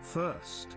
first.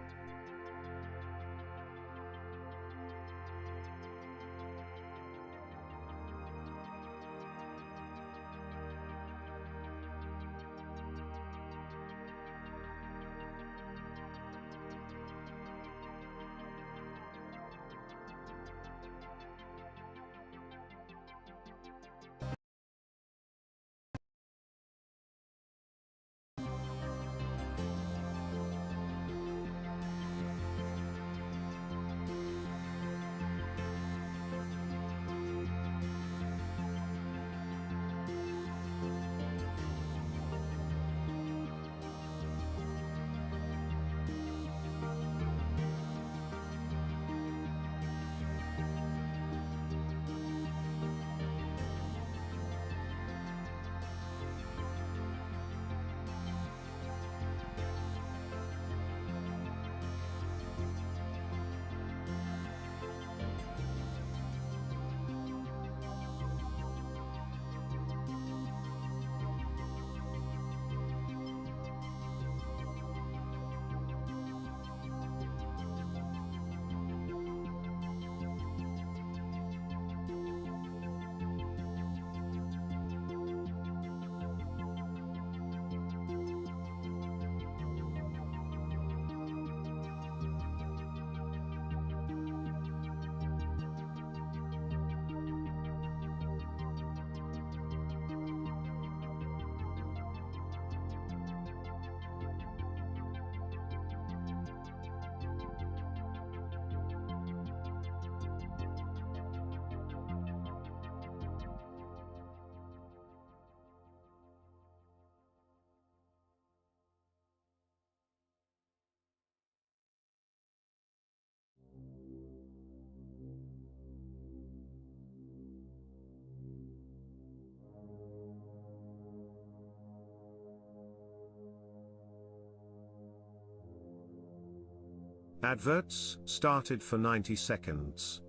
Adverts started for 90 seconds.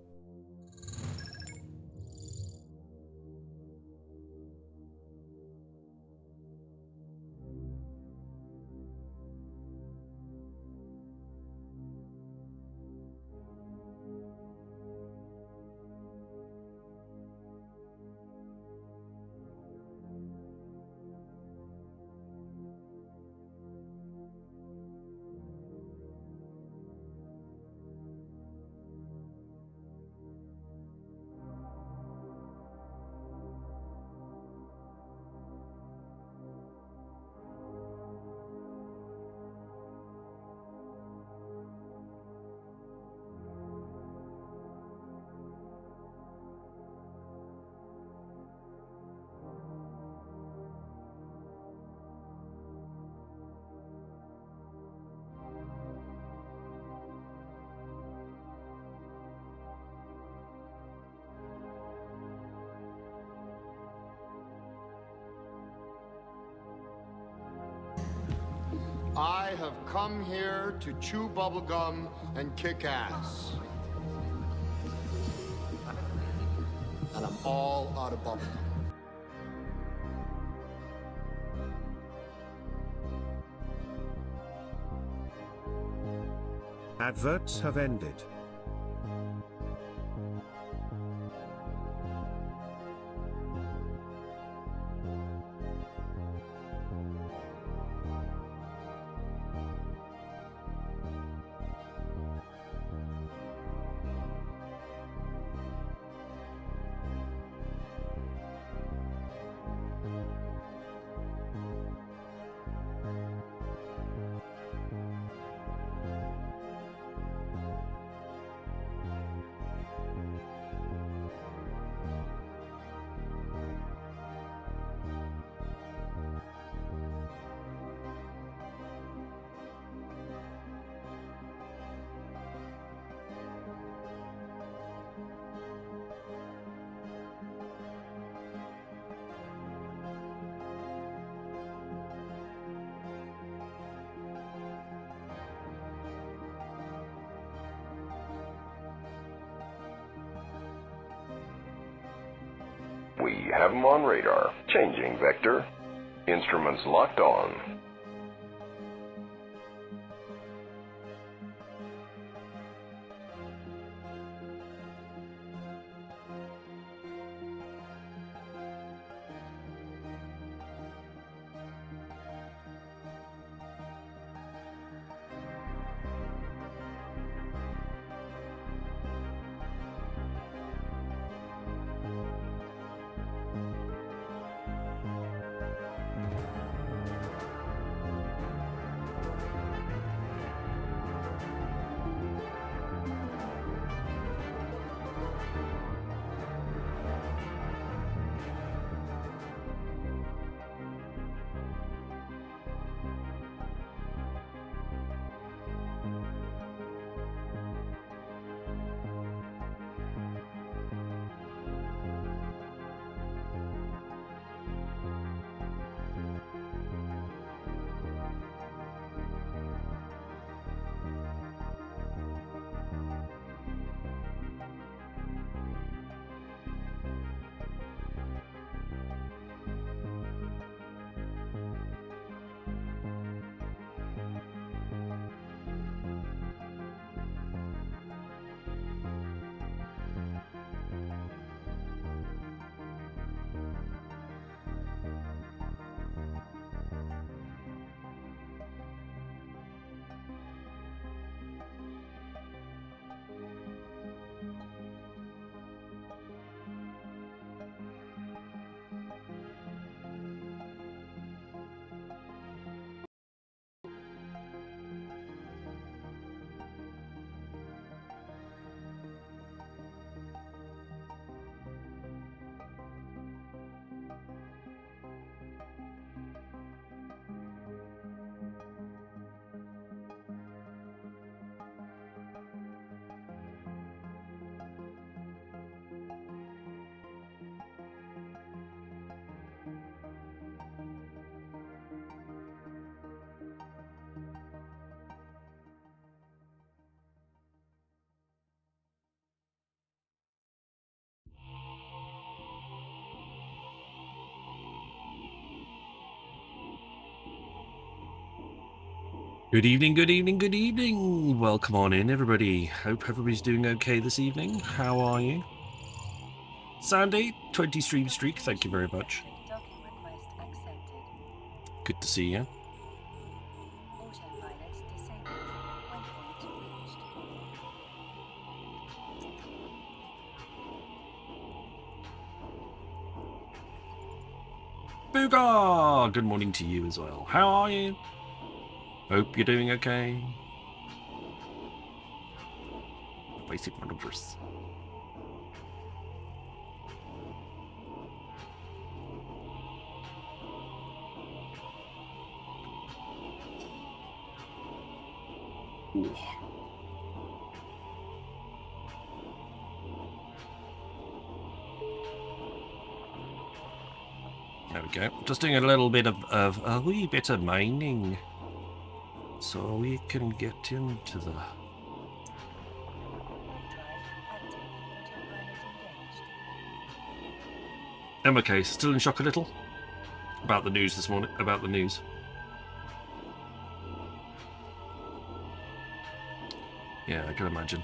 I have come here to chew bubblegum and kick ass. And I'm all out of bubblegum. Adverts have ended. We have them on radar. Changing vector. Instruments locked on. Good evening, good evening, good evening. Welcome on in, everybody. Hope everybody's doing okay this evening. How are you? Sandy, 20 stream streak, thank you very much. Good to see you. Boogar! Good morning to you as well. How are you? Hope you're doing okay. Basic maneuvers. Ooh. There we go. Just doing a little bit of a wee bit of mining, so we can get into the. Okay, still in shock a little about the news this morning. About the news. Yeah, I can imagine.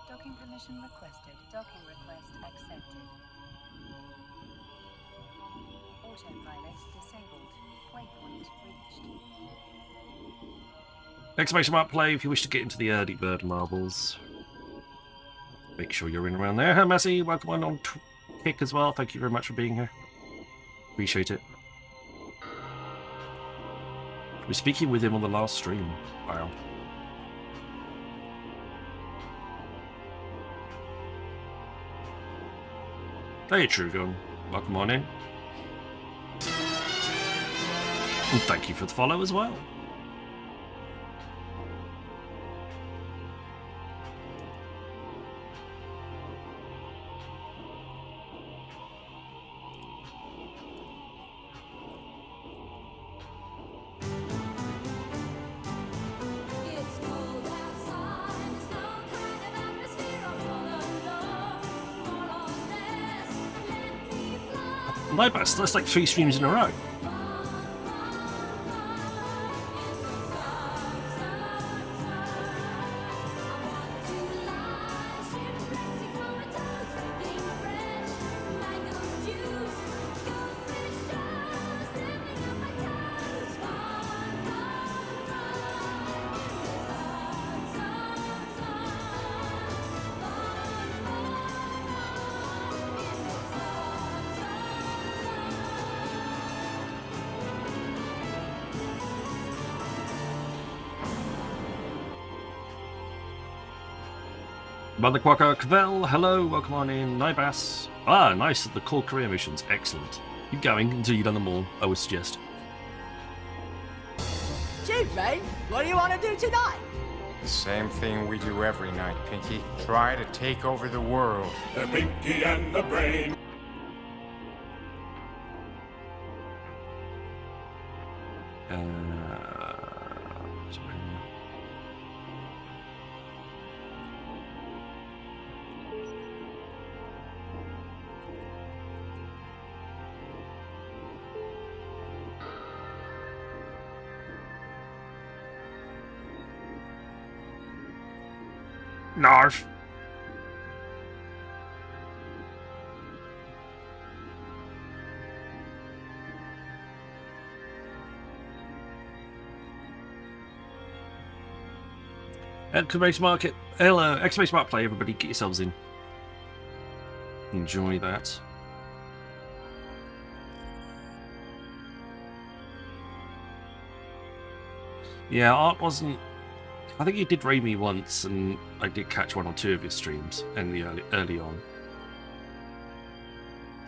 Docking permission requested. Docking request accepted. Autopilot disabled. Waypoint reached. Exclamation mark play if you wish to get into the early bird marbles. Make sure you're in around there. Hi, Massey. Welcome on Kick as well. Thank you very much for being here. Appreciate it. We're speaking with him on the last stream. Wow. Hey, Trugon. Welcome on in. And thank you for the follow as well. My best, that's like 3 streams in a row. Mother Quacker Cavell, hello, welcome on in. Nibas. Ah, nice, the core career missions, excellent. Keep going until you've done them all, I would suggest. Chief, mate, what do you want to do tonight? The same thing we do every night, Pinky. Try to take over the world. The Pinky and the Brain. Narf. Exclamation market. Hello, exclamation mark play, everybody, get yourselves in. Enjoy that. Yeah, Art wasn't. I think you did raid me once, and I did catch 1 or 2 of your streams in the early on.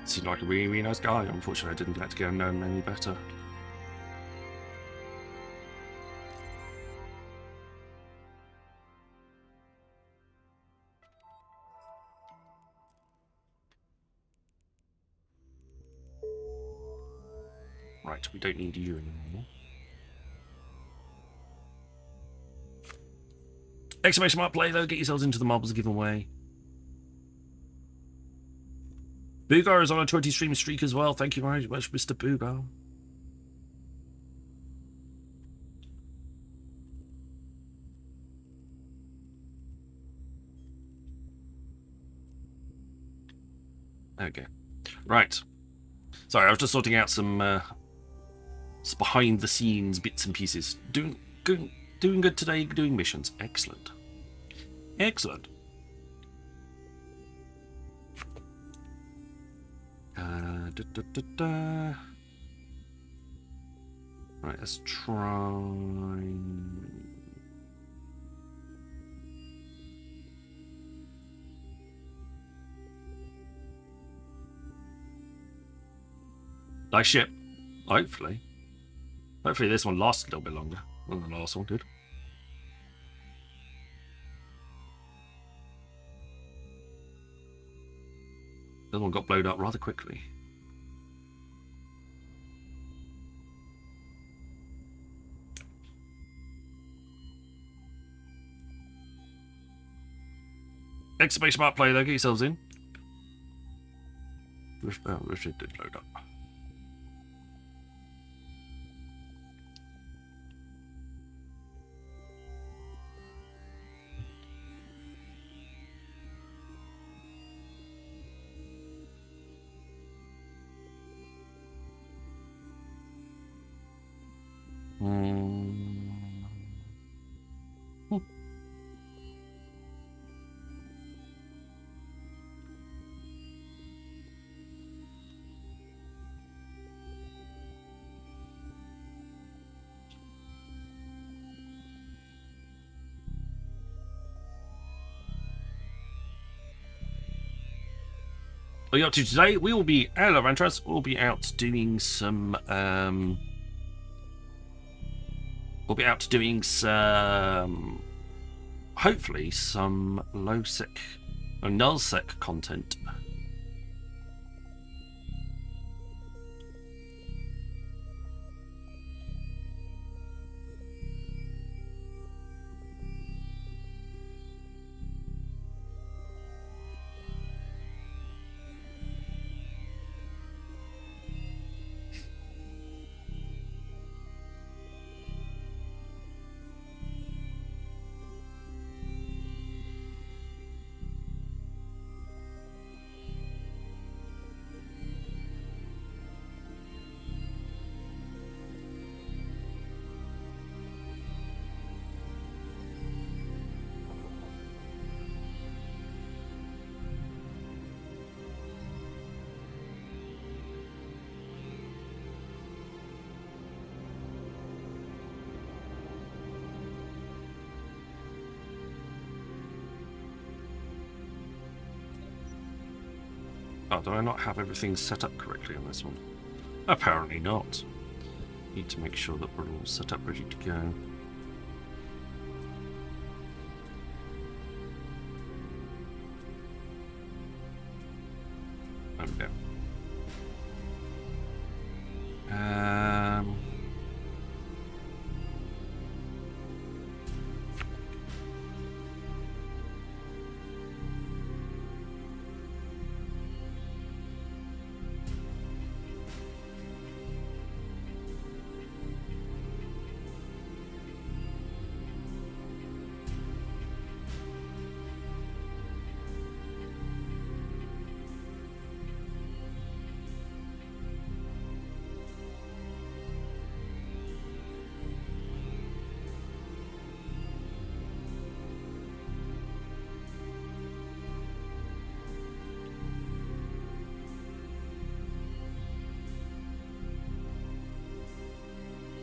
Seemed like a really, really nice guy. Unfortunately, I didn't get to go and know him any better. Right, we don't need you anymore. Exclamation mark play though, get yourselves into the marbles giveaway. Boogar is on a 20 stream streak as well. Thank you very much, Mr. Boogar. Okay. Right. Sorry, I was just sorting out some behind the scenes bits and pieces. Doing good today, doing missions. Excellent. Excellent. Right, let's try. Nice ship. Hopefully. Hopefully this one lasts a little bit longer than the last one did. The other one got blown up rather quickly. Exclamation mark play though, get yourselves in. Richard did load up. What are you up to today? We will be out of Antras. We'll be out doing some hopefully some low sec or null sec content. Oh, do I not have everything set up correctly on this one? Apparently not. Need to make sure that we're all set up, ready to go. There we go.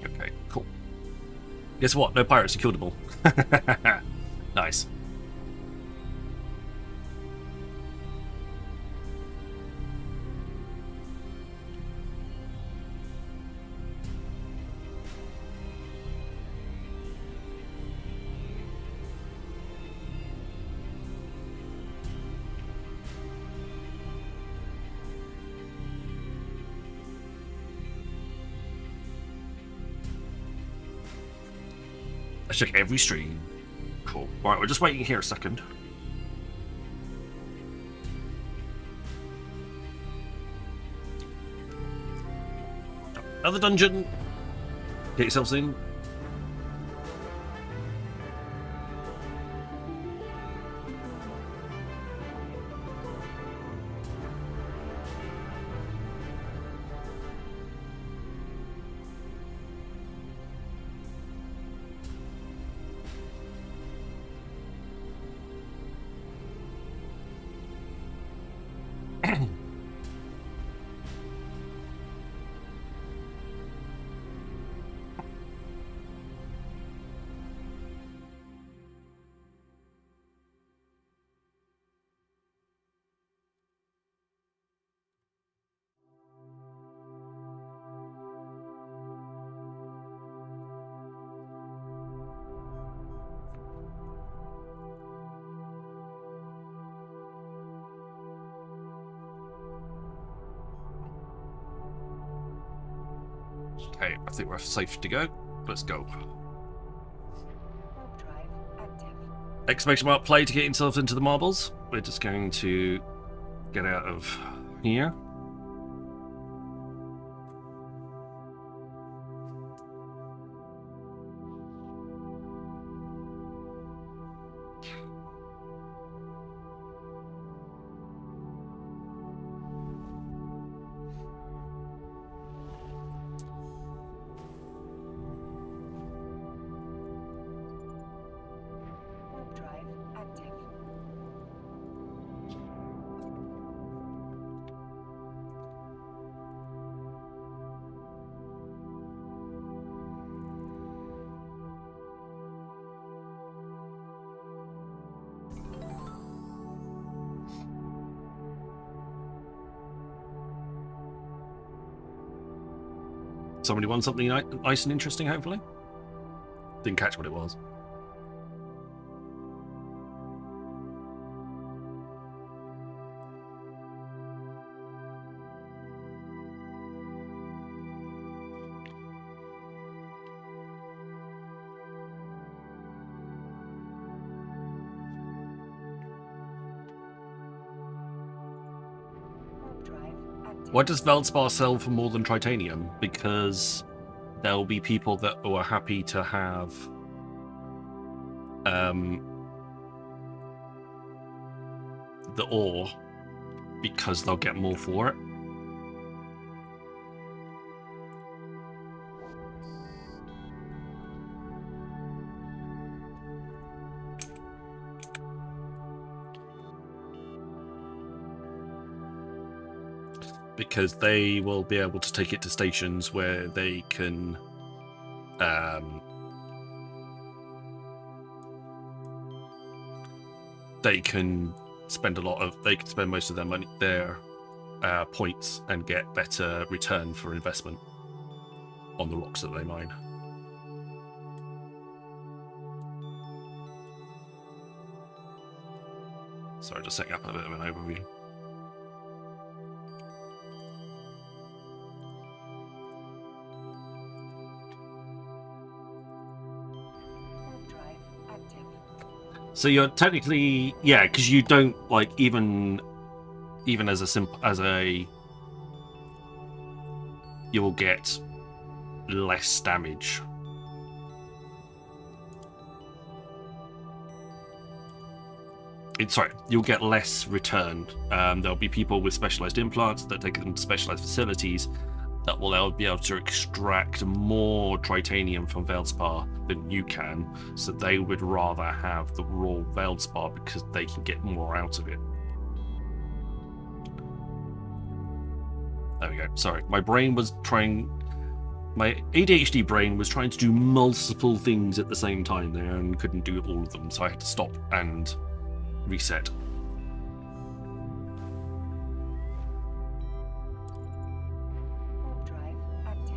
Okay, cool. Guess what? No pirates, you killed them all. Nice. Let's check every stream. Cool. Alright, we're just waiting here a second. Other dungeon. Get yourselves in. Okay, I think we're safe to go. Let's go. Warp drive active. Exclamation mark play to get yourself into the marbles. We're just going to get out of here. Warp drive active. Somebody won something nice and interesting, hopefully. Didn't catch what it was. Warp drive active. Why does Veldspar sell for more than Tritanium? Because there'll be people that are happy to have the ore because they'll get more for it. Because they will be able to take it to stations where they can spend most of their money, their points, and get better return for investment on the rocks that they mine. Sorry, just setting up a bit of an overview. Warp drive active. So you're technically, yeah, because you don't like even as a you will get less damage. Sorry, you'll get less return. There'll be people with specialized implants that take them to specialized facilities that will be able to extract more Tritanium from Veldspar than you can, so they would rather have the raw Veldspar because they can get more out of it. There we go. Sorry, my ADHD brain was trying to do multiple things at the same time there and couldn't do all of them, so I had to stop and reset. Warp drive active.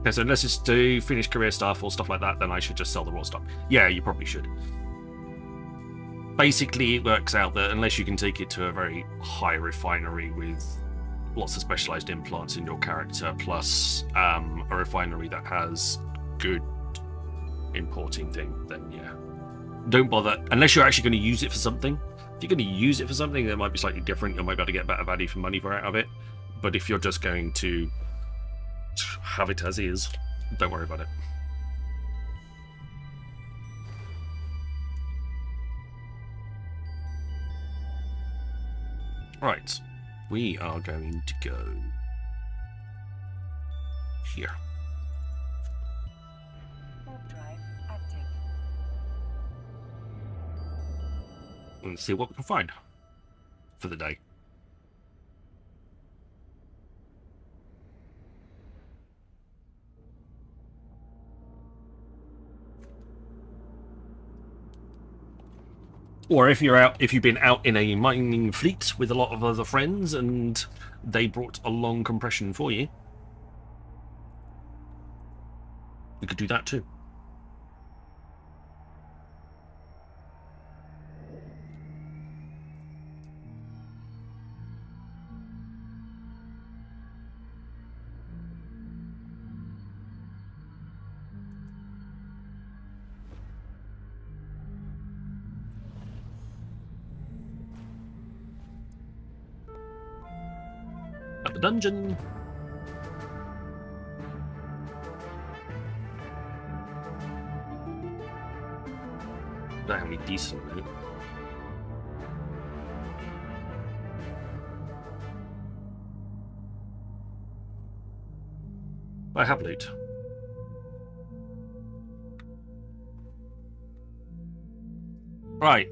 Okay, so unless it's to finish career stuff or stuff like that, then I should just sell the raw stuff. Yeah, you probably should. Basically, it works out that unless you can take it to a very high refinery with lots of specialized implants in your character, plus a refinery that has good importing thing, then yeah. Don't bother, unless you're actually going to use it for something. If you're going to use it for something that might be slightly different, you might be able to get better value for money for out of it. But if you're just going to have it as is, don't worry about it. Right, we are going to go here. Warp drive active. And see what we can find for the day. Or if you've been out in a mining fleet with a lot of other friends and they brought along compression for you, we could do that too. At the dungeon. Don't have any decent loot. I have loot. Right,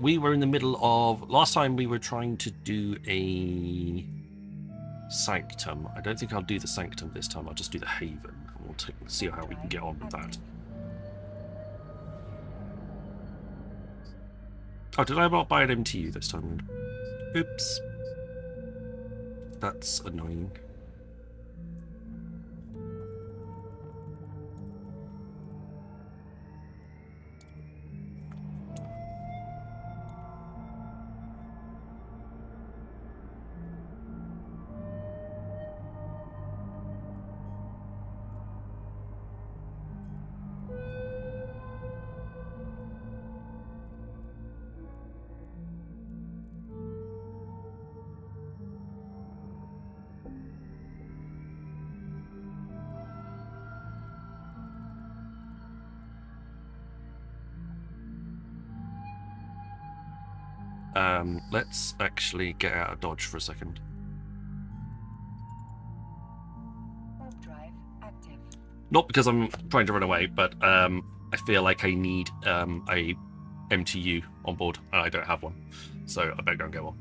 we were in the middle of... Last time we were trying to do a Sanctum. I don't think I'll do the Sanctum this time, I'll just do the Haven. We'll see how we can get on with that. Oh, did I not buy an MTU this time? Oops. That's annoying. Let's actually get out of Dodge for a second. Warp drive active. Not because I'm trying to run away, but I feel like I need a MTU on board, and I don't have one. So I better go and get one.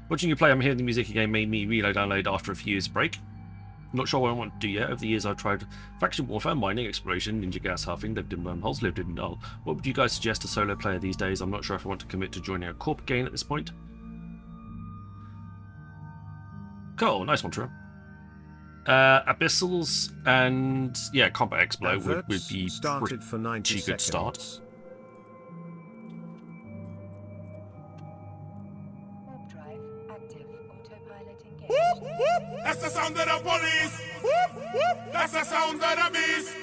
Watching you play, I'm hearing the music again made me reload download after a few years break. Not sure what I want to do yet. Over the years I've tried faction warfare, mining, exploration, ninja gas halving, lived in wormholes, lived in Null. What would you guys suggest a solo player these days? I'm not sure if I want to commit to joining a corp again at this point. Cool, nice one, True. Abyssals and yeah, Combat Explo would be started for 90 pretty good start. seconds. Warp drive active. Autopilot engaged. That's the sound of the police. That's the sound of the beast.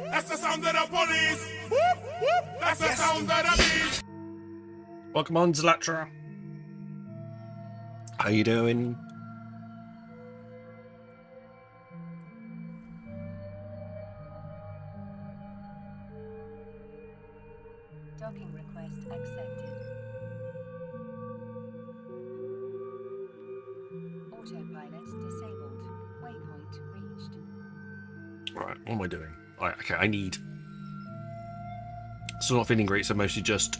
That's the sound of the police. That's the sound of the beast. Welcome on, Zlatra. How you doing? Docking request accepted. Autopilot disabled. Waypoint reached. Right, what am I doing? Right, okay, I need Still not feeling great, so mostly just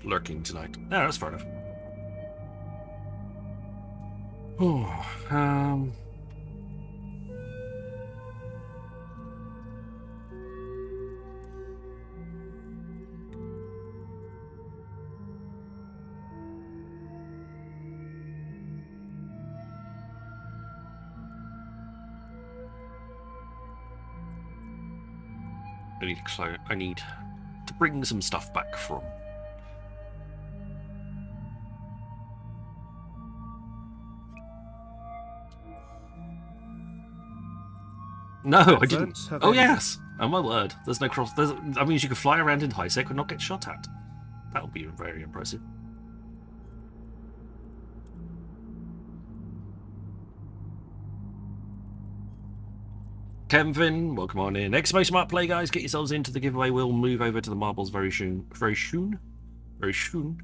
lurking tonight. Yeah, that's fair enough. Oh, I need to bring some stuff back from. No, I didn't. Adverts have Oh ended. yes. Oh my word. There's no cross. That means you can fly around in high sec and not get shot at. That would be very impressive. Kevin, welcome on in. Exclamation mark play, guys. Get yourselves into the giveaway. We'll move over to the marbles very soon. Very soon. Very soon.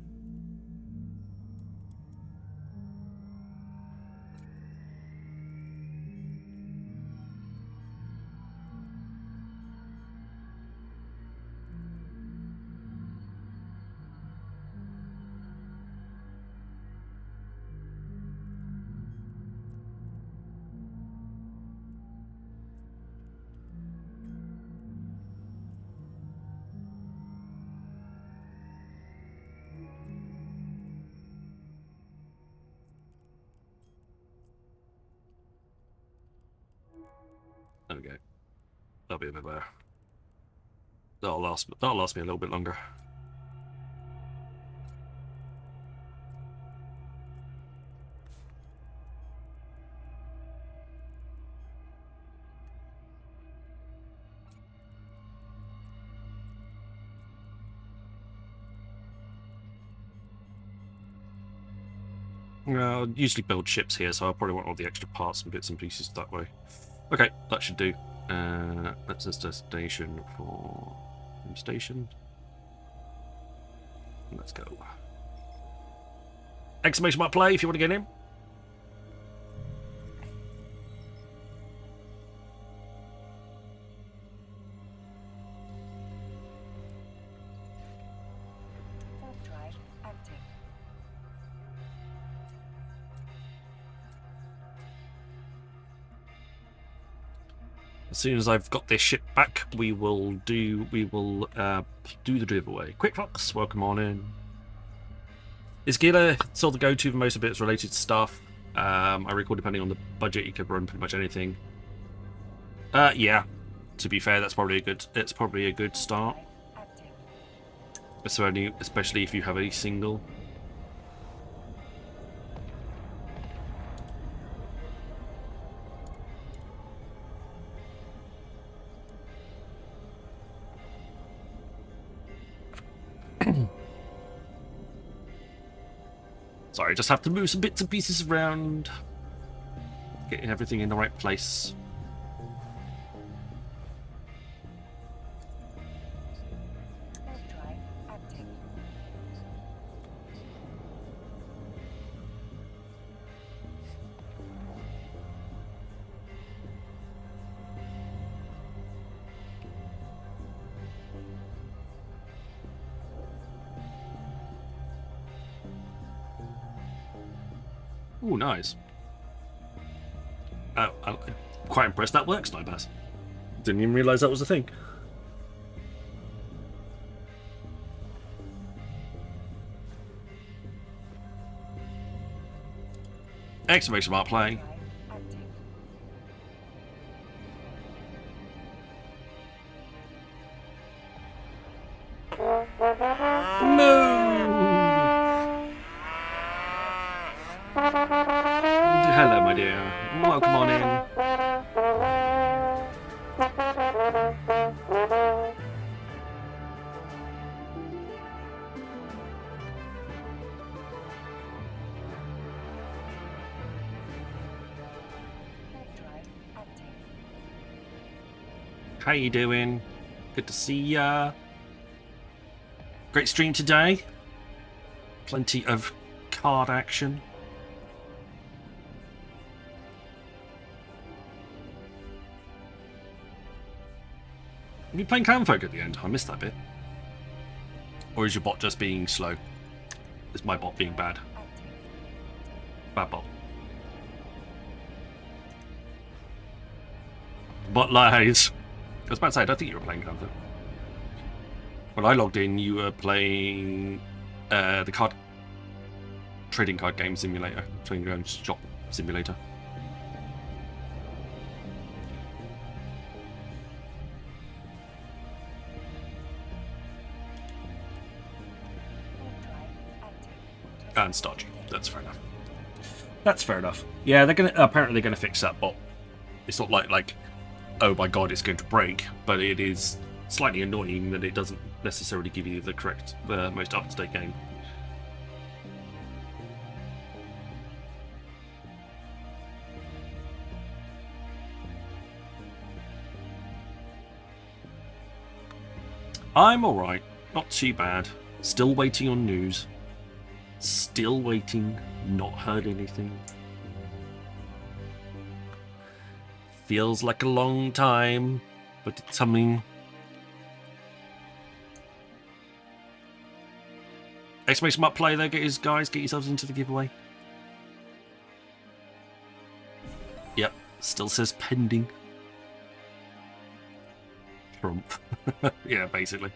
There we go. That'll be a bit better. That'll last me a little bit longer. I'll usually build ships here, so I'll probably want all the extra parts and bits and pieces that way. Okay, that should do. That's a destination for home station. Let's go. Exclamation mark play if you want to get in. Warp drive active. As soon as I've got this ship back, we will do the giveaway. Quick Fox, welcome on in. Is Gila still the go-to for most of its related stuff? I recall depending on the budget, you could run pretty much anything. Yeah. To be fair, it's probably a good start. Active. Especially if you have a single. Sorry, I just have to move some bits and pieces around. Getting everything in the right place. Warp drive active. Ooh, nice. I'm quite impressed that works, Nibas. Didn't even realise that was a thing. Exclamation mark play. Drive active. No! Hello, my dear. Welcome on in. Warp drive active. How you doing? Good to see ya. Great stream today. Plenty of card action. Are you playing Clanfolk at the end? I missed that bit. Or is your bot just being slow? Is my bot being bad? Bad bot. Bot lies. I was about to say, I don't think you were playing Clanfolk. When I logged in, you were playing the trading card game simulator, trading card shop simulator. And Stardew. That's fair enough. That's fair enough. Yeah, apparently they're gonna fix that bot. It's not like oh my god, it's going to break, but it is slightly annoying that it doesn't necessarily give you the most up-to-date game. I'm alright. Not too bad. Still waiting on news. Still waiting. Not heard anything. Feels like a long time, but it's something. Exclamation mark play there, guys, get yourselves into the giveaway. Yep, still says pending. Trump. Yeah, basically.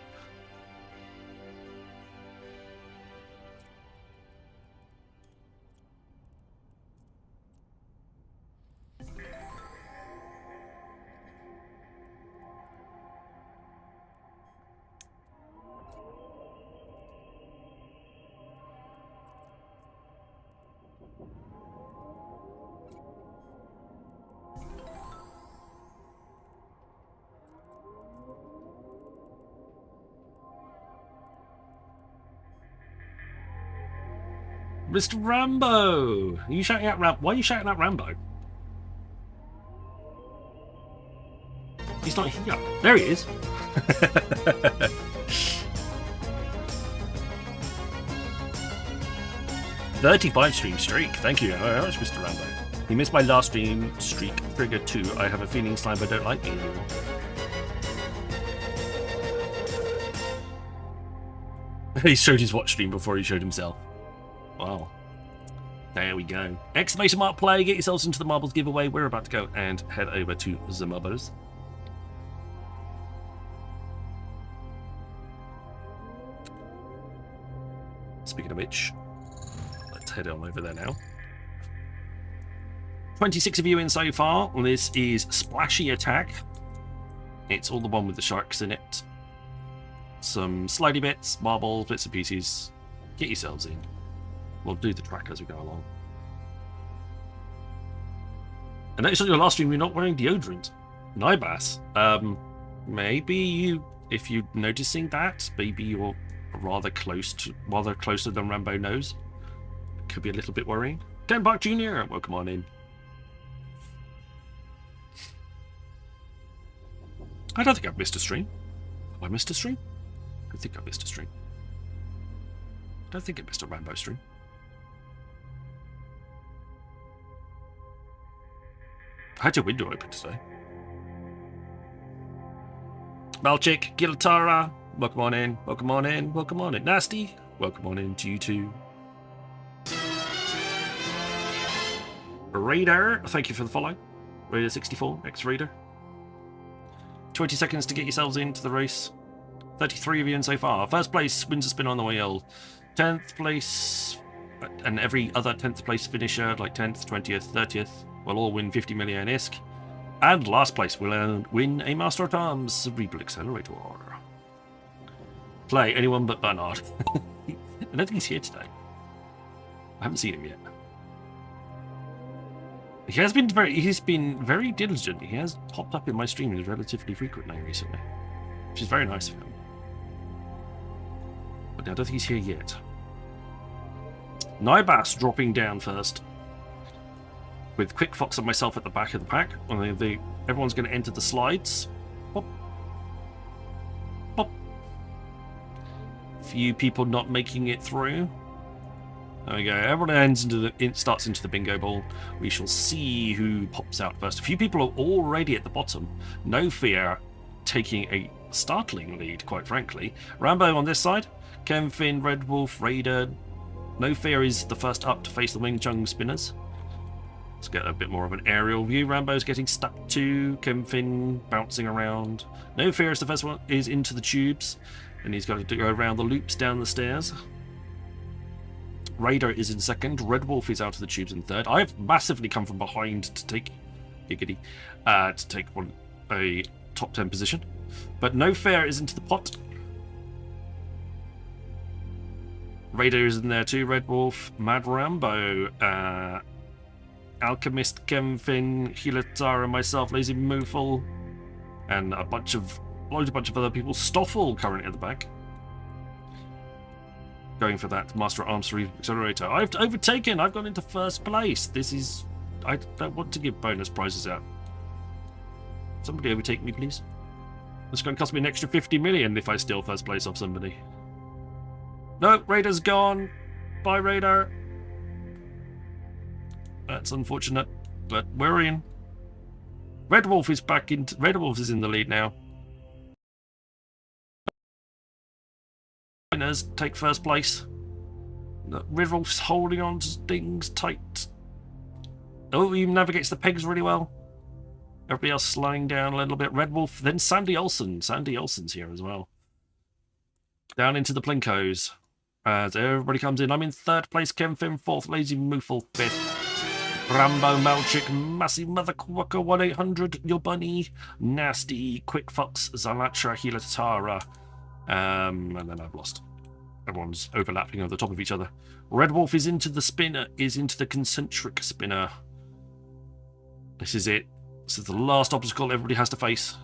Mr. Rambo! Are you shouting out Why are you shouting out Rambo? He's not here. There he is. 35 stream streak. Thank you very much, Mr. Rambo. You missed my last stream streak. Trigger 2. I have a feeling Slimer don't like me anymore. He showed his watch stream before he showed himself. Wow. There we go. Exclamation mark play. Get yourselves into the marbles giveaway. We're about to go and head over to the marbles. Speaking of which, let's head on over there now. 26 of you in so far. This is Splashy Attack. It's all the one with the sharks in it. Some slidey bits, marbles, bits and pieces. Get yourselves in. We'll do the track as we go along. And notice on your last stream you're not wearing deodorant. Nibas. Maybe you, if you're noticing that, maybe you're rather closer than Rambo knows. Could be a little bit worrying. $10 Junior, welcome on in. I don't think I've missed a stream. Have I missed a stream? I think I missed a stream. I don't think I missed a Rambo stream. I had your window open today. Malchik, Giltara, welcome on in, welcome on in, welcome on in. Nasty, welcome on in to you too. Raider, thank you for the follow. Raider64, ex-Raider. 20 seconds to get yourselves into the race. 33 of you in so far. First place wins a spin on the wheel. 10th place, and every other 10th place finisher, like 10th, 20th, 30th, will all win 50 million ISK. And last place will win a Master at Arms Cerebral Accelerator. Play anyone but Bernard. I don't think he's here today. I haven't seen him yet. He's been very diligent. He has popped up in my streams relatively frequently recently, which is very nice of him. But I don't think he's here yet. Nibas dropping down first, with Quick Fox and myself at the back of the pack. Everyone's going to enter the slides. Pop. Pop. Few people not making it through. There we go. Everyone starts into the bingo ball. We shall see who pops out first. A few people are already at the bottom. No fear taking a startling lead, quite frankly. Rambo on this side, Ken, Finn, Red Wolf, Raider. No Fear is the first up to face the Wing Chun spinners. Let's get a bit more of an aerial view. Rambo's getting stuck to Ken, Finn bouncing around. No Fear is the first one, is into the tubes, and he's got to go around the loops down the stairs. Raider is in second. Red Wolf is out of the tubes in third. I've massively come from behind to take giggity, to take a top 10 position. But No Fair is into the pot. Raider is in there too. Red Wolf, Mad Rambo, Alchemist, Kemfin, Hilatara, myself, Lazy Moofle, and a bunch of other people. Stoffel currently at the back, going for that Master at Arms 3 Accelerator. I've overtaken. I've gone into first place. This is... I don't want to give bonus prizes out. Somebody overtake me, please. It's going to cost me an extra 50 million if I steal first place off somebody. No, Raider's gone. Bye, Raider. That's unfortunate, but we're in. Red Wolf is back into... Red Wolf is in the lead now. Winners take first place. Red Wolf's holding on to things tight. Oh, he navigates the pegs really well. Everybody else slowing down a little bit. Red Wolf, then Sandy Olsen. Sandy Olsen's here as well. Down into the Plinkos. As everybody comes in. I'm in third place. Ken Finn fourth. Lazy Moofle fifth. Rambo Malchik. Massy Mother Quokka 1-800. Your Bunny. Nasty. Quick Fox. Zalatra Hilatara. And then I've lost. Everyone's overlapping over the top of each other. Red Wolf is into the spinner. Is into the concentric spinner. This is it. This is the last obstacle everybody has to face.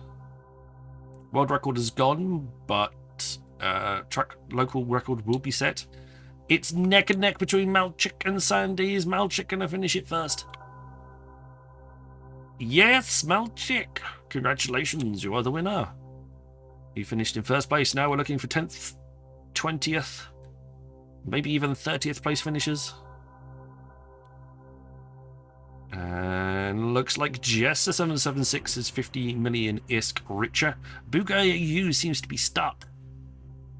World record is gone, but track local record will be set. It's neck and neck between Malchik and Sandy. Is Malchik going to finish it first? Yes, Malchik. Congratulations, you are the winner. You finished in first place. Now we're looking for 10th, 20th, maybe even 30th place finishers. And looks like Jester 776 is 50 million ISK richer. Booga U seems to be stuck.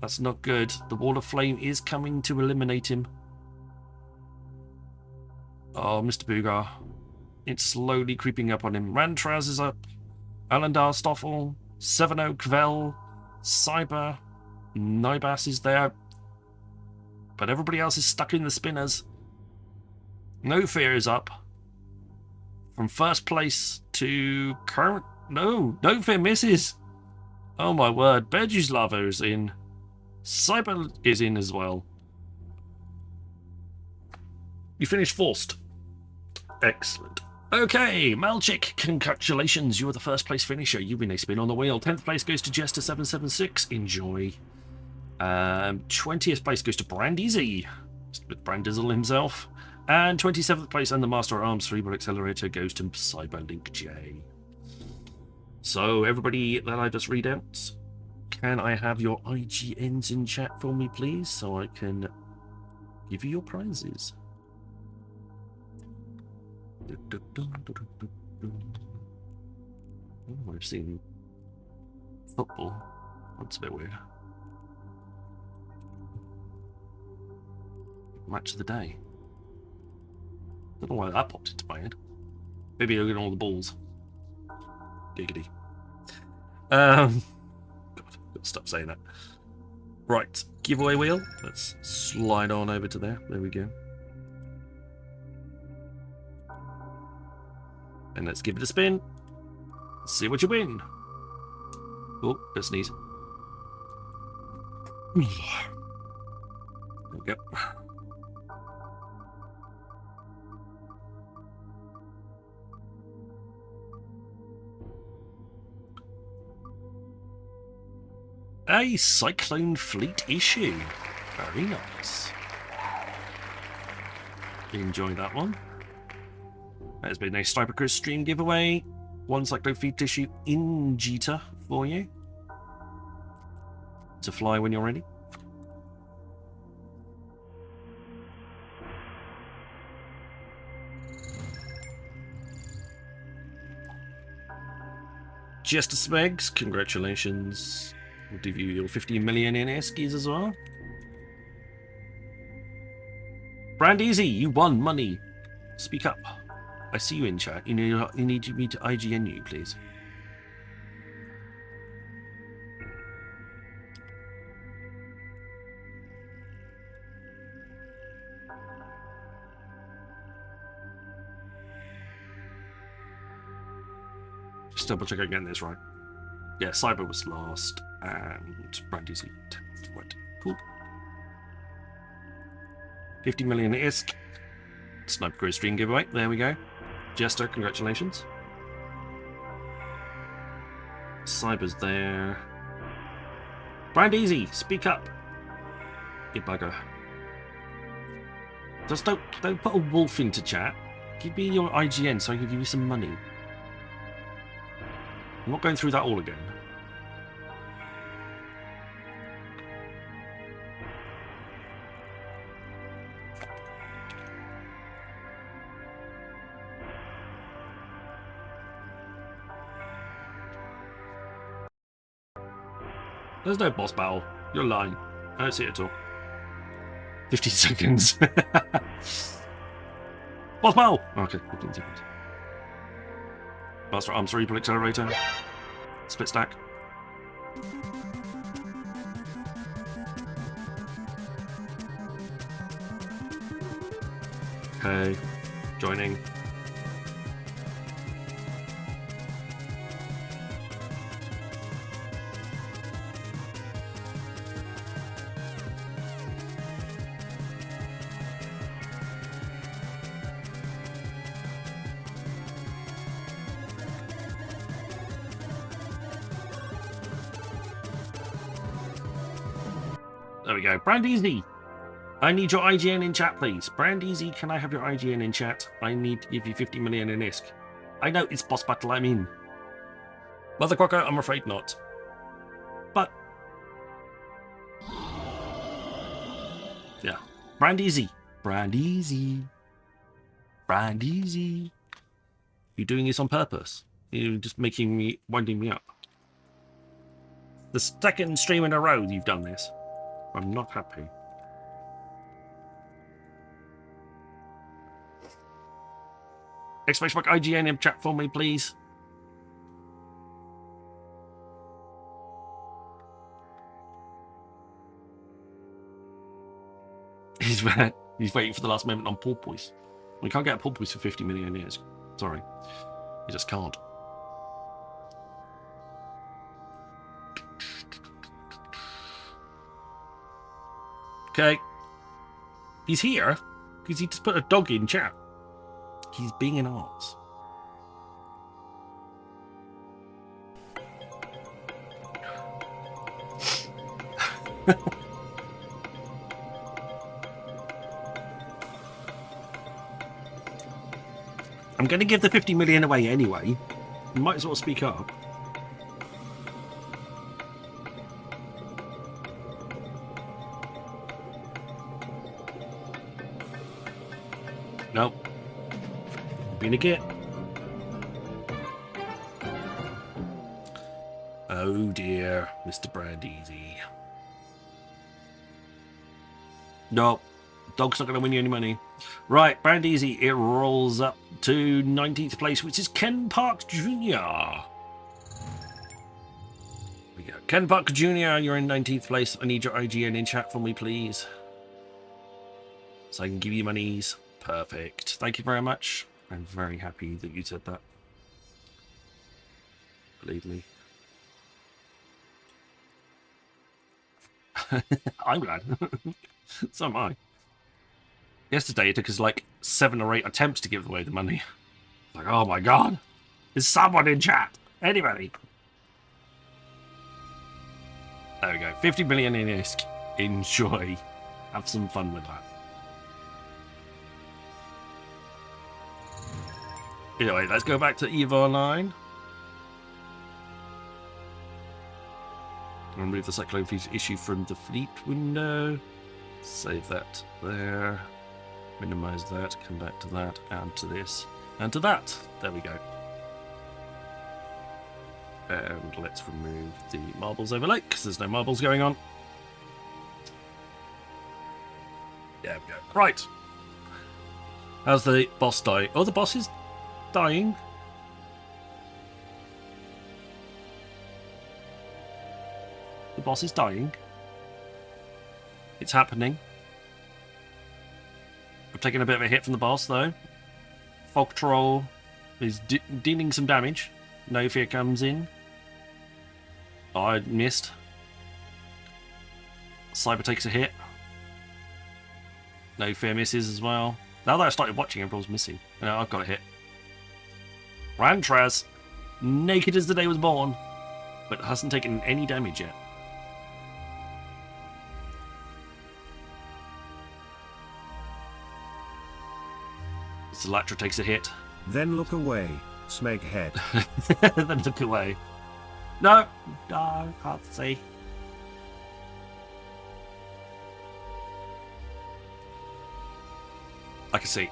That's not good. The Wall of Flame is coming to eliminate him. Oh, Mr. Booga. It's slowly creeping up on him. Rantraz is up. Alandar Stoffel. Seveno Kvel. Cyber. Nibas is there. But everybody else is stuck in the spinners. No Fear is up. From first place to current... No Fear misses. Oh my word. Berjuslava is in. Cyber is in as well. You finished first. Excellent. Okay, Malchik, congratulations. You are the first place finisher. You win a spin on the wheel. 10th place goes to Jester 776. Enjoy. 20th place goes to Brandeezy, with Brandizzle himself. And 27th place and the Master at Arms Cerebral Accelerator goes to Cyberlink J. So, everybody that I just read out, can I have your IGNs in chat for me, please, so I can give you your prizes? Oh, I've seen football. That's a bit weird. Match of the day. Don't know why that popped into my head. Maybe look at all the balls. Giggity. God, gotta stop saying that. Right, giveaway wheel. Let's slide on over to there. There we go. And let's give it a spin. See what you win. Oh, let's sneeze. There we go. A Cyclone Fleet issue. Very nice. Enjoy that one. There's been a Sniper Chris stream giveaway. One Cyclone Fleet issue in Jita for you. To fly when you're ready. Jester Smegs, congratulations. We'll give you your 15 million in Eskies as well. Brandeezy, you won money. Speak up. I see you in chat. You need me to IGN you, please. Just double check again this right. Yeah, Cyber was last and Brandeezy 10th. Right, cool. 50 million ISK. Sniper Crew stream giveaway. There we go. Jester, congratulations. Cyber's there. Brandeezy, speak up. You bugger. Just don't put a wolf into chat. Give me your IGN so I can give you some money. I'm not going through that all again. There's no boss battle. You're lying. I don't see it at all. 15 seconds. Boss battle! Okay, 15 seconds. Master Arms Reaper Accelerator. Split stack. Okay. Joining. There we go. Brandeezy, I need your IGN in chat, please. Brandeezy, can I have your IGN in chat? I need to give you 50 million in ISK. I know it's boss battle I'm in. Mother Quacker, I'm afraid not. But... yeah. Brandeezy. Brandeezy. Brandeezy. You're doing this on purpose. You're just winding me up. The second stream in a row you've done this. I'm not happy. Exclamation mark IGN in chat for me, please. He's waiting for the last moment on porpoise. We can't get a porpoise for 50 million years. Sorry. You just can't. Okay. He's here because he just put a dog in chat. He's being an arse. I'm going to give the 50 million away anyway. You might as well speak up. Nope. Been a git. Oh dear, Mr. Brandeezy. Nope. Dog's not going to win you any money. Right, Brandeezy, it rolls up to 19th place, which is Ken Park Jr. We go. Ken Park Jr., you're in 19th place. I need your IGN in chat for me, please. So I can give you monies. Perfect. Thank you very much. I'm very happy that you said that. Believe me. I'm glad. So am I. Yesterday it took us like 7 or 8 attempts to give away the money. Like, oh my god. Is someone in chat? Anybody? There we go. 50 million in ISK. Enjoy. Have some fun with that. Anyway, let's go back to EVE Online. Remove the Cyclone Fleet issue from the fleet window. Save that there. Minimize that. Come back to that. And to this. And to that. There we go. And let's remove the marbles overlay, because there's no marbles going on. There we go. Right. How's the boss die? Oh, the boss is dying. The boss is dying. It's happening. I've taken a bit of a hit from the boss, though. Fog Troll is dealing some damage. No Fear comes in. Oh, I missed. Cyber takes a hit. No Fear misses as well. Now that I started watching, everyone's missing. No, I've got a hit. Rantraz, naked as the day was born, but hasn't taken any damage yet. Zalatra takes a hit. Then look away, Smeghead. Then look away. No, can't see. I can see.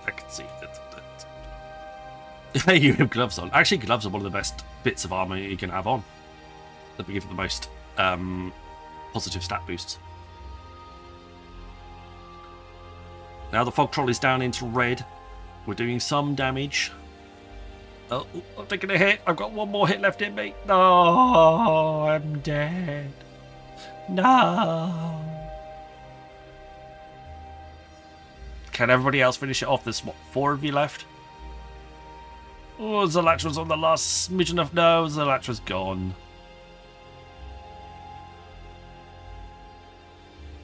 You have gloves on. Actually, gloves are one of the best bits of armor you can have on. That give it the most positive stat boosts. Now the Fog Troll is down into red. We're doing some damage. Oh, I'm taking a hit. I've got one more hit left in me. No, I'm dead. No. Can everybody else finish it off? There's, what, 4 of you left? Oh, Zalatra's on the last smidgen of... No, Zalatra's gone.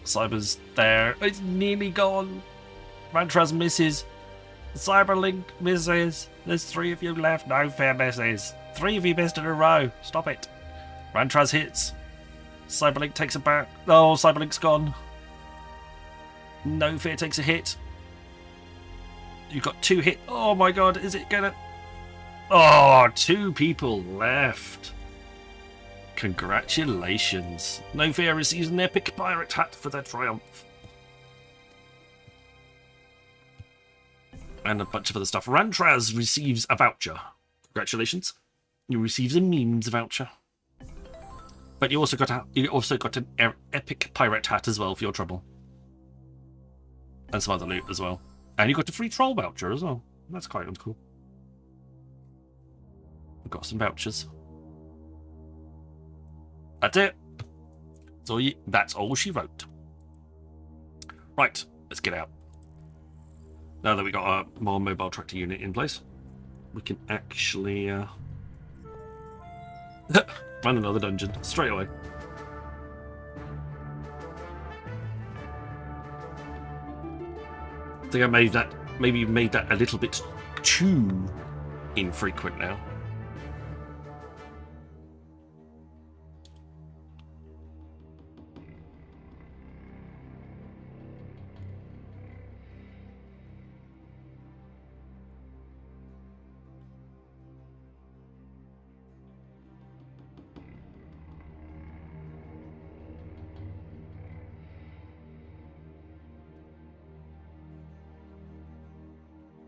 Cyber's there. It's nearly gone. Rantraz misses. Cyberlink misses. There's 3 of you left. No Fair misses. 3 of you missed in a row. Stop it. Rantraz hits. Cyberlink takes it back. Oh, Cyberlink's gone. No Fear takes a hit. You've got 2 hit. Oh my god, is it gonna... Oh, 2 people left. Congratulations. No Fear receives an epic pirate hat for their triumph. And a bunch of other stuff. Rantraz receives a voucher. Congratulations. You receives a memes voucher. But you also got an epic pirate hat as well for your trouble. And some other loot as well. And you got a free troll voucher as well. That's quite cool. We've got some vouchers. That's it. That's all she wrote. Right, let's get out. Now that we got a more mobile tractor unit in place, we can actually run another dungeon straight away. I think I maybe made that a little bit too infrequent now.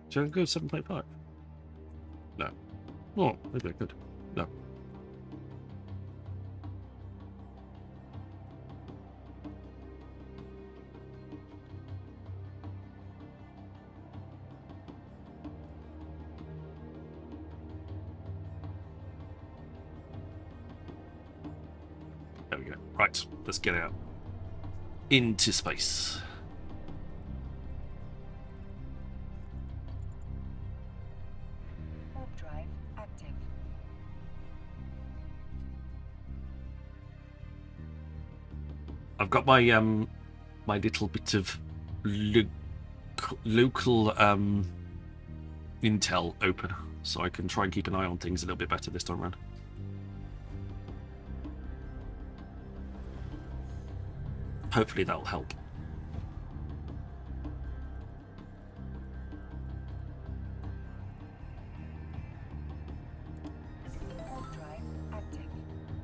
Should I go 7.5? No. Oh, maybe I could. No. There we go. Right, let's get out. Into space. I've got my my little bit of local intel open, so I can try and keep an eye on things a little bit better this time around. Hopefully that'll help.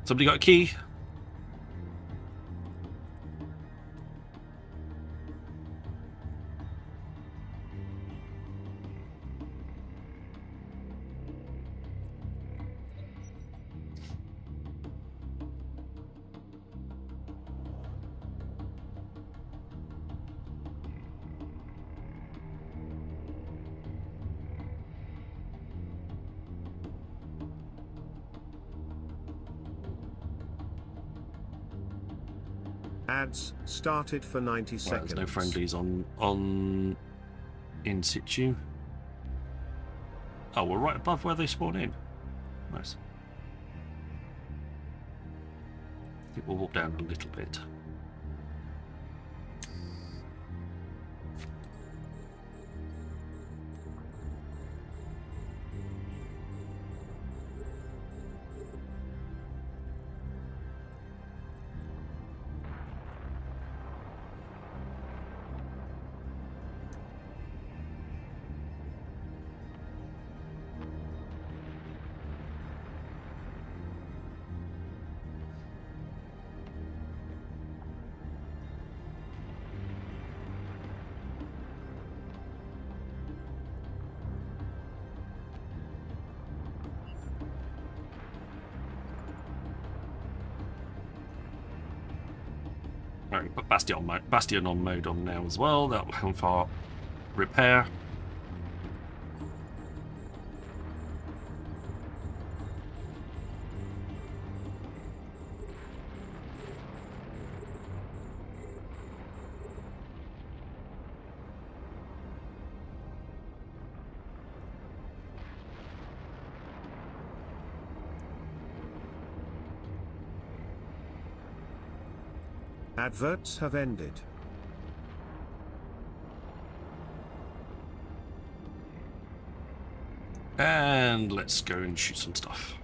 Somebody got a key? Ads started for 90 Right, seconds. there's no friendlies on in situ. Oh, we're right above where they spawn in. Nice. I think we'll walk down a little bit. Right, put Bastion on mode on now as well. That will help our repair. Adverts have ended. And let's go and shoot some stuff.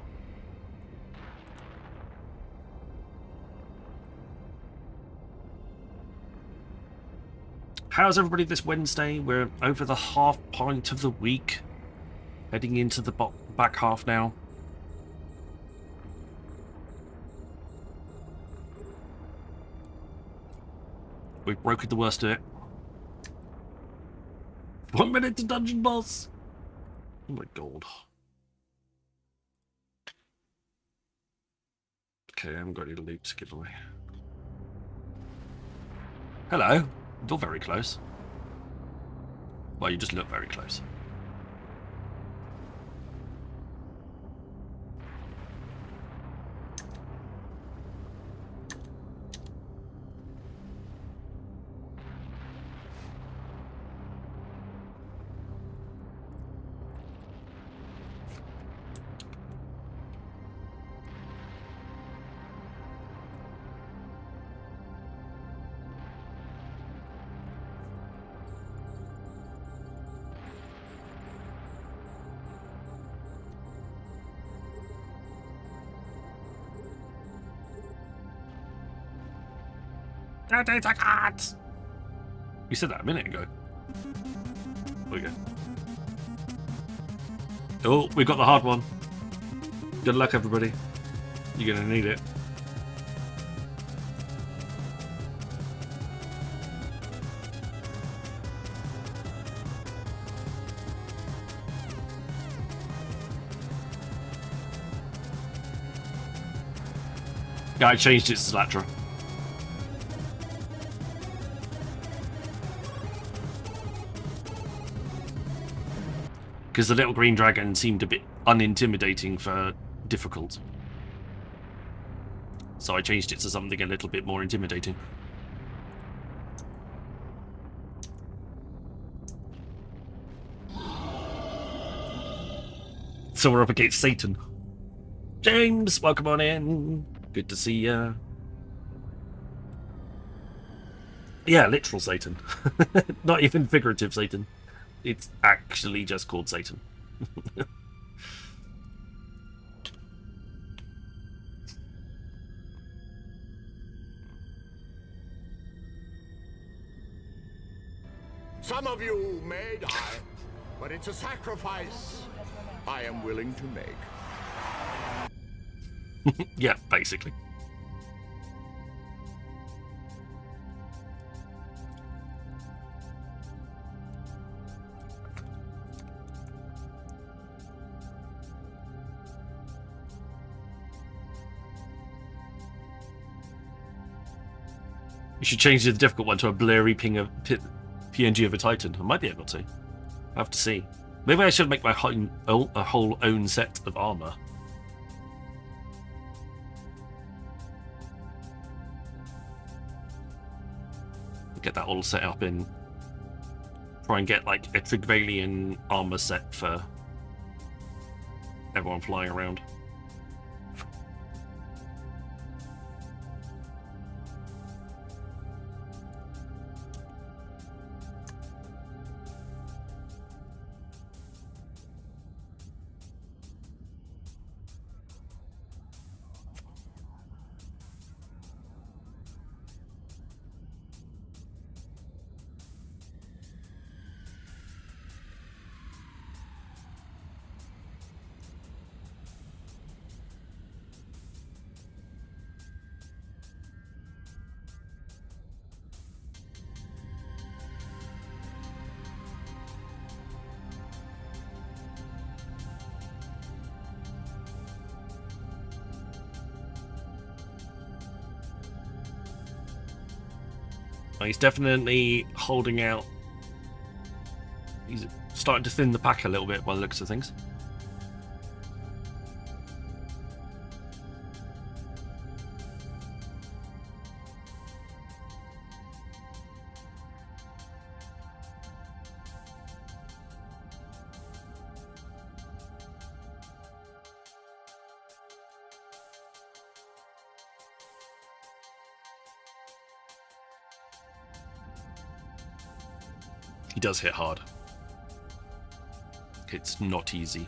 How's everybody this Wednesday? We're over the half point of the week, heading into the back half now. We've broken the worst of it. 1 minute to dungeon boss. Oh my god. Okay, I haven't got any loot to give away. Hello. You're very close. Well, you just look very close. Don't take a cat! You said that a minute ago. There we go. Oh, we got the hard one. Good luck, everybody. You're gonna need it. Yeah, I changed it to Latra. Because the little green dragon seemed a bit unintimidating for difficult. So I changed it to something a little bit more intimidating. So we're up against Satan. James, welcome on in. Good to see ya. Yeah, literal Satan. Not even figurative Satan. It's actually just called Satan. Some of you may die, but it's a sacrifice I am willing to make. Yeah, basically. You should change the difficult one to a blurry PNG of a Titan. I might be able to. I have to see. Maybe I should make my whole own set of armor. get that all set up in. Try and get like a Trigvalian armor set for everyone flying around. He's definitely holding out. He's starting to thin the pack a little bit by the looks of things. He does hit hard. It's not easy.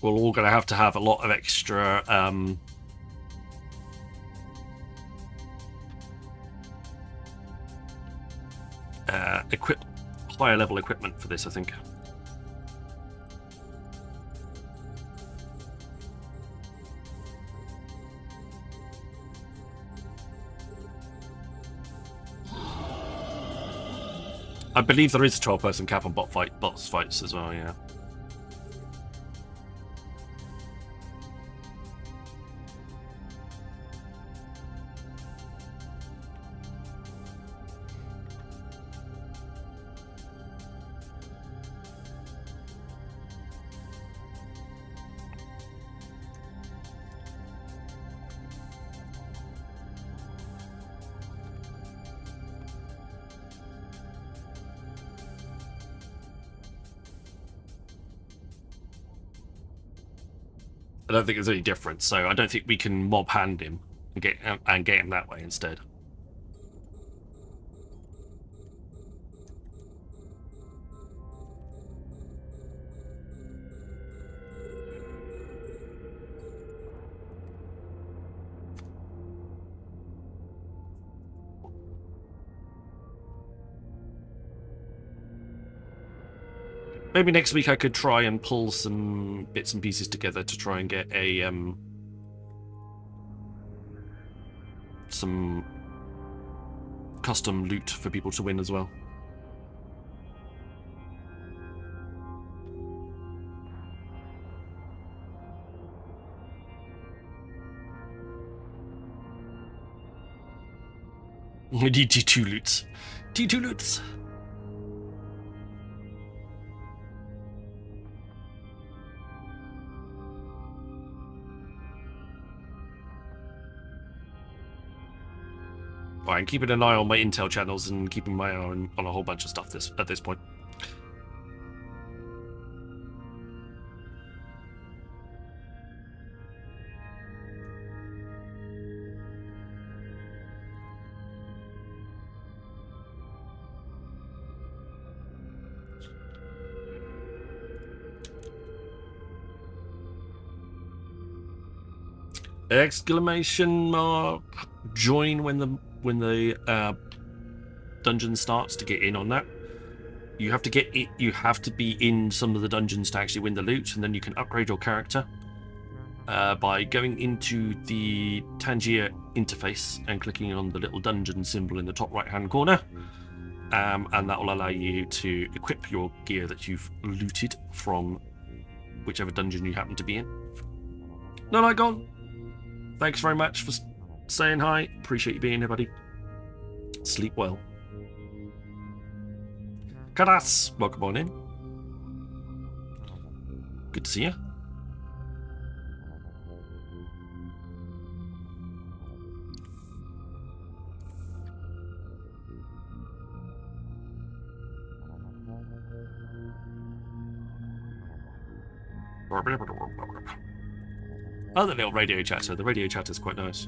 We're all going to have a lot of extra higher level equipment for this, I think. I believe there is a 12-person cap on boss fights as well, yeah. I don't think there's any difference, so I don't think we can mob hand him and get him that way instead. Maybe next week I could try and pull some bits and pieces together to try and get a some custom loot for people to win as well. We need T2 loots. T2 loots. I'm keeping an eye on my intel channels and keeping my eye on a whole bunch of stuff at this point. Exclamation mark join when the dungeon starts to get in on that. You have to get it. You have to be in some of the dungeons to actually win the loot, and then you can upgrade your character by going into the Tangier interface and clicking on the little dungeon symbol in the top right-hand corner. and that will allow you to equip your gear that you've looted from whichever dungeon you happen to be in. No, like gone. Thanks very much for saying hi. Appreciate you being here, buddy. Sleep well. Kadas, welcome on in. Good to see you. Oh, the little radio chatter. The radio chatter is quite nice.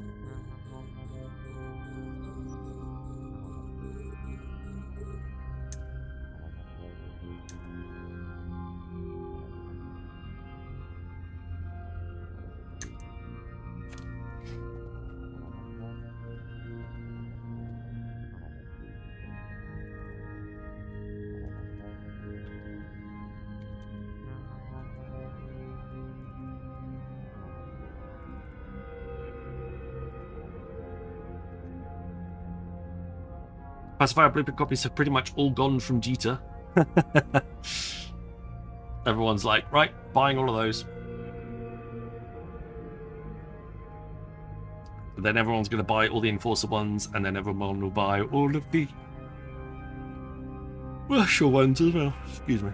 Pacifier blueprint copies have pretty much all gone from Jita. Everyone's like, right, buying all of those. Then everyone's going to buy all the Enforcer ones, and then everyone will buy all of the Russia ones as well. Excuse me.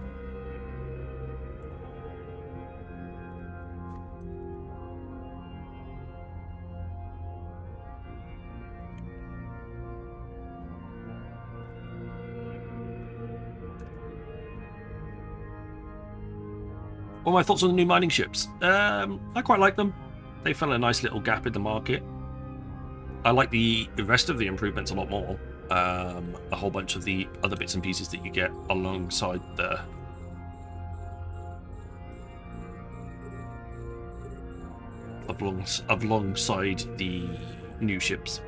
What are my thoughts on the new mining ships? I quite like them. They fill a nice little gap in the market. I like the rest of the improvements a lot more. A whole bunch of the other bits and pieces that you get alongside alongside the new ships.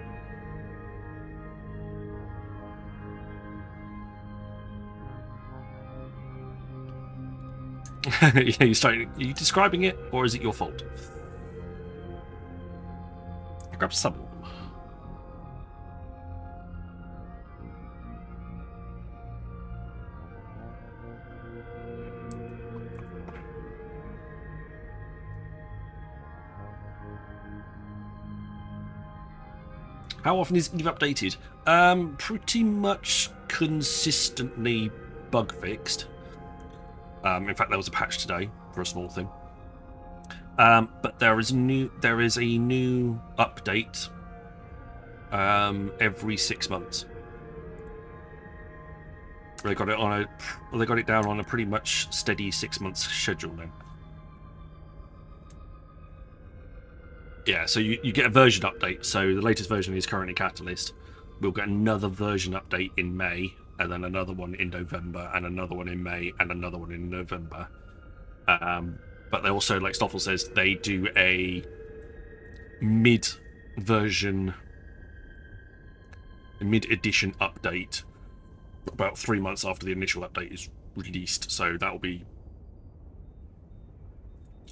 Yeah, are you describing it, or is it your fault? I grabbed some. How often is Eve updated? Pretty much consistently bug fixed. In fact, there was a patch today for a small thing. But there is a new update every 6 months. They got it down on a pretty much steady 6 months schedule now. Yeah, so you get a version update. So the latest version is currently Catalyst. We'll get another version update in May, and then another one in November, and another one in May, and another one in November. But they also, like Stoffel says, they do a mid-edition update about 3 months after the initial update is released. So that will be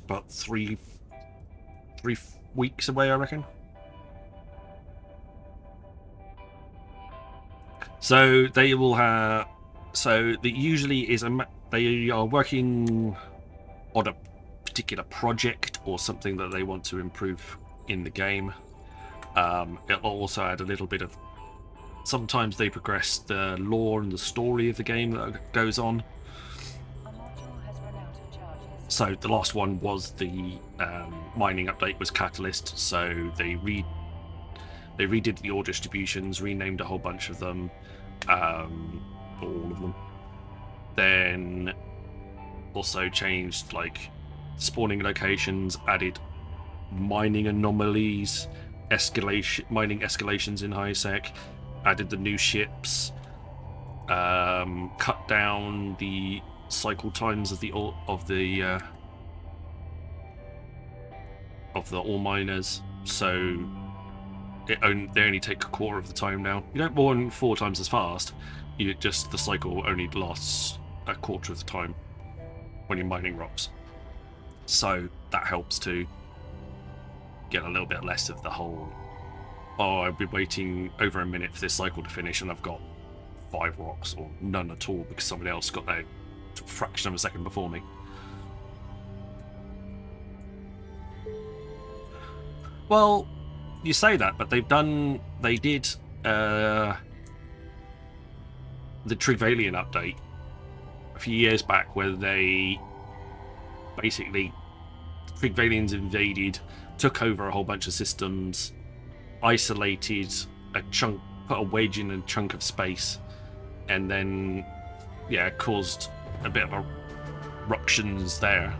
about three weeks away, I reckon. So they will have. So there usually is they are working on a particular project or something that they want to improve in the game. It'll also add a little bit of. Sometimes they progress the lore and the story of the game that goes on. So the last one was the mining update was Catalyst. So they redid the ore distributions, renamed a whole bunch of them, all of them. Then also changed like spawning locations, added mining anomalies, mining escalations in high sec, added the new ships, cut down the cycle times of the ore miners, so they only take a quarter of the time now. You don't spawn 4 times as fast. The cycle only lasts a quarter of the time when you're mining rocks. So that helps to get a little bit less of the whole, oh, I've been waiting over a minute for this cycle to finish and I've got 5 rocks, or none at all, because somebody else got there a fraction of a second before me. Well, you say that, but they did the Trigvalian update a few years back, where they basically, Trigvalians invaded, took over a whole bunch of systems, isolated a chunk, put a wedge in a chunk of space, and then, yeah, caused a bit of eruptions there.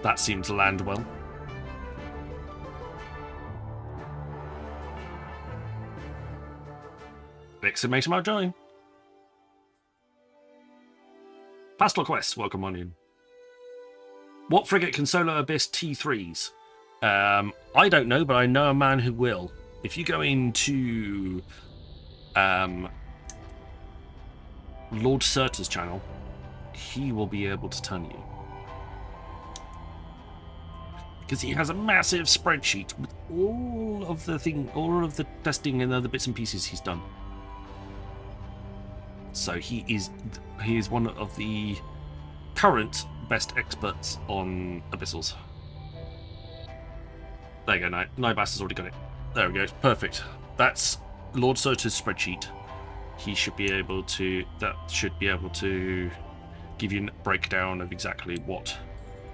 That seemed to land well. Exclamation mark join. Pastoral Quest, welcome on in. What frigate can solo Abyss T3s? I don't know, but I know a man who will. If you go into Lord Surtur's channel, he will be able to tell you. Because he has a massive spreadsheet with all of the testing and other bits and pieces he's done. So he is one of the current best experts on abyssals. There you go, Nibas has already got it. There we go, perfect. That's Lord Soto's spreadsheet. He should be able to, give you a breakdown of exactly what,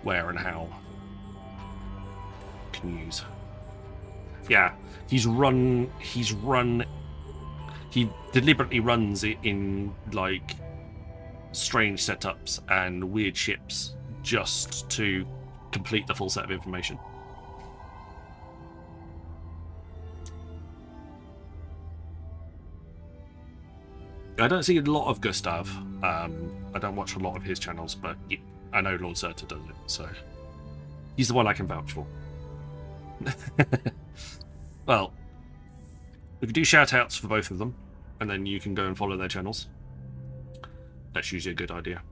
where and how you can use. Yeah, he deliberately runs it in like strange setups and weird ships just to complete the full set of information. I don't see a lot of Gustav. I don't watch a lot of his channels, but I know Lord Surtur does it, so he's the one I can vouch for. Well, we could do shout-outs for both of them, and then you can go and follow their channels. That's usually a good idea.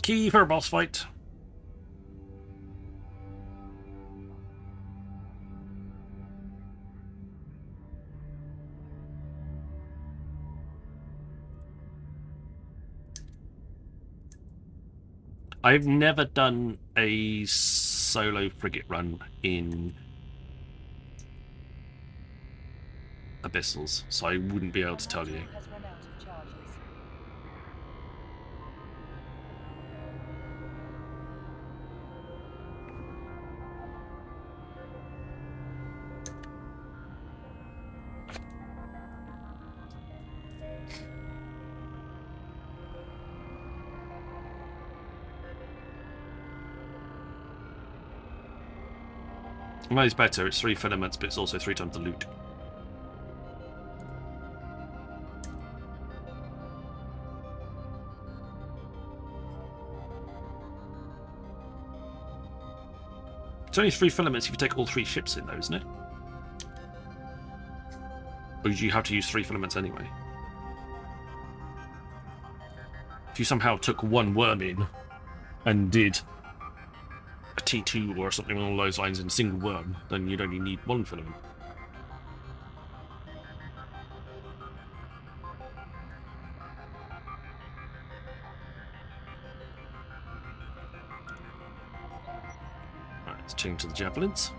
Key for a boss fight. I've never done a solo frigate run in Abyssals, so I wouldn't be able to tell you. Has run out of charges. Well, it's better. It's 3 filaments, but it's also 3 times the loot. It's only 3 filaments if you take all 3 ships in, though, isn't it? Or do you have to use 3 filaments anyway? If you somehow took 1 worm in and did a T2 or something along those lines in a single worm, then you'd only need 1 filament. Right, let's change to the javelins.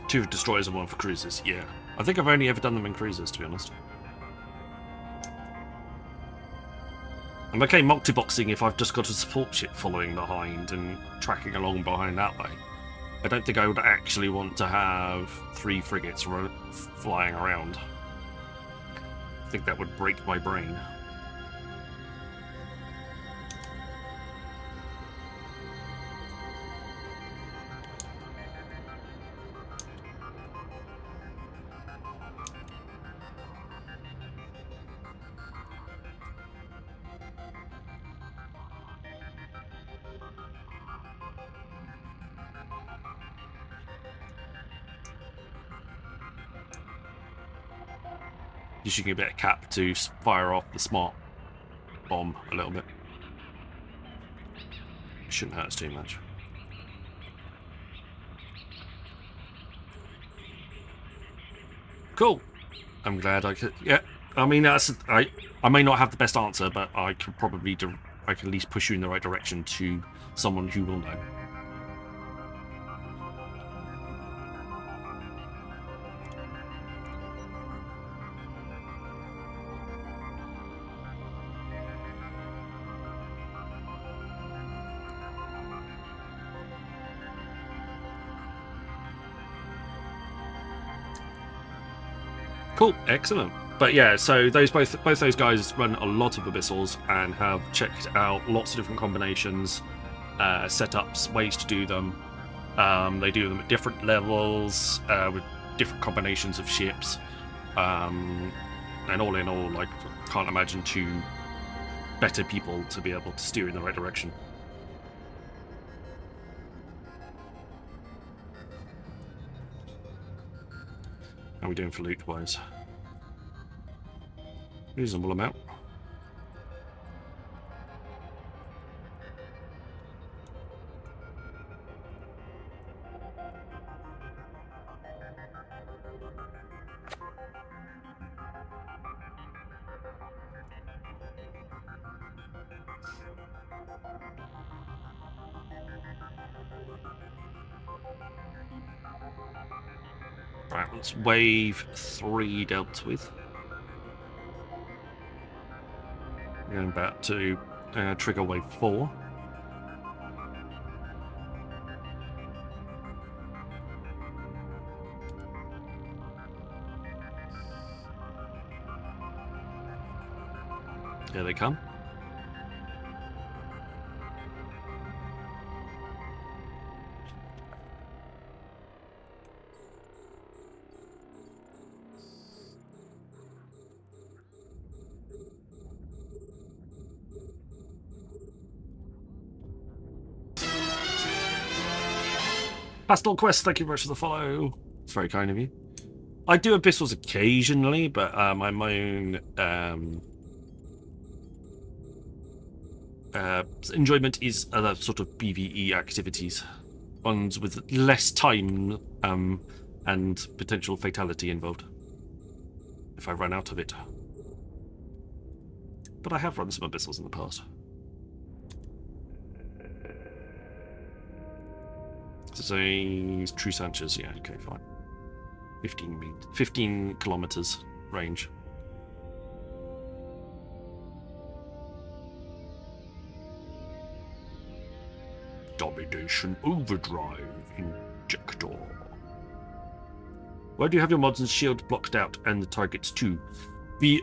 Two destroyers and 1 for cruisers, yeah. I think I've only ever done them in cruisers, to be honest. I'm okay multi-boxing if I've just got a support ship following behind and tracking along behind that way. I don't think I would actually want to have 3 frigates flying around. I think that would break my brain. Gives you a bit of cap to fire off the smart bomb a little bit. Shouldn't hurt us too much. Cool. I'm glad I could. Yeah. I mean, I may not have the best answer, but I could probably I can at least push you in the right direction to someone who will know. Cool, excellent. But yeah, so both those guys run a lot of abyssals and have checked out lots of different combinations, setups, ways to do them. They do them at different levels with different combinations of ships, and all in all, like, can't imagine two better people to be able to steer in the right direction. How are we doing for loot wise? Reasonable amount. Right, that's wave 3 dealt with. Going back to trigger wave 4. Here they come. Pastel Quest, thank you very much for the follow. It's very kind of you. I do abyssals occasionally, but my own enjoyment is other sort of PvE activities, ones with less time and potential fatality involved if I run out of it. But I have run some abyssals in the past. So True Sanchez, yeah, okay, fine. 15 kilometers range. Domination Overdrive Injector. Why do you have your mods and shield blocked out and the targets too?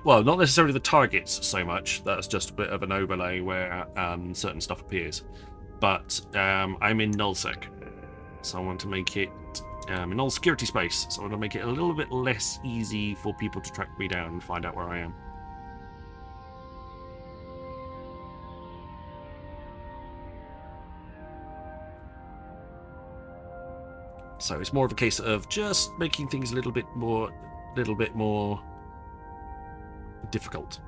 Well, not necessarily the targets so much. That's just a bit of an overlay where certain stuff appears. But I'm in nullsec, so I want to make it in all security space. So I want to make it a little bit less easy for people to track me down and find out where I am. So it's more of a case of just making things a little bit more difficult.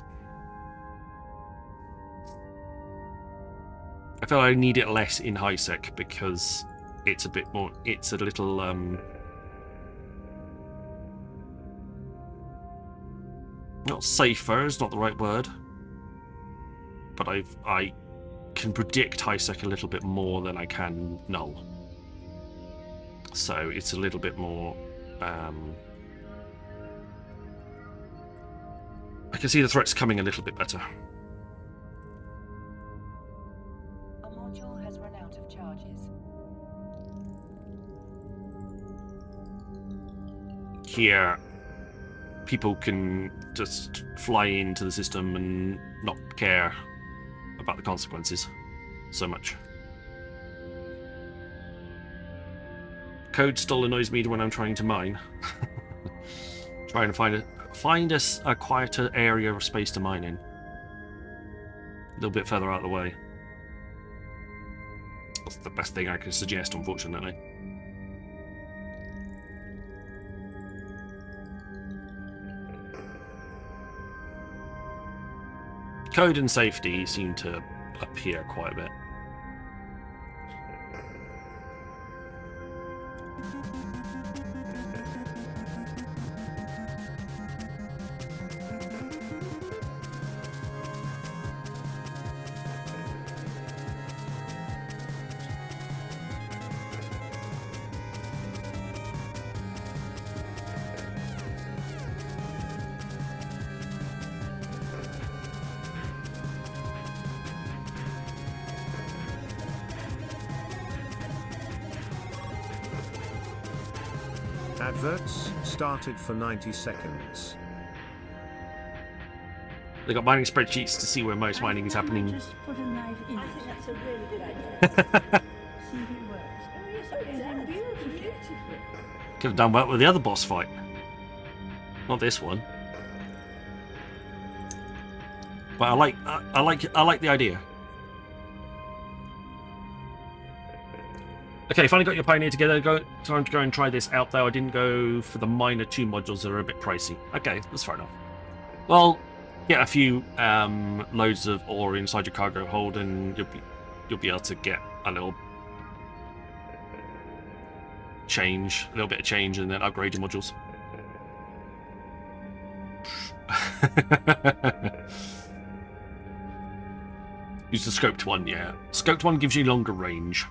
I feel I need it less in high sec because it's a bit more. It's a little not safer is not the right word, but I can predict high sec a little bit more than I can null. So it's a little bit more. I can see the threats coming a little bit better. A module has run out of charges. Here, people can just fly into the system and not care about the consequences so much. Code still annoys me when I'm trying to mine. Trying to find a quieter area of space to mine in. A little bit further out of the way. That's the best thing I can suggest, unfortunately. Code and safety seem to appear quite a bit. Adverts started for 90 seconds. They got mining spreadsheets to see where most mining is happening. Just put a knife in. I think that's a really good idea. See if it works. Oh, yes, it does. Beautiful. Could have done well with the other boss fight. Not this one. But I like the idea. Okay, finally got your Pioneer together. Time to go and try this out, though. I didn't go for the minor 2 modules that are a bit pricey. Okay, that's fair enough. Well, get a few loads of ore inside your cargo hold, and you'll be able to get a little bit of change, and then upgrade your modules. Use the scoped one, yeah. Scoped one gives you longer range.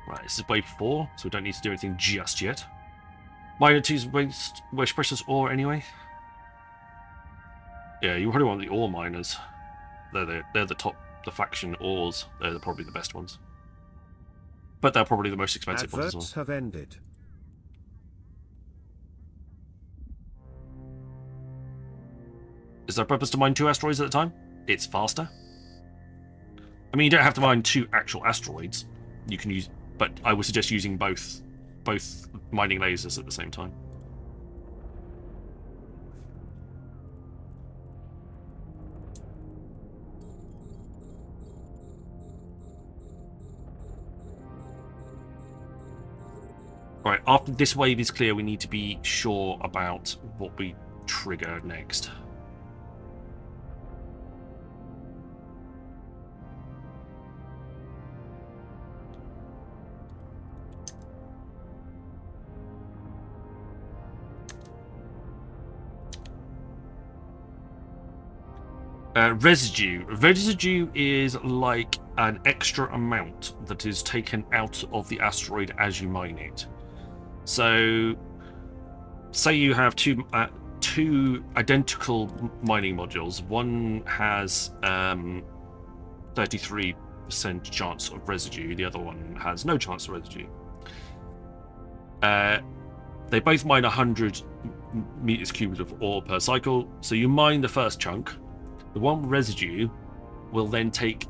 Right, this is wave 4, so we don't need to do anything just yet. Minor 2's waste precious ore anyway. Yeah, you probably want the ore miners. They're the top, the faction ores. They're probably the best ones. But they're probably the most expensive ones as well. Adverts have ended. Is there a purpose to mine 2 asteroids at a time? It's faster. I mean, you don't have to mine 2 actual asteroids. You can use, but I would suggest using both mining lasers at the same time. Right, after this wave is clear, we need to be sure about what we trigger next. Residue. Residue is like an extra amount that is taken out of the asteroid as you mine it. So, say you have two identical mining modules. One has 33% chance of residue. The other one has no chance of residue. They both mine 100 meters cubed of ore per cycle. So you mine the first chunk. The one with residue will then take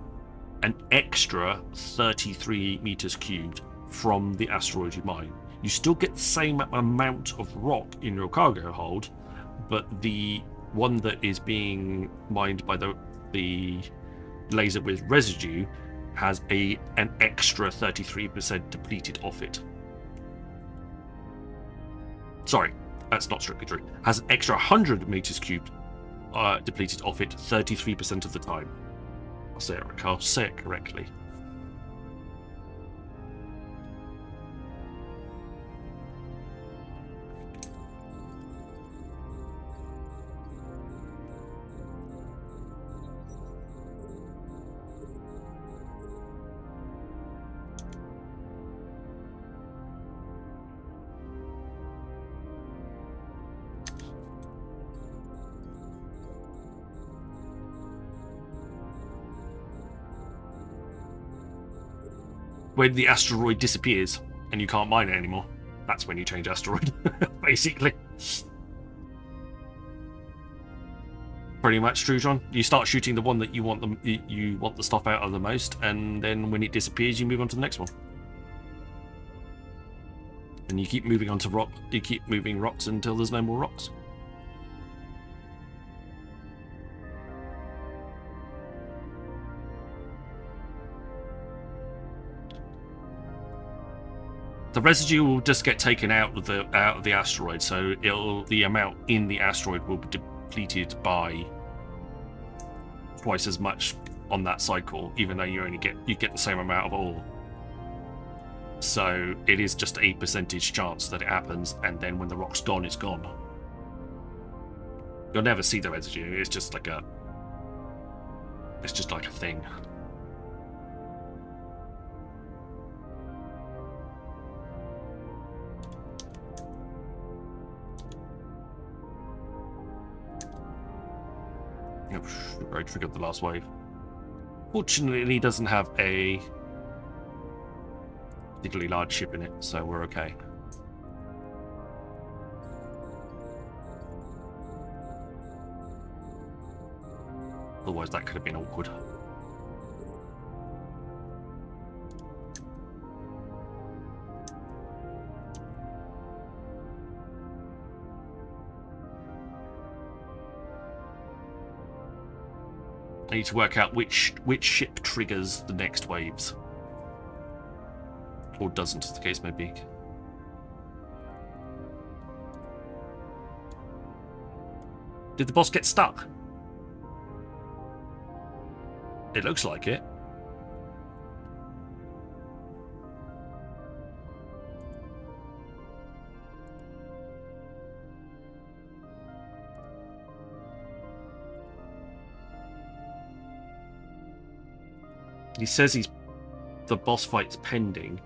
an extra 33 meters cubed from the asteroid you mine. You still get the same amount of rock in your cargo hold, but the one that is being mined by the laser with residue has an extra 33% depleted off it. Sorry, that's not strictly true. Has an extra 100 meters cubed depleted off it 33% of the time. I'll say it correctly. When the asteroid disappears and you can't mine it anymore, that's when you change asteroid, basically. Pretty much true, John. You start shooting the one that you want the stuff out of the most, and then when it disappears, you move on to the next one. And you keep moving on to rock. You keep moving rocks until there's no more rocks. The residue will just get taken out of the asteroid, so the amount in the asteroid will be depleted by twice as much on that cycle, even though you get the same amount of ore. So it is just a percentage chance that it happens, and then when the rock's gone, it's gone. You'll never see the residue. It's just like a thing. I triggered the last wave. Fortunately, it doesn't have a particularly large ship in it, so we're okay. Otherwise, that could have been awkward. I need to work out which ship triggers the next waves. Or doesn't, as the case may be. Did the boss get stuck? It looks like it. He says the boss fight's pending.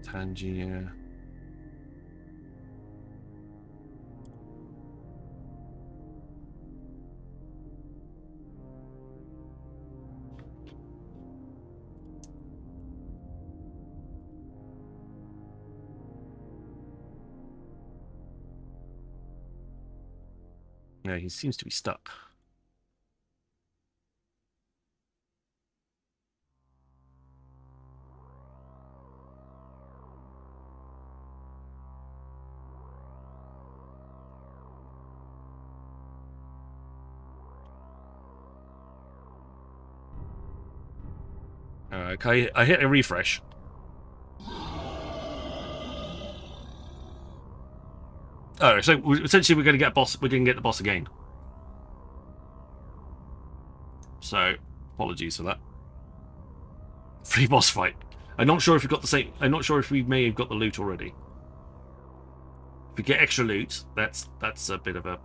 Tangier. Yeah, he seems to be stuck. Okay, I hit a refresh. Oh, so essentially we're going to get a boss. We're going to get the boss again. So, apologies for that. Free boss fight. I'm not sure if we got the same. I'm not sure if we may have got the loot already. If we get extra loot, that's a bit of a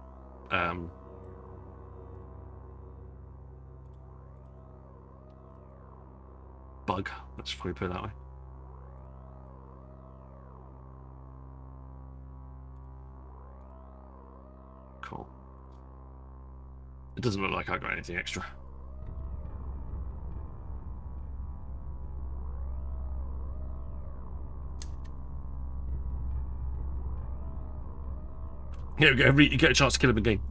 bug. Let's probably put it that way. Cool. It doesn't look like I got anything extra. Here we go. You get a chance to kill him again.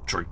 True.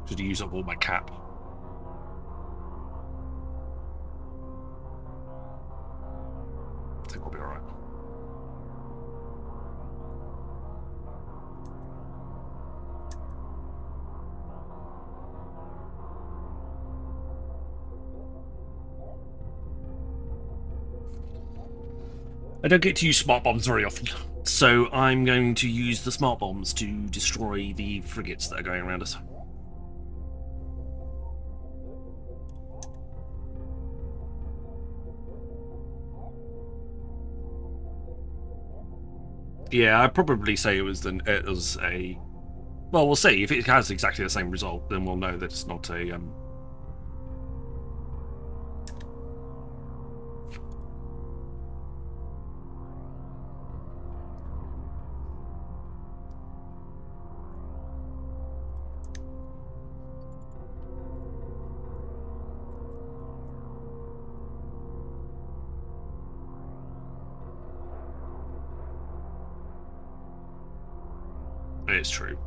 Should use up all my cap. I think we'll be alright. I don't get to use smart bombs very often, so I'm going to use the smart bombs to destroy the frigates that are going around us. Yeah, I'd probably say it was a. Well, we'll see. If it has exactly the same result, then we'll know that it's not a. It's true.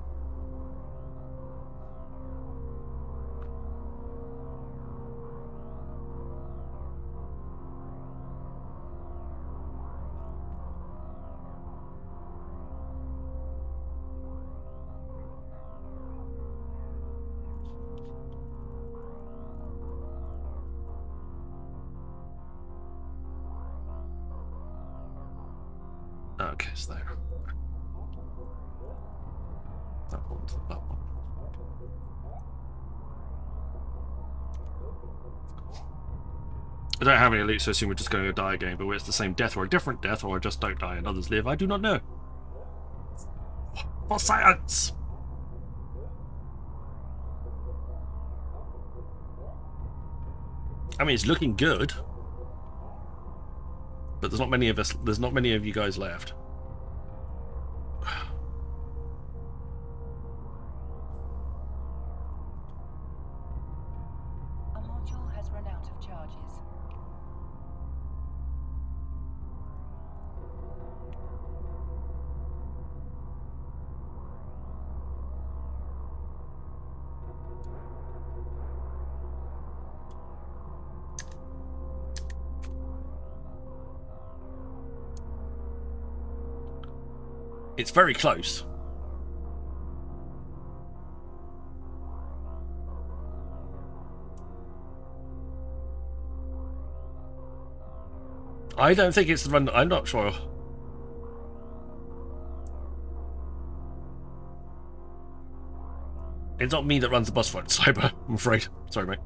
Okay, so there. That one, that one. I don't have any loot, so I assume we're just going to die again, but whether it's the same death or a different death, or I just don't die and others live, I do not know. For science! I mean, it's looking good. But there's not many of us, there's not many of you guys left. A module has run out of charges. It's very close. I don't think it's the run. I'm not sure. It's not me that runs the bus front, Cyber, I'm afraid. Sorry, mate.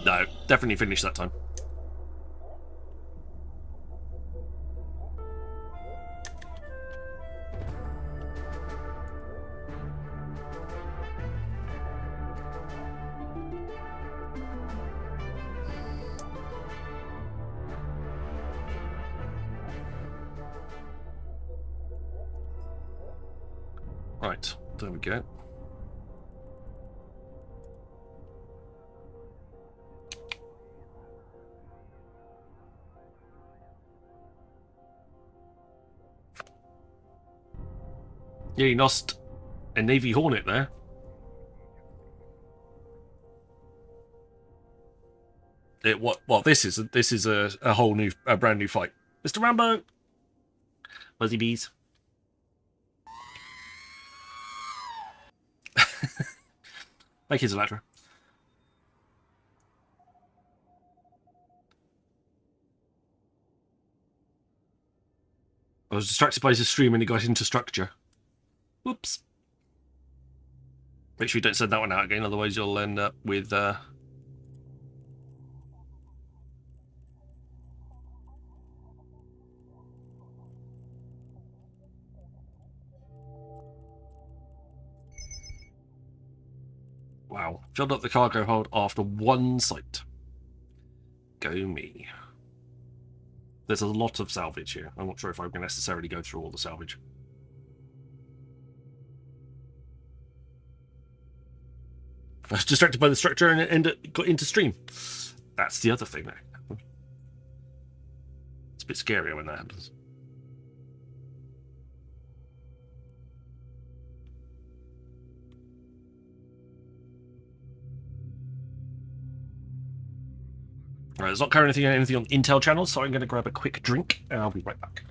No, definitely finished that time. Right, there we go. Yeah, you lost a Navy Hornet there. Well, this is a whole new, a brand new fight. Mr. Rambo, Fuzzy bees. Thank you, Zalatra. I was distracted by his stream and he got into structure. Whoops. Make sure you don't send that one out again, otherwise you'll end up with wow. Filled up the cargo hold after one site. Go me. There's a lot of salvage here. I'm not sure if I can necessarily go through all the salvage. I was distracted by the structure and got into stream. That's the other thing there. It's a bit scarier when that happens. Alright, there's not currently anything on Intel channels, so I'm going to grab a quick drink and I'll be right back.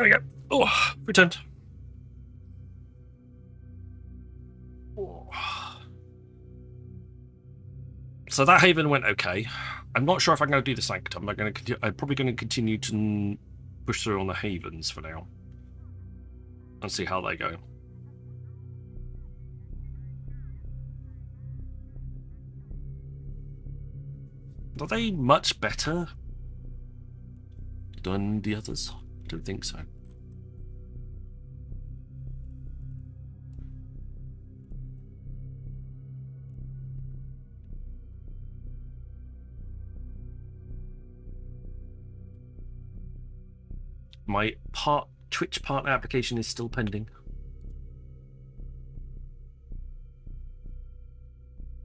There we go. Oh, returned. Oh. So that haven went okay. I'm not sure if I'm going to do the sanctum. I'm probably going to continue to push through on the havens for now and see how they go. Are they much better than the others? I don't think so. My Twitch partner application is still pending.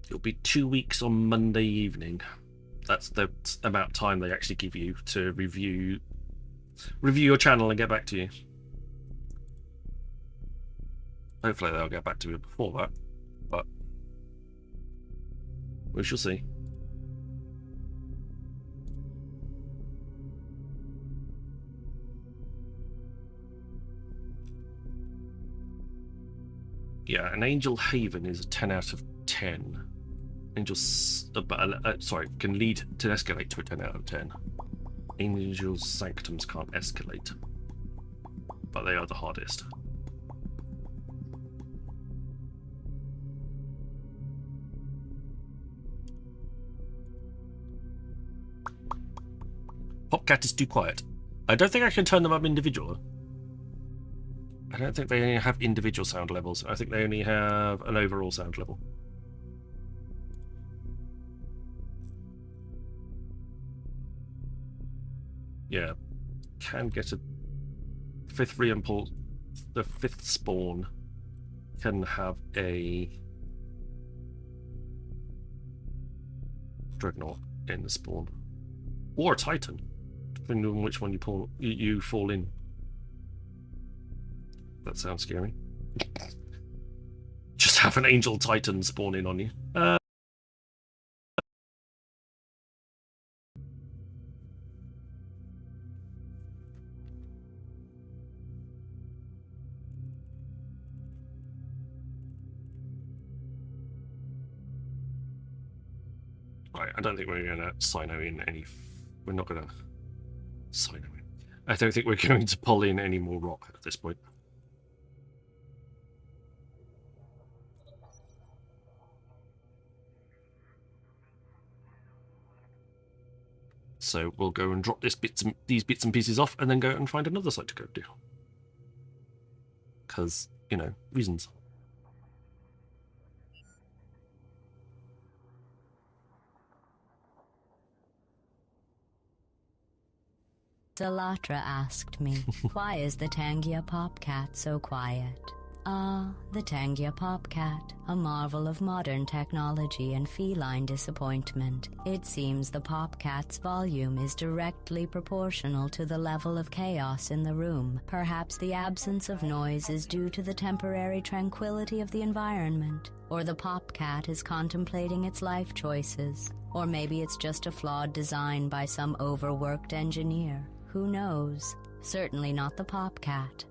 It'll be 2 weeks on Monday evening. That's the amount of time they actually give you to review your channel and get back to you. Hopefully they'll get back to me before that, but we shall see. Yeah, an Angel Haven is a 10 out of 10. Sorry, can lead to escalate to a 10 out of 10. Angel's Sanctums can't escalate, but they are the hardest. Popcat is too quiet. I don't think I can turn them up individual. I don't think they only have individual sound levels. I think they only have an overall sound level. Yeah, can get a fifth reimpulse. The fifth spawn can have a dreadnought in the spawn, or a titan, depending on which one you fall in. That sounds scary. Just have an angel titan spawn in on you. Right, I don't think we're going to Sino in any... We're not going to Sino in. I don't think we're going to pull in any more rock at this point. So we'll go and drop these bits and pieces off and then go and find another site to go do. Because, you know, reasons. Delatra asked me, why is the Tangia Popcat so quiet? Ah, the Tangia Popcat, a marvel of modern technology and feline disappointment. It seems the Popcat's volume is directly proportional to the level of chaos in the room. Perhaps the absence of noise is due to the temporary tranquility of the environment, or the Popcat is contemplating its life choices, or maybe it's just a flawed design by some overworked engineer. Who knows? Certainly not the Popcat.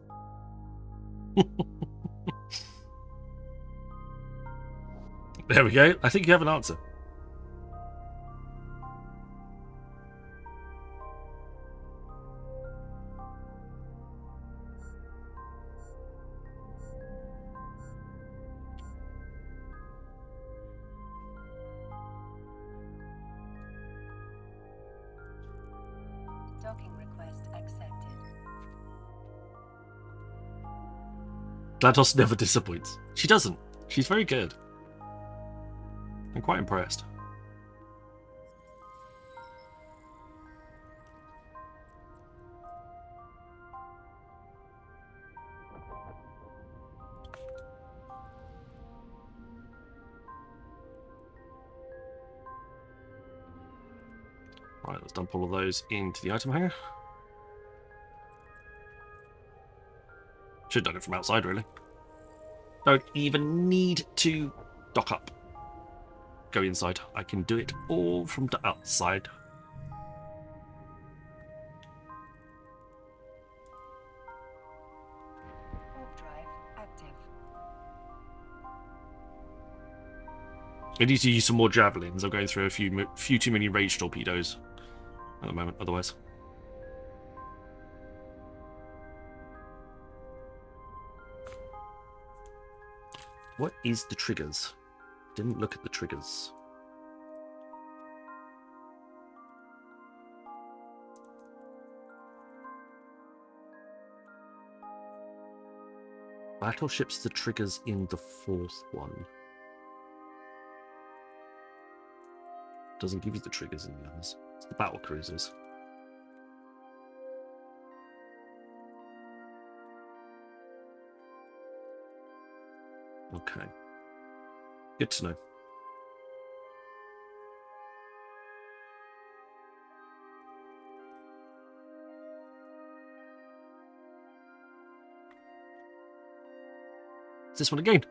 There we go. I think you have an answer. Docking request accepted. GLaDOS never disappoints. She doesn't. She's very good. I'm quite impressed. Right, let's dump all of those into the item hanger. Should have done it from outside, really. Don't even need to dock up. Go inside. I can do it all from the outside. I need to use some more javelins. I'm going through a few too many rage torpedoes at the moment, otherwise. What is the triggers? Didn't look at the triggers. Battleships, the triggers in the 4th one. Doesn't give you the triggers in the others. It's the battle cruisers. Okay. Good to know. It's this one again.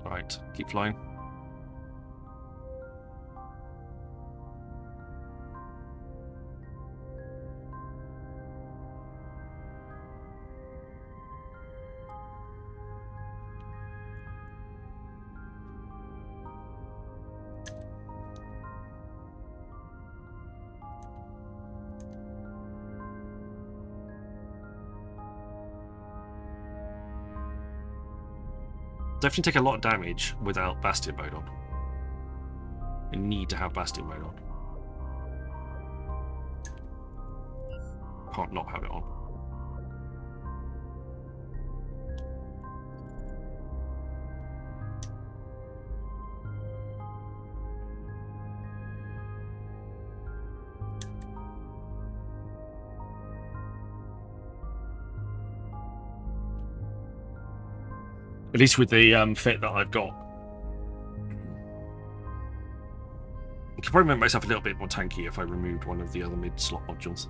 Right, keep flying. Definitely take a lot of damage without Bastion mode on. You need to have Bastion mode on. Can't not have it on. At least with the fit that I've got. I could probably make myself a little bit more tanky if I removed one of the other mid-slot modules.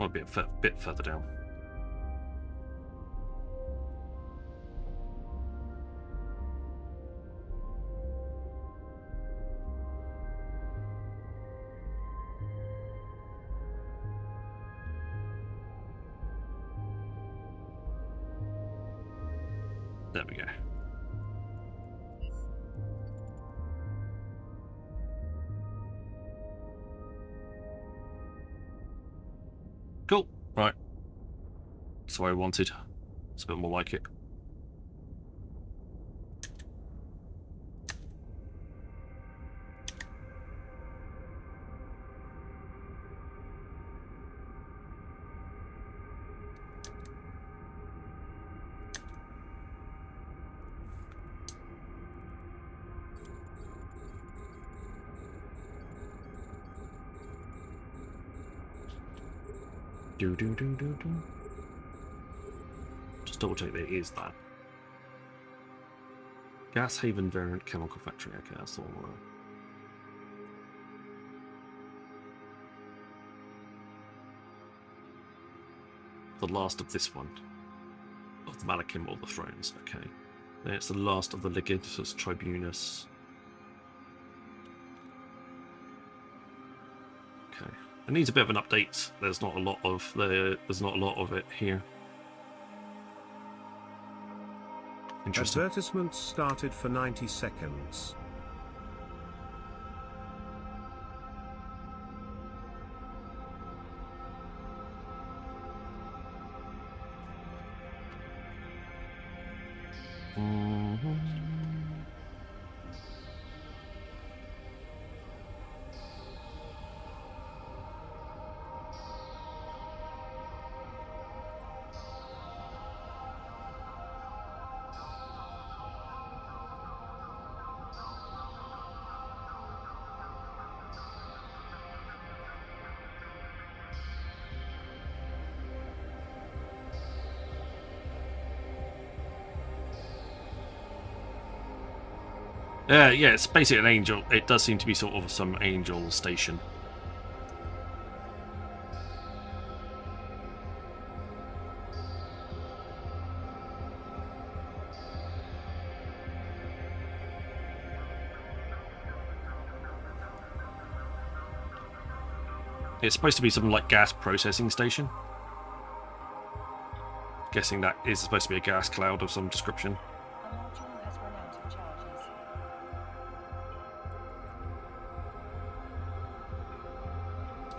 A bit further down. There we go. Cool. Right. That's what I wanted. It's a bit more like it. Just double check that it is that. Gas Haven variant chemical factory. Okay, that's all right. The last of this one. Of the Malachim or the Thrones. Okay. Then it's the last of the Legatus Tribunus. Okay. It needs a bit of an update. There's not a lot of it here. Interesting. Advertisements started for 90 seconds. Yeah, it's basically an angel. It does seem to be sort of some angel station. It's supposed to be some like gas processing station. Guessing that is supposed to be a gas cloud of some description. A module has run out of charges.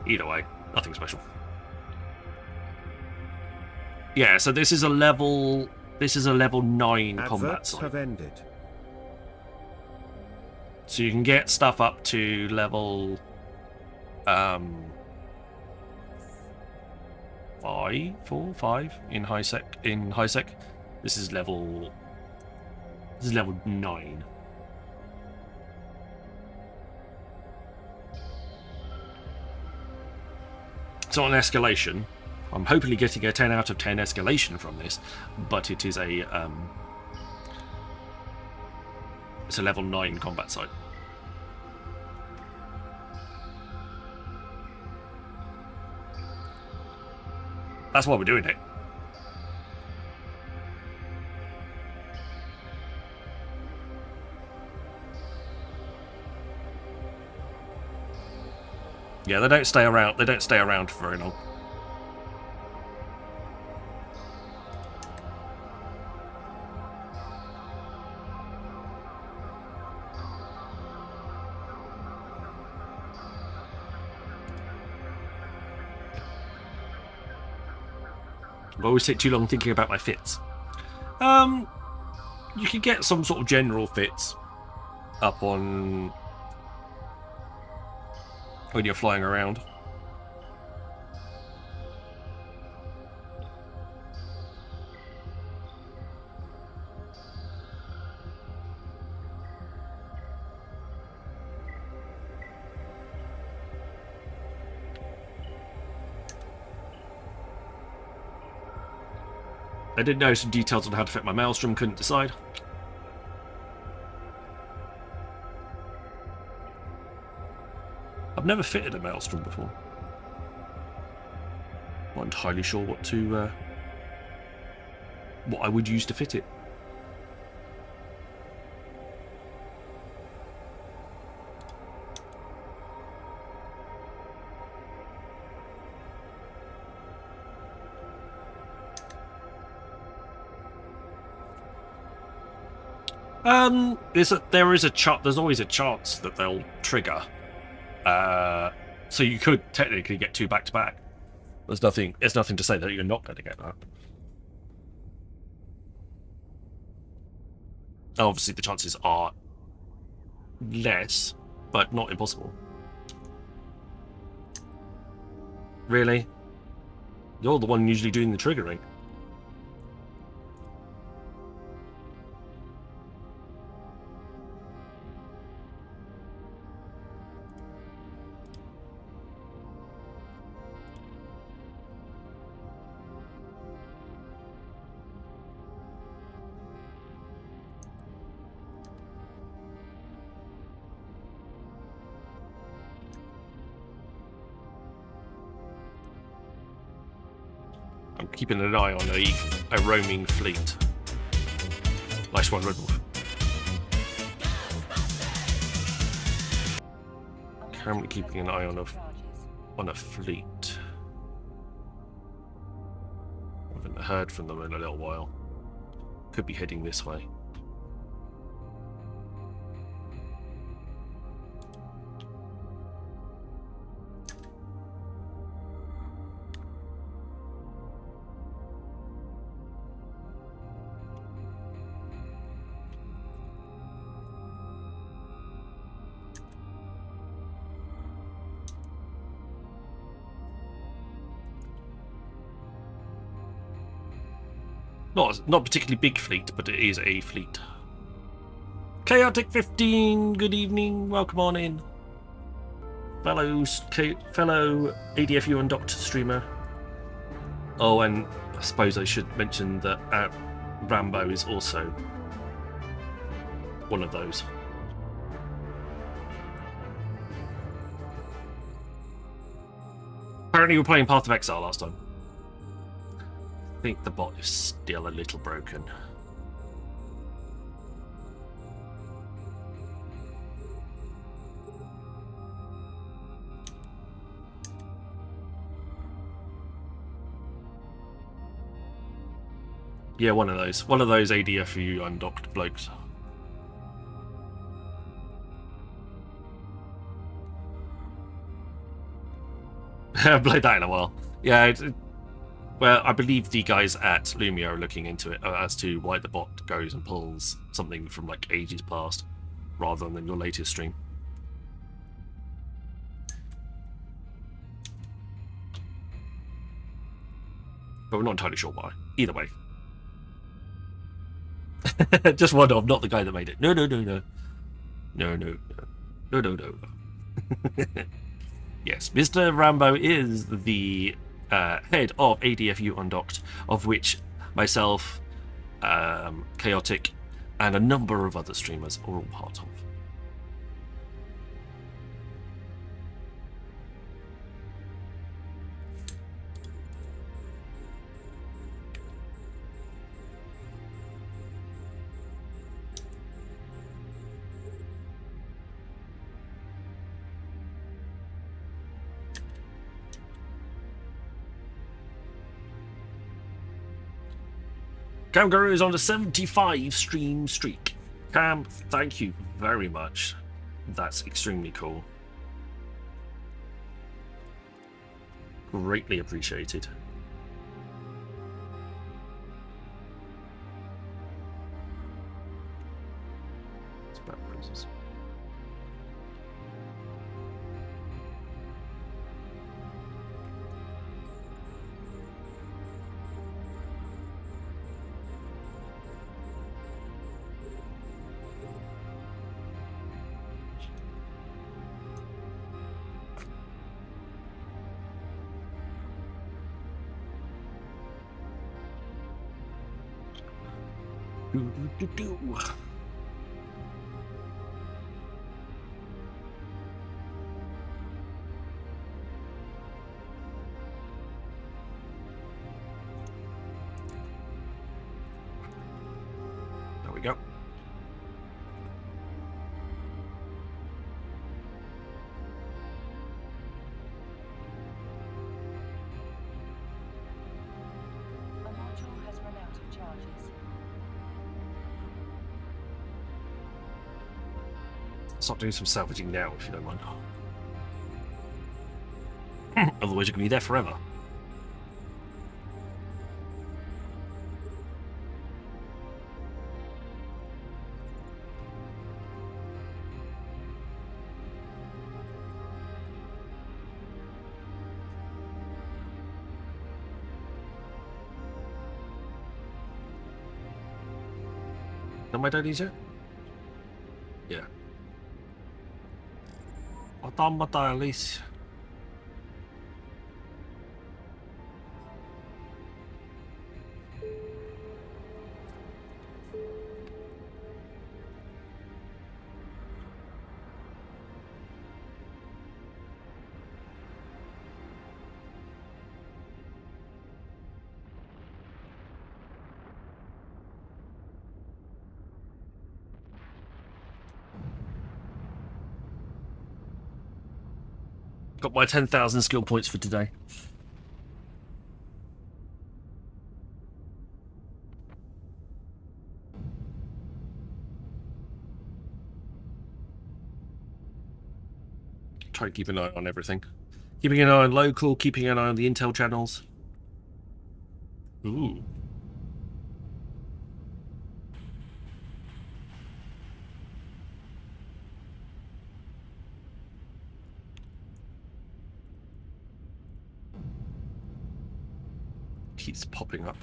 Either way, nothing special. Yeah, so this is a level 9 combat Adverts site. have ended. So you can get stuff up to level 5 in high sec. This is level 9. So on escalation, I'm hopefully getting a 10 out of 10 escalation from this, but it is it's a level 9 combat site. That's why we're doing it. Yeah, they don't stay around. They don't stay around for very long. I always take too long thinking about my fits. You can get some sort of general fits up on when you're flying around. I did know some details on how to fit my maelstrom, couldn't decide. I've never fitted a maelstrom before. Not entirely sure what I would use to fit it. There's always a chance that they'll trigger. So you could technically get 2 back to back. There's nothing to say that you're not going to get that. Obviously the chances are less, but not impossible. Really? You're the one usually doing the triggering. I'm keeping an eye on a roaming fleet. Nice one, Red Wolf. Currently keeping an eye on a fleet. I haven't heard from them in a little while. Could be heading this way. Not particularly big fleet, but it is a fleet. Chaotic 15, good evening, welcome on in. Fellow ADFU and Doctor streamer. Oh, and I suppose I should mention that Rambo is also one of those. Apparently, we were playing Path of Exile last time. I think the bot is still a little broken. Yeah, one of those ADFU undocked blokes. I haven't played that in a while. Yeah, well, I believe the guys at Lumia are looking into it as to why the bot goes and pulls something from like ages past, rather than your latest stream. But we're not entirely sure why. Either way. Just one of, not the guy that made it. No. Yes, Mr. Rambo is the head of ADFU Undocked, of which myself, Chaotic, and a number of other streamers are all part of. Cam Guru is on a 75 stream streak. Cam, thank you very much. That's extremely cool. Greatly appreciated. It's about princess. Do. There we go. A module has run out of charges. Start doing some salvaging now, if you don't mind. Otherwise, you're going to be there forever. Am I done yet? Yeah. Automata at least. Got my 10,000 skill points for today. try to keep an eye on everything. Keeping an eye on local, keeping an eye on the intel channels. Ooh. Keeps popping up.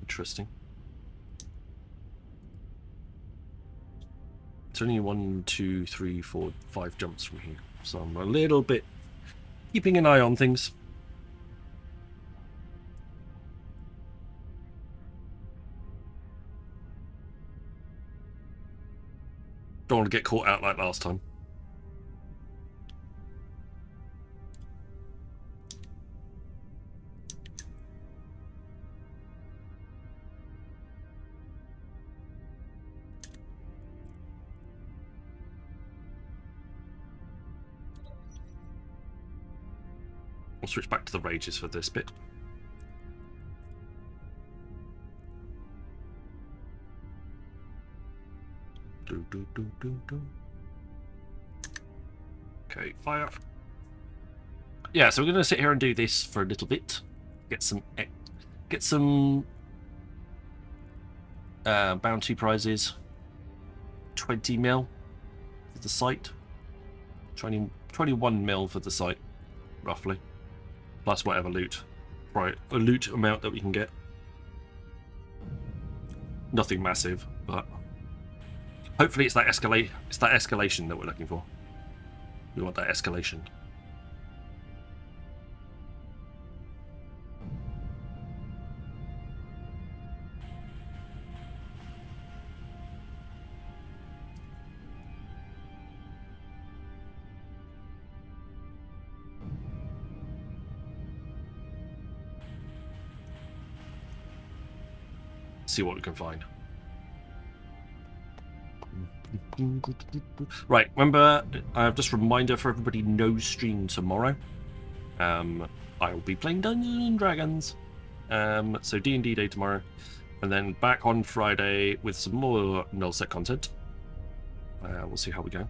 Interesting. It's only 1, 2, 3, 4, 5 jumps from here, so I'm a little bit keeping an eye on things. Don't want to get caught out like last time. We'll switch back to the rages for this bit. Okay, fire. Yeah, so we're going to sit here and do this for a little bit. Get some bounty prizes. 20 mil for the site. 21 mil for the site, roughly. Plus whatever loot. Right, a loot amount that we can get. Nothing massive, but hopefully it's that escalation that we're looking for. We want that escalation. See what we can find. Right, remember, just a reminder for everybody, no stream tomorrow. I will be playing Dungeons and Dragons. So D&D day tomorrow. And then back on Friday with some more nullsec content. We'll see how we go.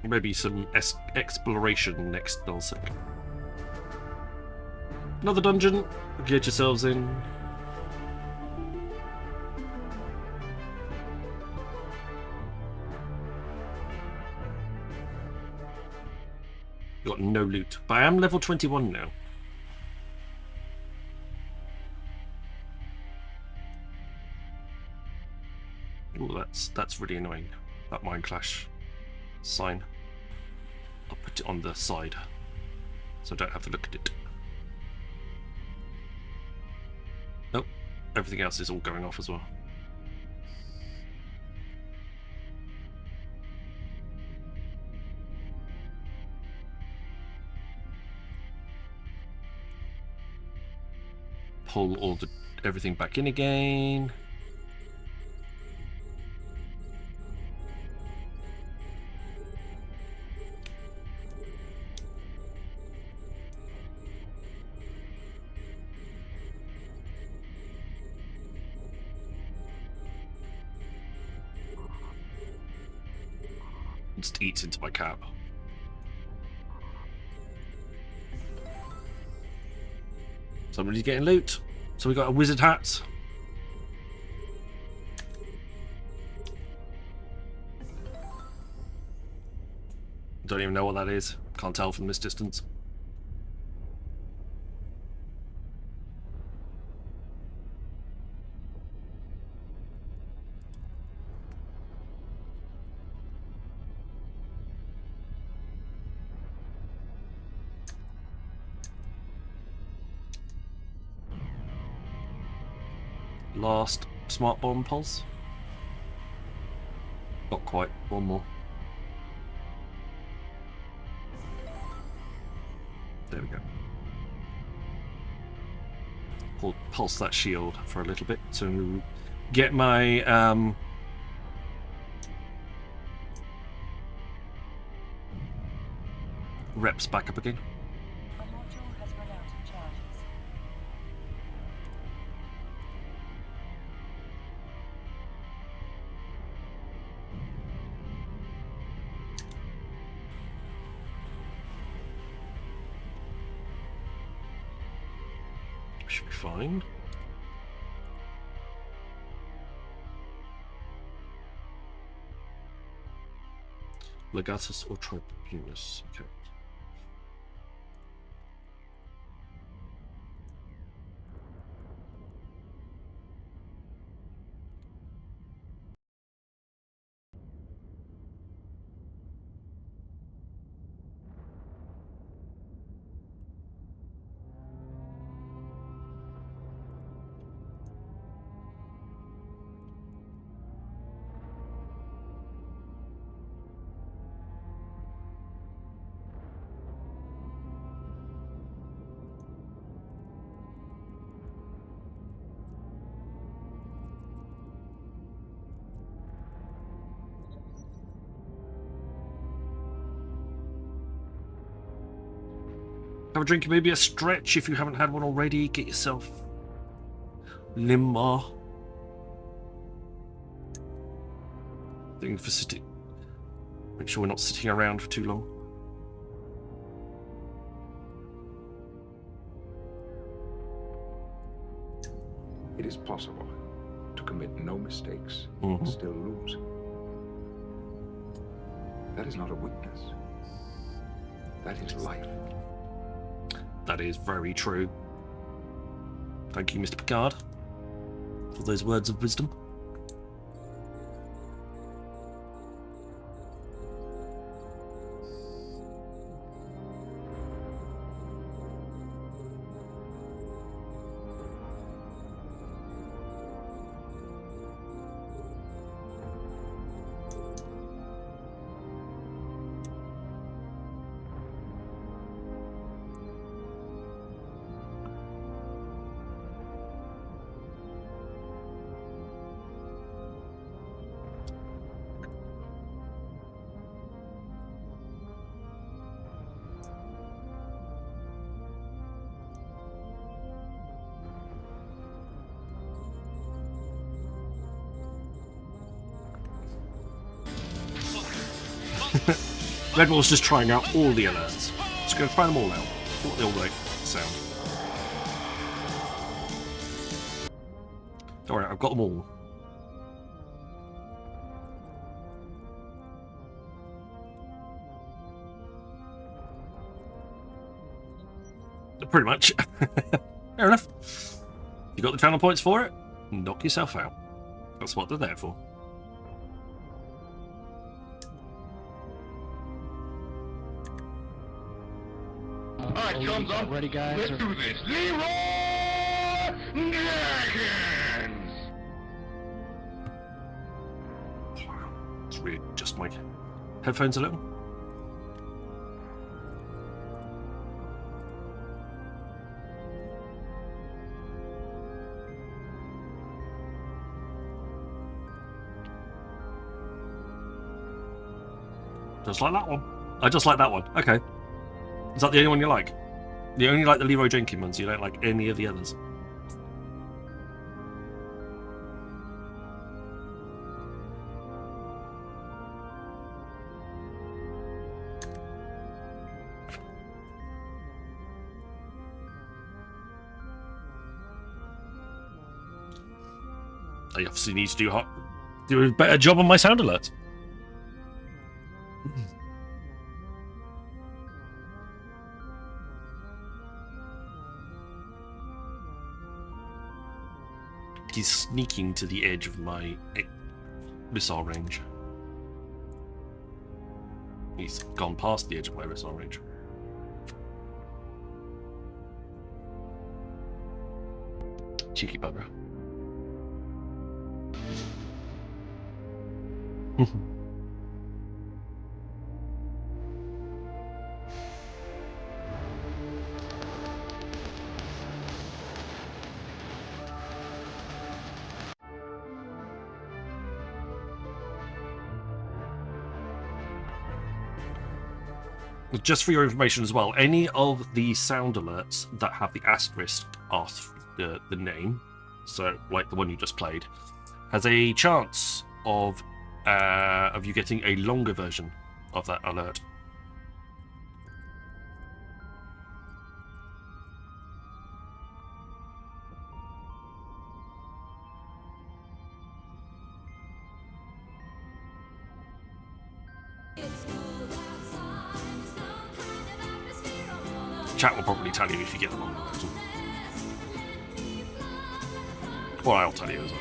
Maybe some exploration next nullsec. Another dungeon. Get yourselves in. Got no loot, but I am level 21 now. Oh, that's really annoying. That Mind Clash sign. I'll put it on the side, so I don't have to look at it. Nope, everything else is all going off as well. Pull everything back in again. Just eats into my cap. Somebody's getting loot. So we got a wizard hat. Don't even know what that is. Can't tell from this distance. Last smart bomb pulse. Not quite. One more. There we go. Pulse that shield for a little bit to get my reps back up again. A module has run out of charges. Should be fine. Legatus or Tribunus. Okay. Have a drink, maybe a stretch if you haven't had one already. Get yourself limber. Thing for sitting. Make sure we're not sitting around for too long. It is possible to commit no mistakes and still lose. That is not a weakness. That is life. That is very true. Thank you, Mr. Picard, for those words of wisdom. Red Bull's just trying out all the alerts. Just go try them all out. See what they all like sound. Don't worry, I've got them all. Pretty much. Fair enough. You got the channel points for it? Knock yourself out. That's what they're there for. Alright, thumbs up. Ready, guys? Let's do this. Leroy Jenkins! Let's readjust my headphones a little. Just like that one. I just like that one. Okay. Is that the only one you like? You only like the Leroy Jenkins ones, you don't like any of the others? I obviously need to do a better job on my sound alerts. He's sneaking to the edge of my missile range. He's gone past the edge of my missile range. Cheeky bugger. Just for your information as well, any of the sound alerts that have the asterisk off the name, so like the one you just played, has a chance of you getting a longer version of that alert. Chat will probably tell you if you get the wrong version. Or I'll tell you as well.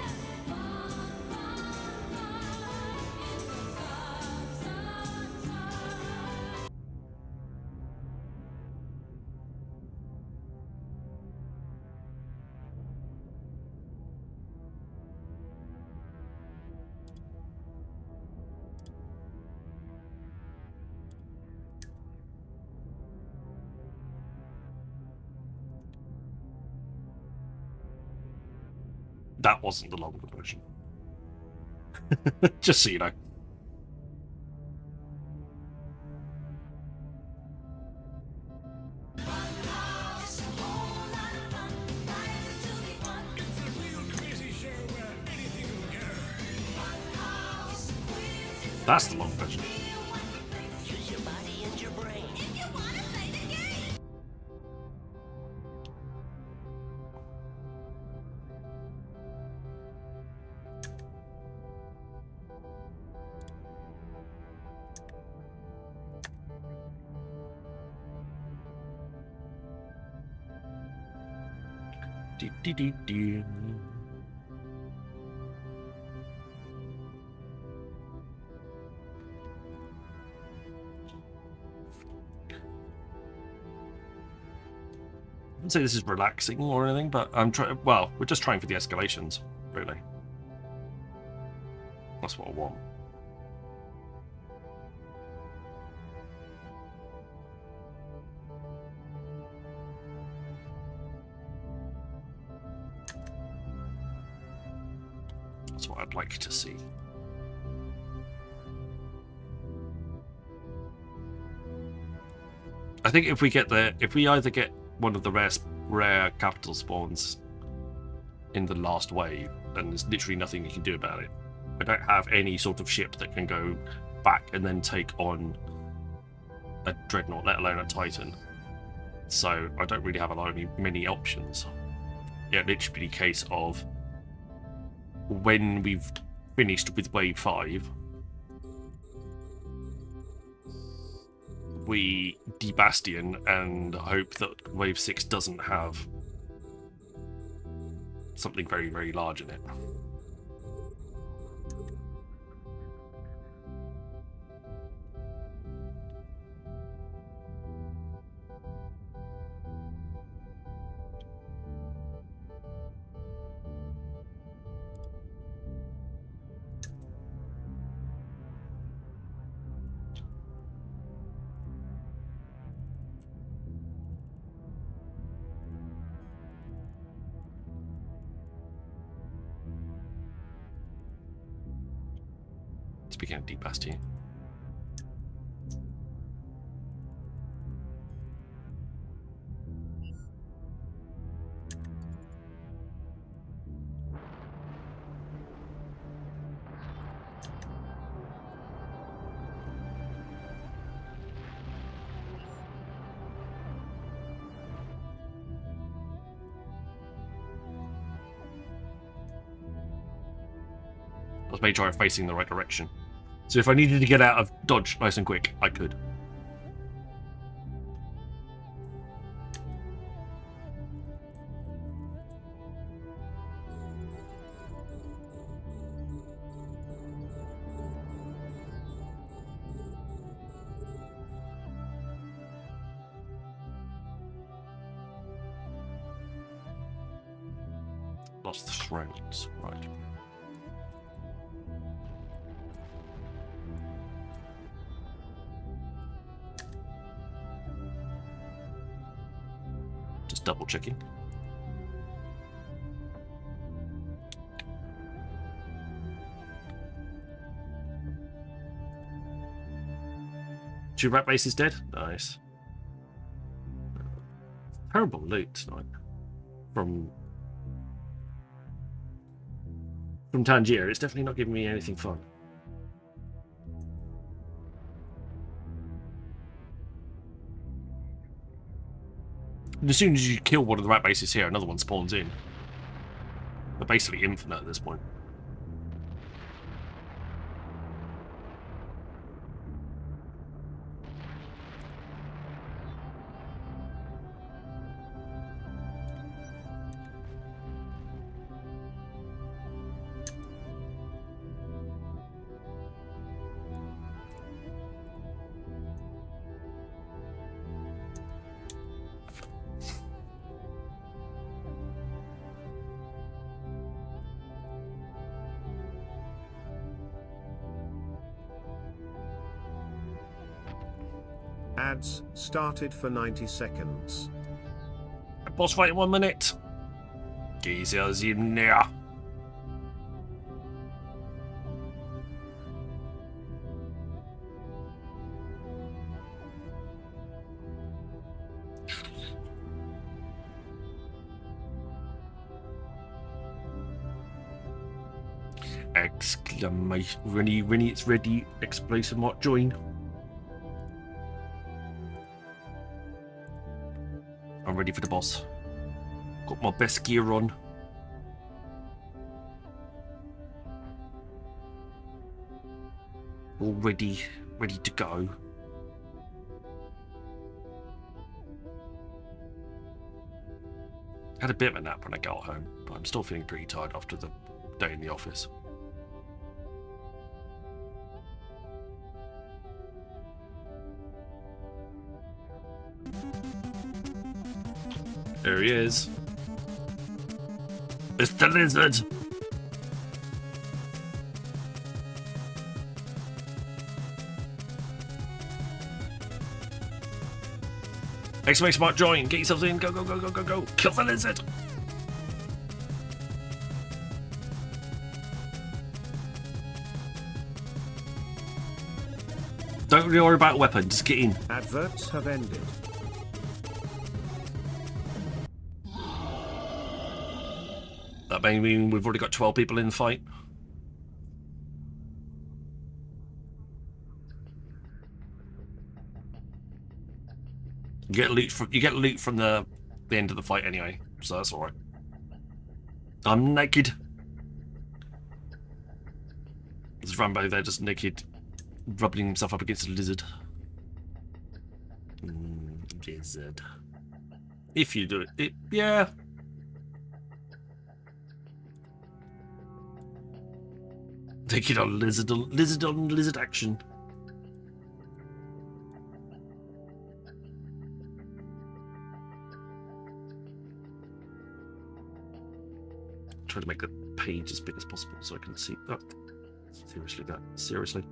That wasn't the longer version. Just so you know. That's the long version. Do. I wouldn't say this is relaxing or anything, but I'm trying. Well, we're just trying for the escalations, really. That's what I want. That's what I'd like to see. I think if we either get one of the rare capital spawns in the last wave, then there's literally nothing you can do about it. I don't have any sort of ship that can go back and then take on a dreadnought, let alone a Titan. So I don't really have many options. It'd literally be a case of when we've finished with wave 5, we debastion and hope that wave 6 doesn't have something very, very large in it. Speaking of deep bastion, let's make sure I'm facing the right direction. So if I needed to get out of dodge nice and quick, I could. Lost the thrones, right. Double checking. Two rat base is dead. Nice. Terrible loot tonight from Tangier. It's definitely not giving me anything fun. And as soon as you kill one of the rat bases here, another one spawns in. They're basically infinite at this point. Ads started for 90 seconds. Boss fight in 1 minute. Geezers in there. Exclamation. Rennie, it's ready. Exclamation mark join. I'm ready for the boss. Got my best gear on. All ready to go. Had a bit of a nap when I got home, but I'm still feeling pretty tired after the day in the office. There he is. It's the lizard! Exclamation mark join! Get yourselves in! Go, go, go, go, go, go! Kill the lizard! Don't really worry about weapon, just get in. Adverts have ended. That may mean we've already got 12 people in the fight. You get loot from the end of the fight anyway, so that's alright. I'm naked. There's Rambo there just naked, rubbing himself up against a lizard. Lizard. If you do it, yeah. Take it on lizard action. Try to make the page as big as possible so I can see. Oh, seriously, that seriously.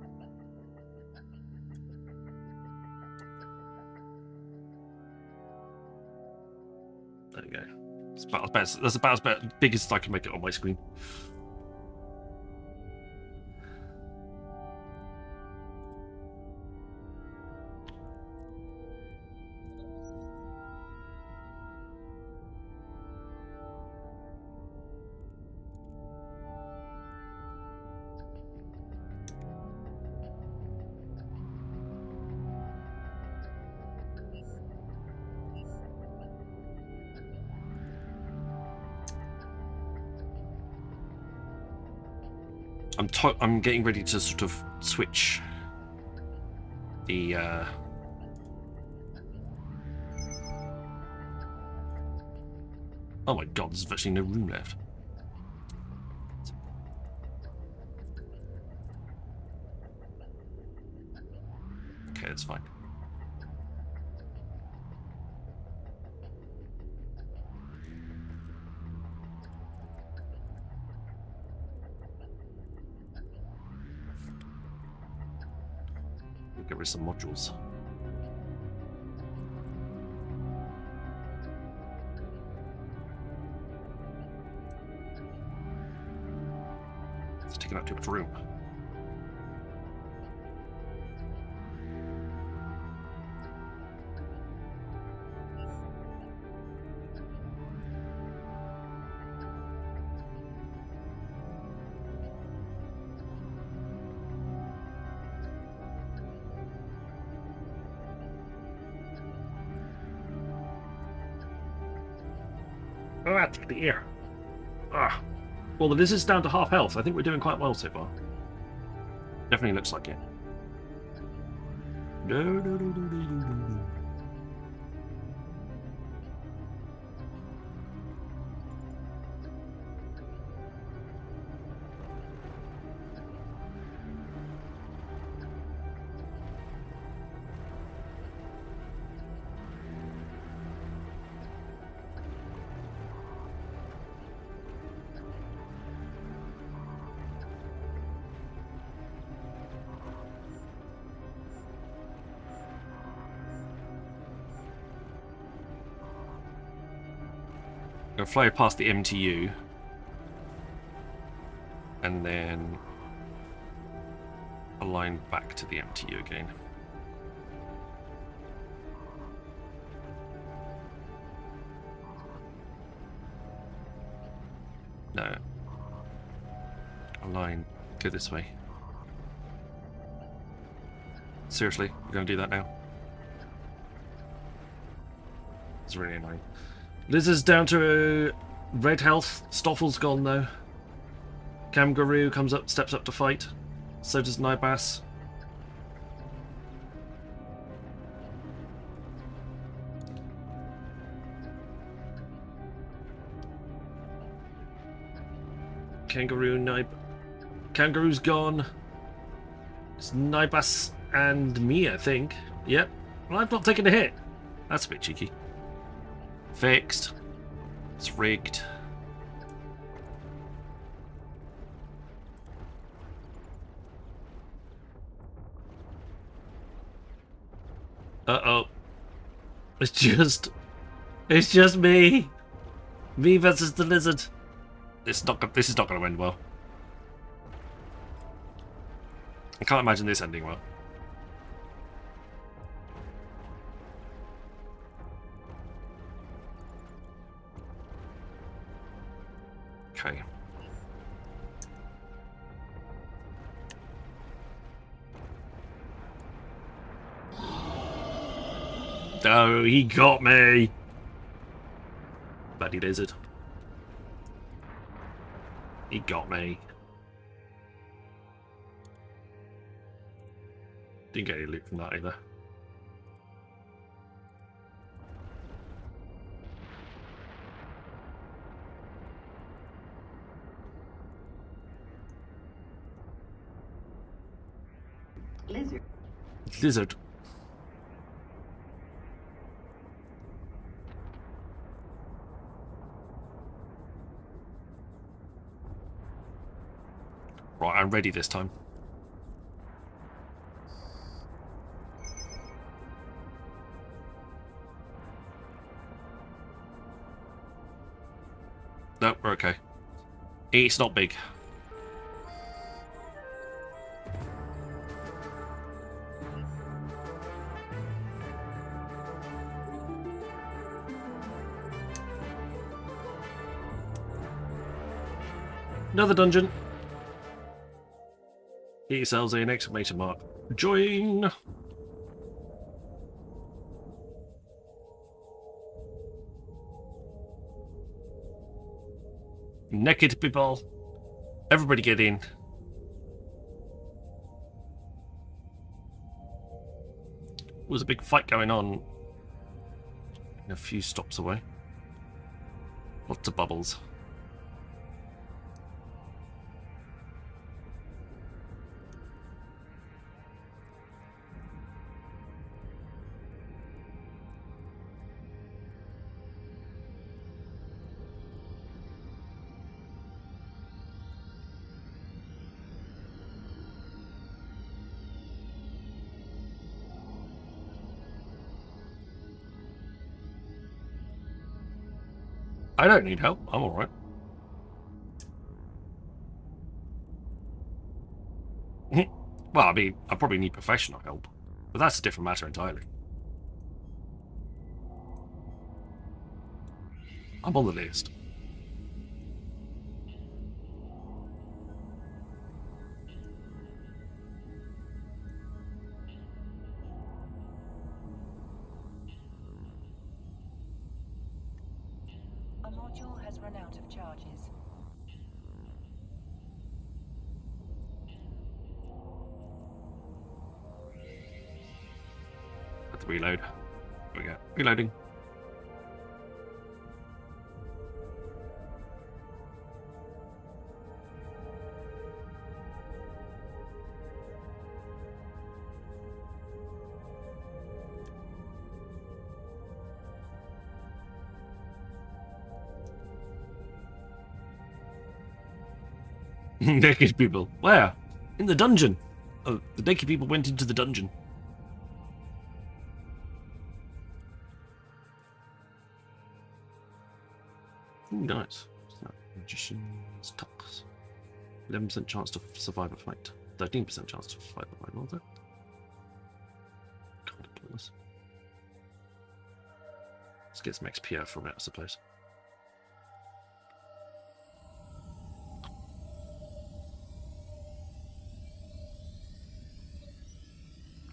There you go. That's about as big as I can make it on my screen. I'm getting ready to sort of switch the oh my god, there's virtually no room left. Okay, that's fine. Get rid of some modules. It's taking up too much room. Ah, take the ear. Ah. Well, the lizard's down to half health. I think we're doing quite well so far. Definitely looks like it. No. Gonna fly past the MTU. And then align back to the MTU again. No. Align. Go this way. Seriously? We're gonna do that now? It's really annoying. Lizard's down to red health. Stoffel's gone though. Kangaroo comes up, steps up to fight. So does Nibas. Kangaroo's gone. It's Nibas and me, I think. Yep. Well, I've not taken a hit. That's a bit cheeky. Fixed. It's rigged. Uh-oh. It's just me. Me versus the lizard. This is not going to end well. I can't imagine this ending well. Okay. Oh, he got me. Bloody lizard. He got me. Didn't get any loot from that either. Lizard. Lizard. Right, I'm ready this time. No, we're okay. It's not big. Another dungeon. Get yourselves an exclamation mark. Join! Naked people. Everybody get in. There's a big fight going on. A few stops away. Lots of bubbles. I don't need help. I'm alright. Well, I mean, I probably need professional help. But that's a different matter entirely. I'm on the list. A module has run out of charges. Have to reload. There we go. Reloading. Naked people. Where? In the dungeon. Oh, the naked people went into the dungeon. Ooh, nice. What's that? Magician's Tux. 11% chance to survive a fight. 13% chance to survive a fight. What was that? Can't play this. Let's get some XP out from it, I suppose.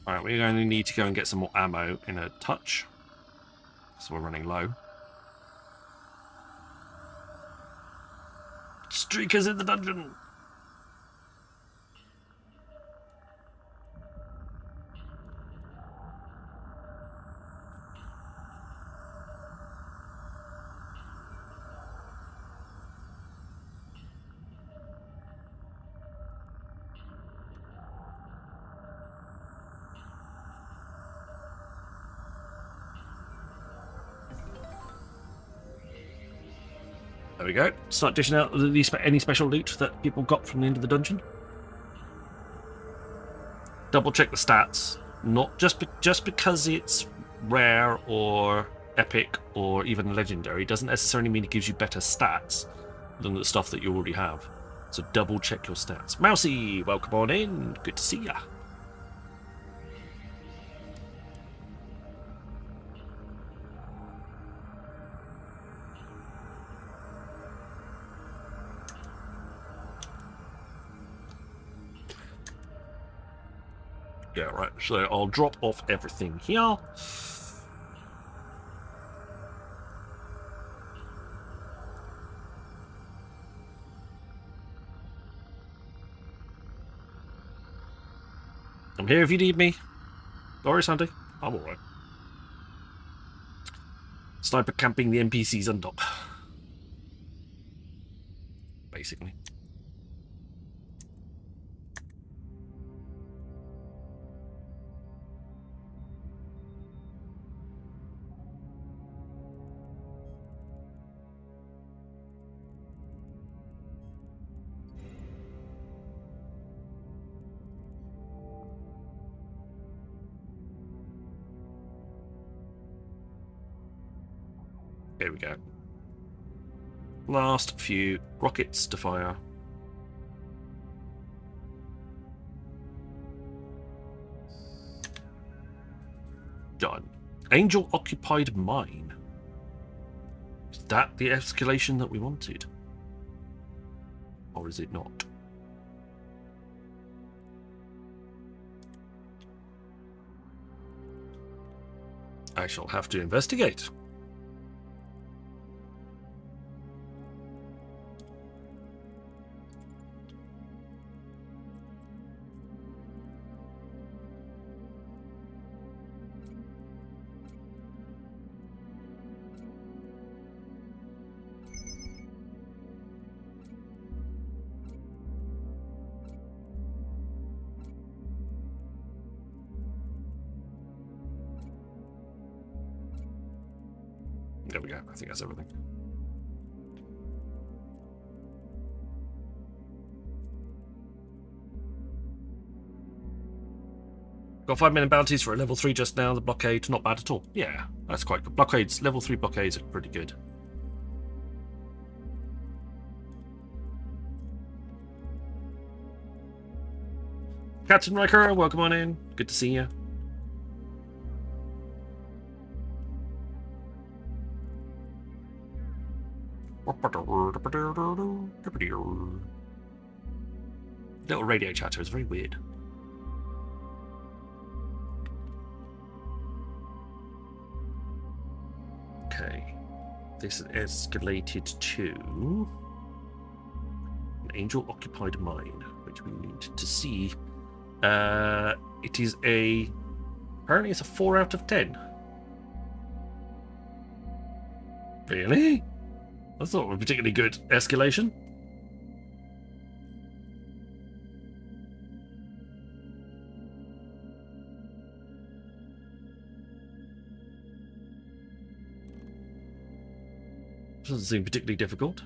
Alright, we're going to need to go and get some more ammo in a touch. So we're running low. Streakers in the dungeon! There we go. Start dishing out any special loot that people got from the end of the dungeon. Double check the stats. Not just because it's rare or epic or even legendary doesn't necessarily mean it gives you better stats than the stuff that you already have. So double check your stats. Mousy, welcome on in. Good to see ya. Yeah, right. So I'll drop off everything here. I'm here if you need me. Don't worry, Sandy. I'm alright. Sniper camping the NPCs on top. Basically. Here we go. Last few rockets to fire. Done. Angel occupied mine. Is that the escalation that we wanted? Or is it not? I shall have to investigate. There we go. I think that's everything. Got 5 million bounties for a level 3 just now. The blockade, not bad at all. Yeah, that's quite good. Blockades, level 3 blockades are pretty good. Captain Riker, welcome on in. Good to see you. Little radio chatter is very weird. Okay, this escalated to an angel-occupied mine, which we need to see. It is apparently it's a 4 out of 10. Really? That's not a particularly good escalation. Doesn't seem particularly difficult.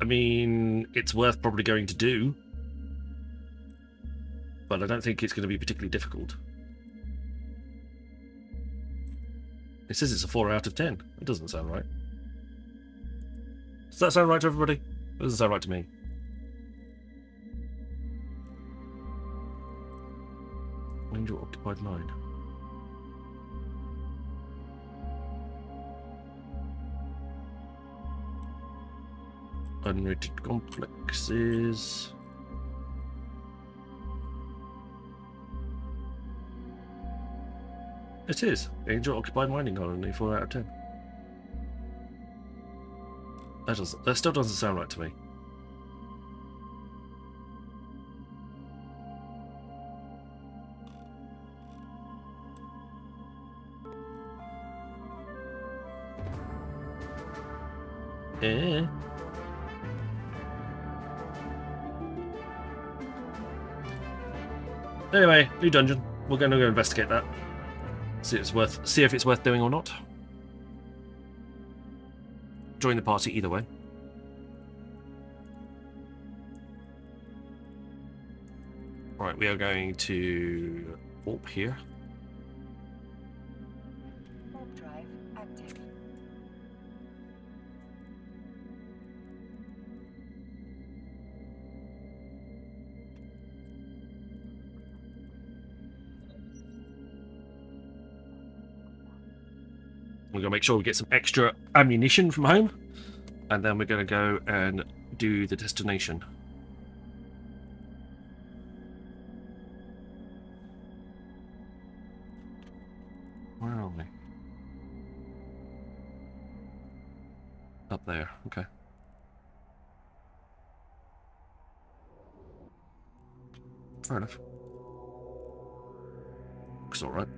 I mean, it's worth probably going to do, but I don't think it's going to be particularly difficult. It says it's a 4 out of 10. It doesn't sound right. Does that sound right to everybody? It doesn't sound right to me. Angel occupied line. Unrated complexes. It is. Angel occupied mining colony, 4 out of 10. That still doesn't sound right to me. Anyway, new dungeon. We're going to go investigate that. See if it's worth doing or not. Join the party either way. Right, we are going to warp here. Warp drive active. We're going to make sure we get some extra ammunition from home. And then we're going to go and do the destination. Where are we? Up there, okay. Fair enough. Looks alright.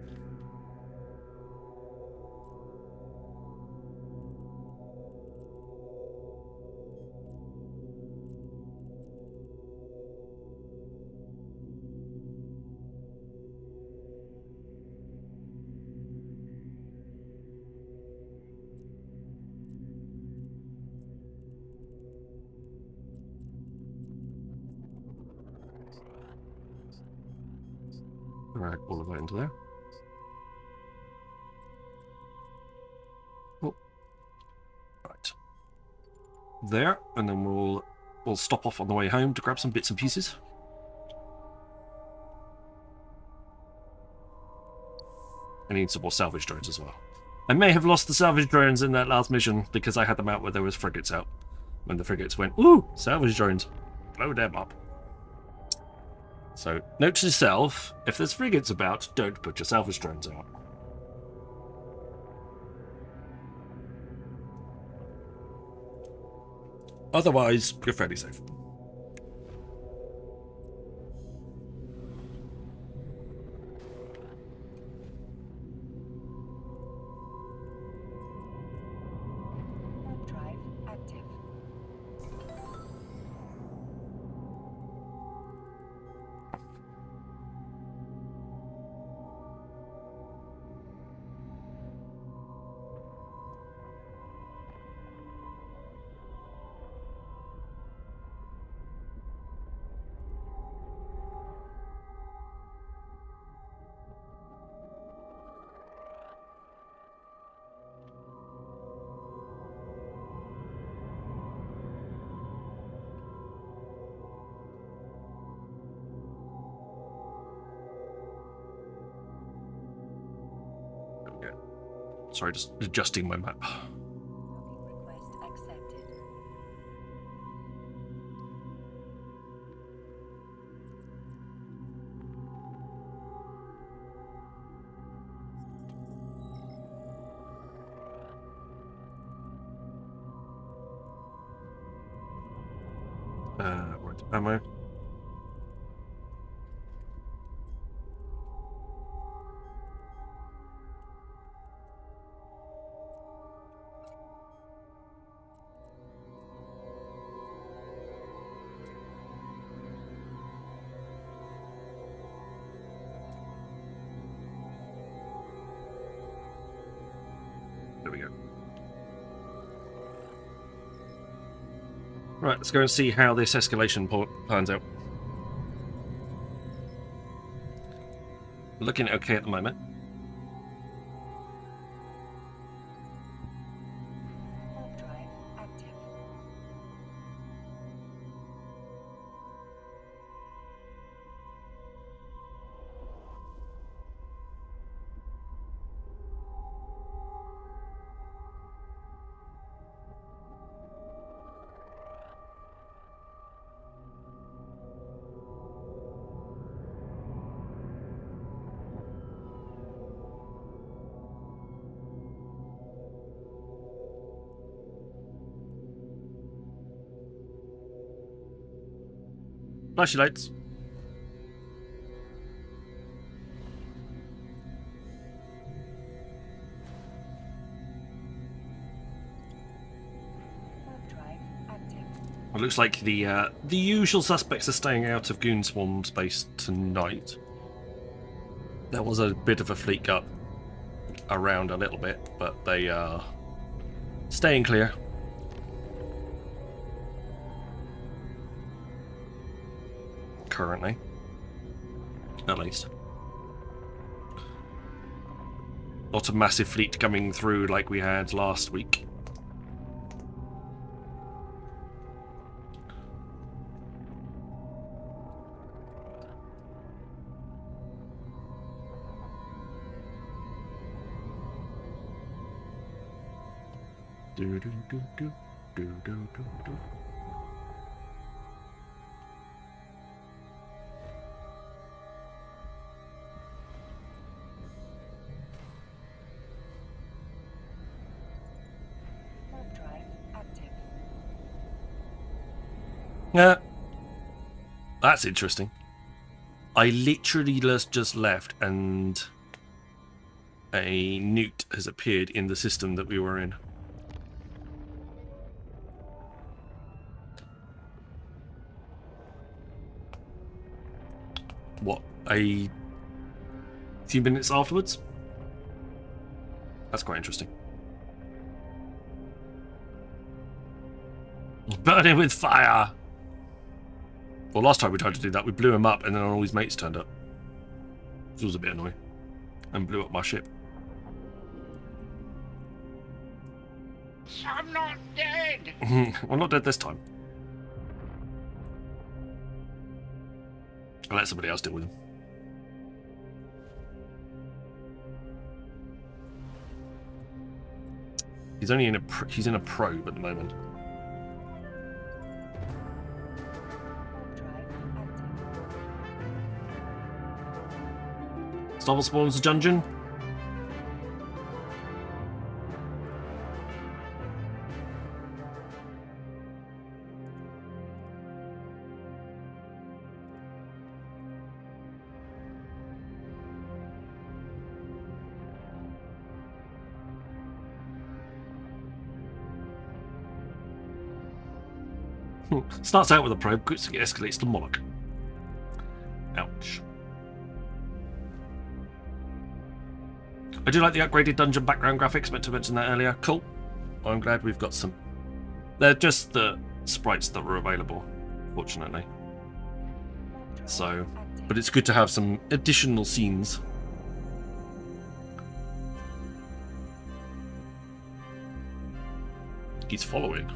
Drag all of that into there. Oh. Right. There, and then we'll stop off on the way home to grab some bits and pieces. I need some more salvage drones as well. I may have lost the salvage drones in that last mission because I had them out where there was frigates out. When the frigates went, ooh, salvage drones, blow them up. So, note to self, if there's frigates about, don't put your salvage drones out. Otherwise, you're fairly safe. Warp drive active. Sorry, just adjusting my map. Request accepted. Right, ammo. There we go. Right, let's go and see how this escalation pans out. Looking okay at the moment. Warp drive active. Flashy lights. Warp drive active. It looks like the usual suspects are staying out of Goon Swarm space tonight. There was a bit of a fleet gut around a little bit, but they are staying clear. Currently, at least. Not a massive fleet coming through like we had last week. Do do do do do do do do. Warp drive active. Yeah, that's interesting. I literally just left and a newt has appeared in the system that we were in. What, a few minutes afterwards? That's quite interesting. Burn him with fire! Well, last time we tried to do that, we blew him up and then all his mates turned up. Which was a bit annoying. And blew up my ship. I'm not dead. I'm not dead this time. I'll let somebody else deal with him. He's only in he's in a probe at the moment. Warp drive active. Starville spawns the dungeon. Starts out with a probe, quickly escalates to Moloch. Ouch. I do like the upgraded dungeon background graphics, meant to mention that earlier. Cool. I'm glad we've got some. They're just the sprites that were available, fortunately. So, but it's good to have some additional scenes. He's following.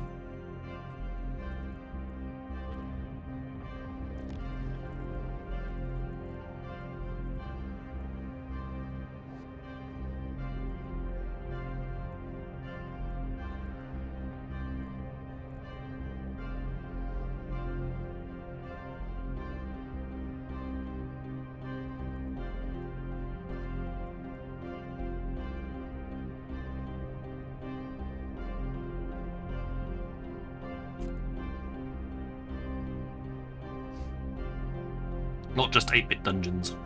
Not just 8-bit dungeons.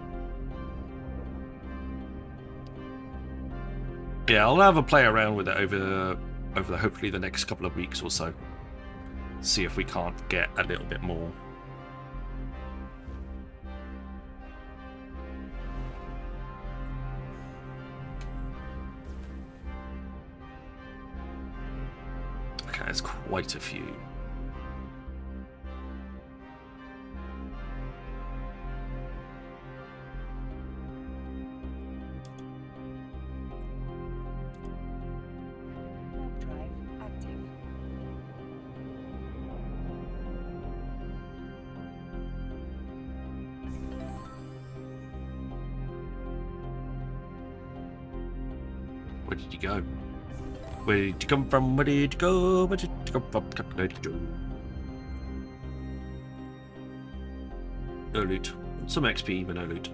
Yeah, I'll have a play around with it over hopefully the next couple of weeks or so. See if we can't get a little bit more. Okay, there's quite a few. Where did you go? Where did you come from? Where did you go? Where did you come from? Where did you go? No loot. Some XP, but no loot.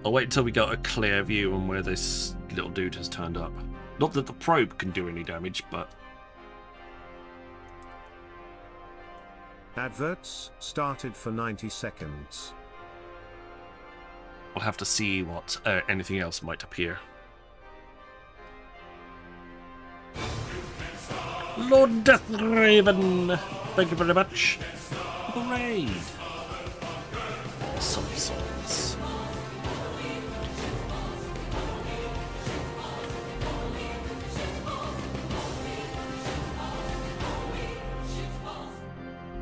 I'll wait until we got a clear view on where this little dude has turned up. Not that the probe can do any damage, but... Adverts started for 90 seconds. We'll have to see what anything else might appear. Lord Deathraven, thank you very much for the raid. Some songs.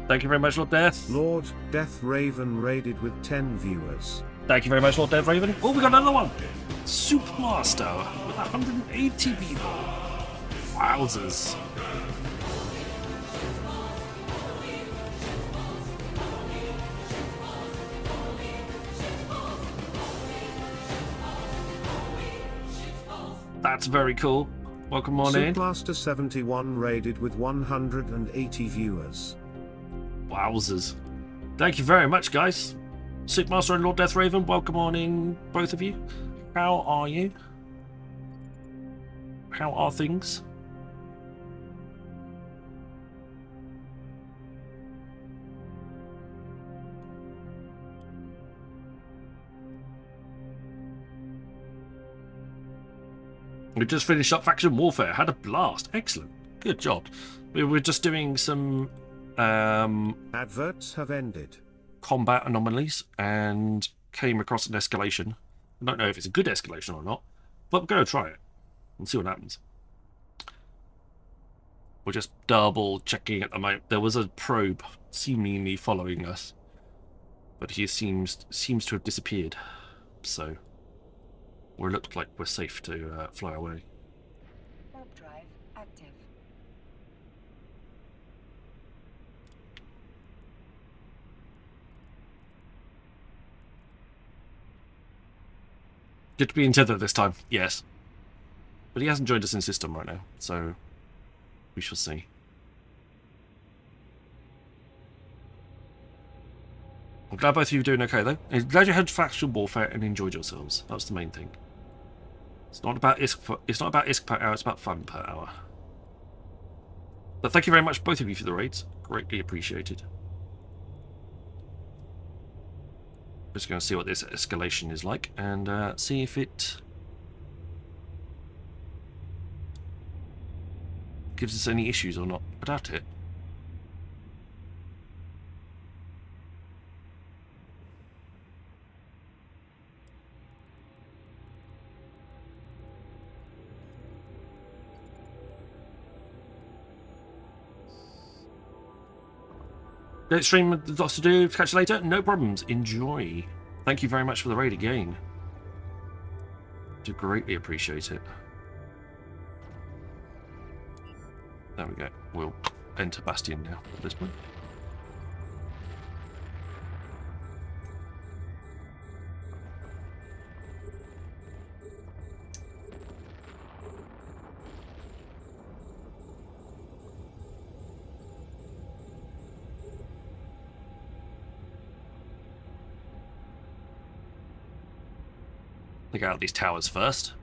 Thank you very much, Lord Death. Lord Death Raven raided with 10 viewers. Thank you very much, Lord Death Raven. Oh, we got another one. Supermaster with 180 people. Wowzers. That's very cool. Welcome on in. Supermaster 71 raided with 180 viewers. Wowzers. Thank you very much, guys. Supermaster and Lord Death Raven, welcome on in, both of you. How are you? How are things? We just finished up Faction Warfare. Had a blast. Excellent. Good job. We were just doing some Adverts have ended. Combat anomalies and came across an escalation. I don't know if it's a good escalation or not, but we're going to try it and see what happens. We're just double checking at the moment. There was a probe seemingly following us, but he seems to have disappeared. So we look like we're safe to fly away. Warp drive active. Good to be in tether this time, yes. But he hasn't joined us in system right now, so we shall see. I'm glad both of you are doing okay, though. I'm glad you had faction warfare and enjoyed yourselves. That's the main thing. It's not about ISK per hour, it's about fun per hour. But thank you very much, both of you, for the raids. Greatly appreciated. Just going to see what this escalation is like and see if it gives us any issues or not. I doubt it. Great stream, lots to do. Catch you later. No problems. Enjoy. Thank you very much for the raid again. Do greatly appreciate it. There we go. We'll enter Bastion now at this point. Take out these towers first.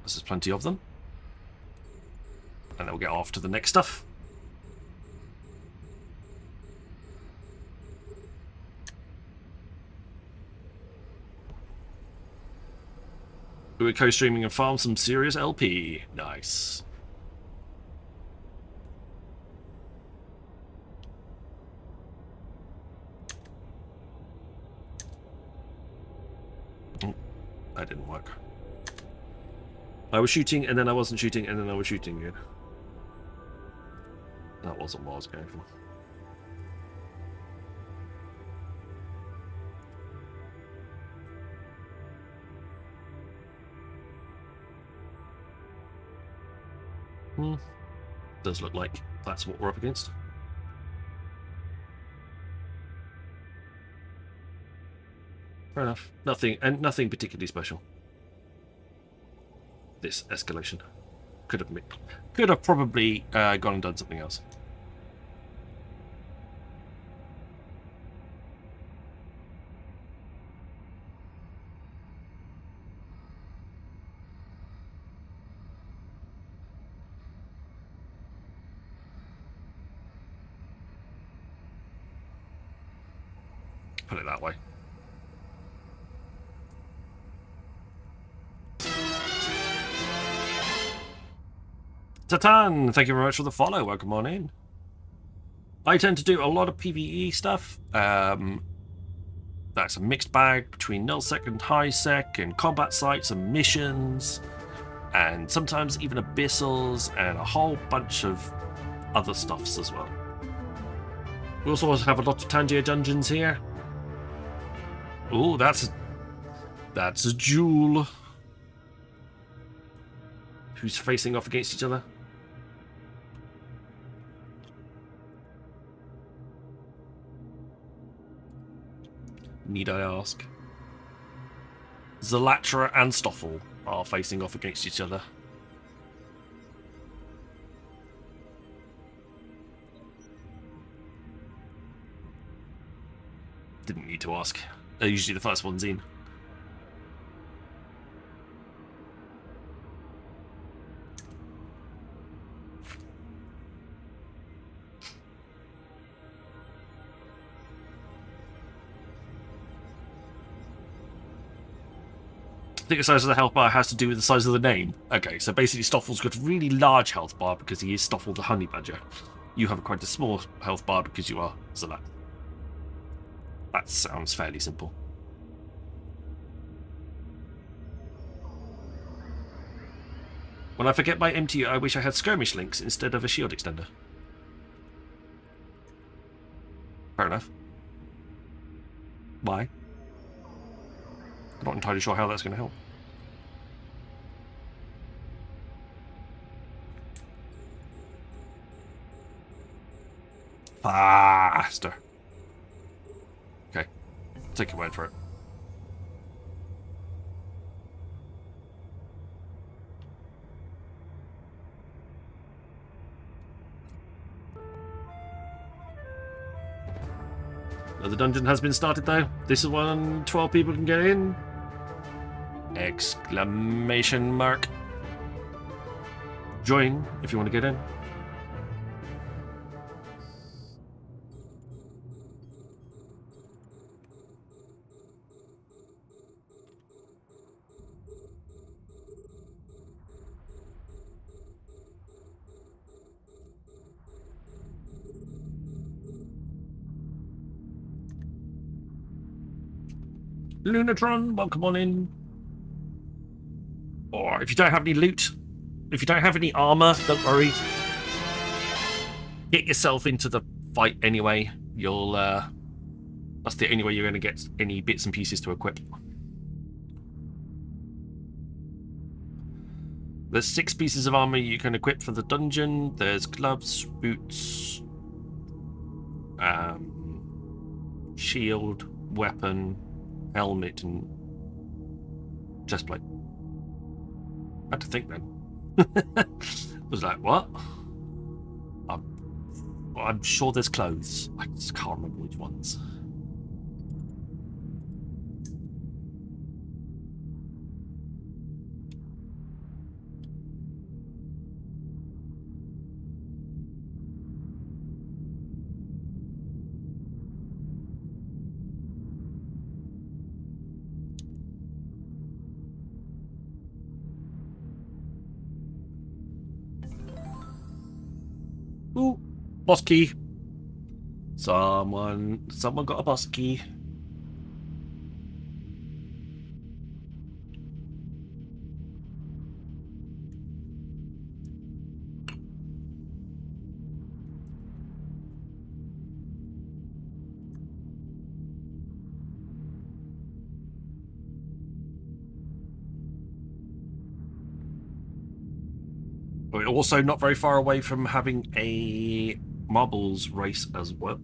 There's plenty of them. And then we'll get off to the next stuff. We were co-streaming and farm some serious LP. Nice. That didn't work. I was shooting and then I wasn't shooting and then I was shooting again. That wasn't what I was going for. Does look like that's what we're up against. Fair enough. Nothing particularly special. This escalation could have probably gone and done something else. Put it that way. Tatan, thank you very much for the follow. Welcome on in. I tend to do a lot of PvE stuff. That's a mixed bag between nullsec and highsec and combat sites and missions, and sometimes even abyssals and a whole bunch of other stuffs as well. We also have a lot of Tangier dungeons here. Oh, that's a jewel. Who's facing off against each other? Need I ask? Zalatra and Stoffel are facing off against each other. Didn't need to ask. They're usually the first ones in. I think the size of the health bar has to do with the size of the name. Okay, so basically Stoffel's got a really large health bar because he is Stoffel the Honey Badger. You have quite a small health bar because you are Zalat. That sounds fairly simple. When I forget my MTU, I wish I had skirmish links instead of a shield extender. Fair enough. Why? I'm not entirely sure how that's going to help. Faster. Okay. Take your word for it. Another dungeon has been started though. This is one 12 people can get in. Exclamation mark. Join if you want to get in. Lunatron, welcome on in. Or if you don't have any loot, if you don't have any armor, don't worry. Get yourself into the fight anyway. You'll that's the only way you're going to get any bits and pieces to equip. There's 6 pieces of armor you can equip for the dungeon. There's gloves, boots, shield, weapon, helmet, and chestplate. I had to think then. I was like, what? I'm sure there's clothes. I just can't remember which ones. Ooh, boss key. Someone got a boss key. We're also not very far away from having a marbles race as well.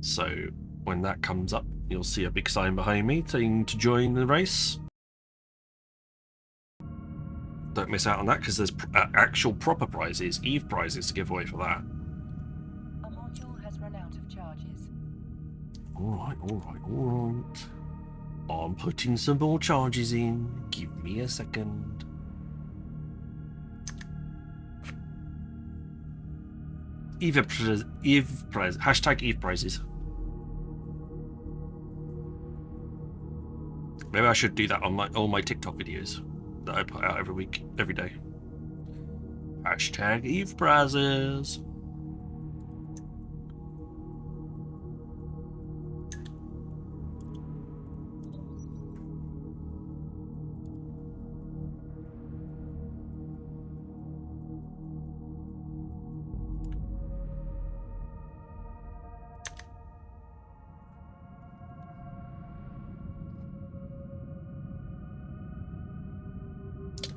So when that comes up, you'll see a big sign behind me saying to join the race. Don't miss out on that because there's actual proper prizes, Eve prizes to give away for that. A module has run out of charges. Alright. I'm putting some more charges in. Give me a second. Eve prize, hashtag Eve prizes. Maybe I should do that on all my TikTok videos that I put out every week, every day. Hashtag Eve prizes.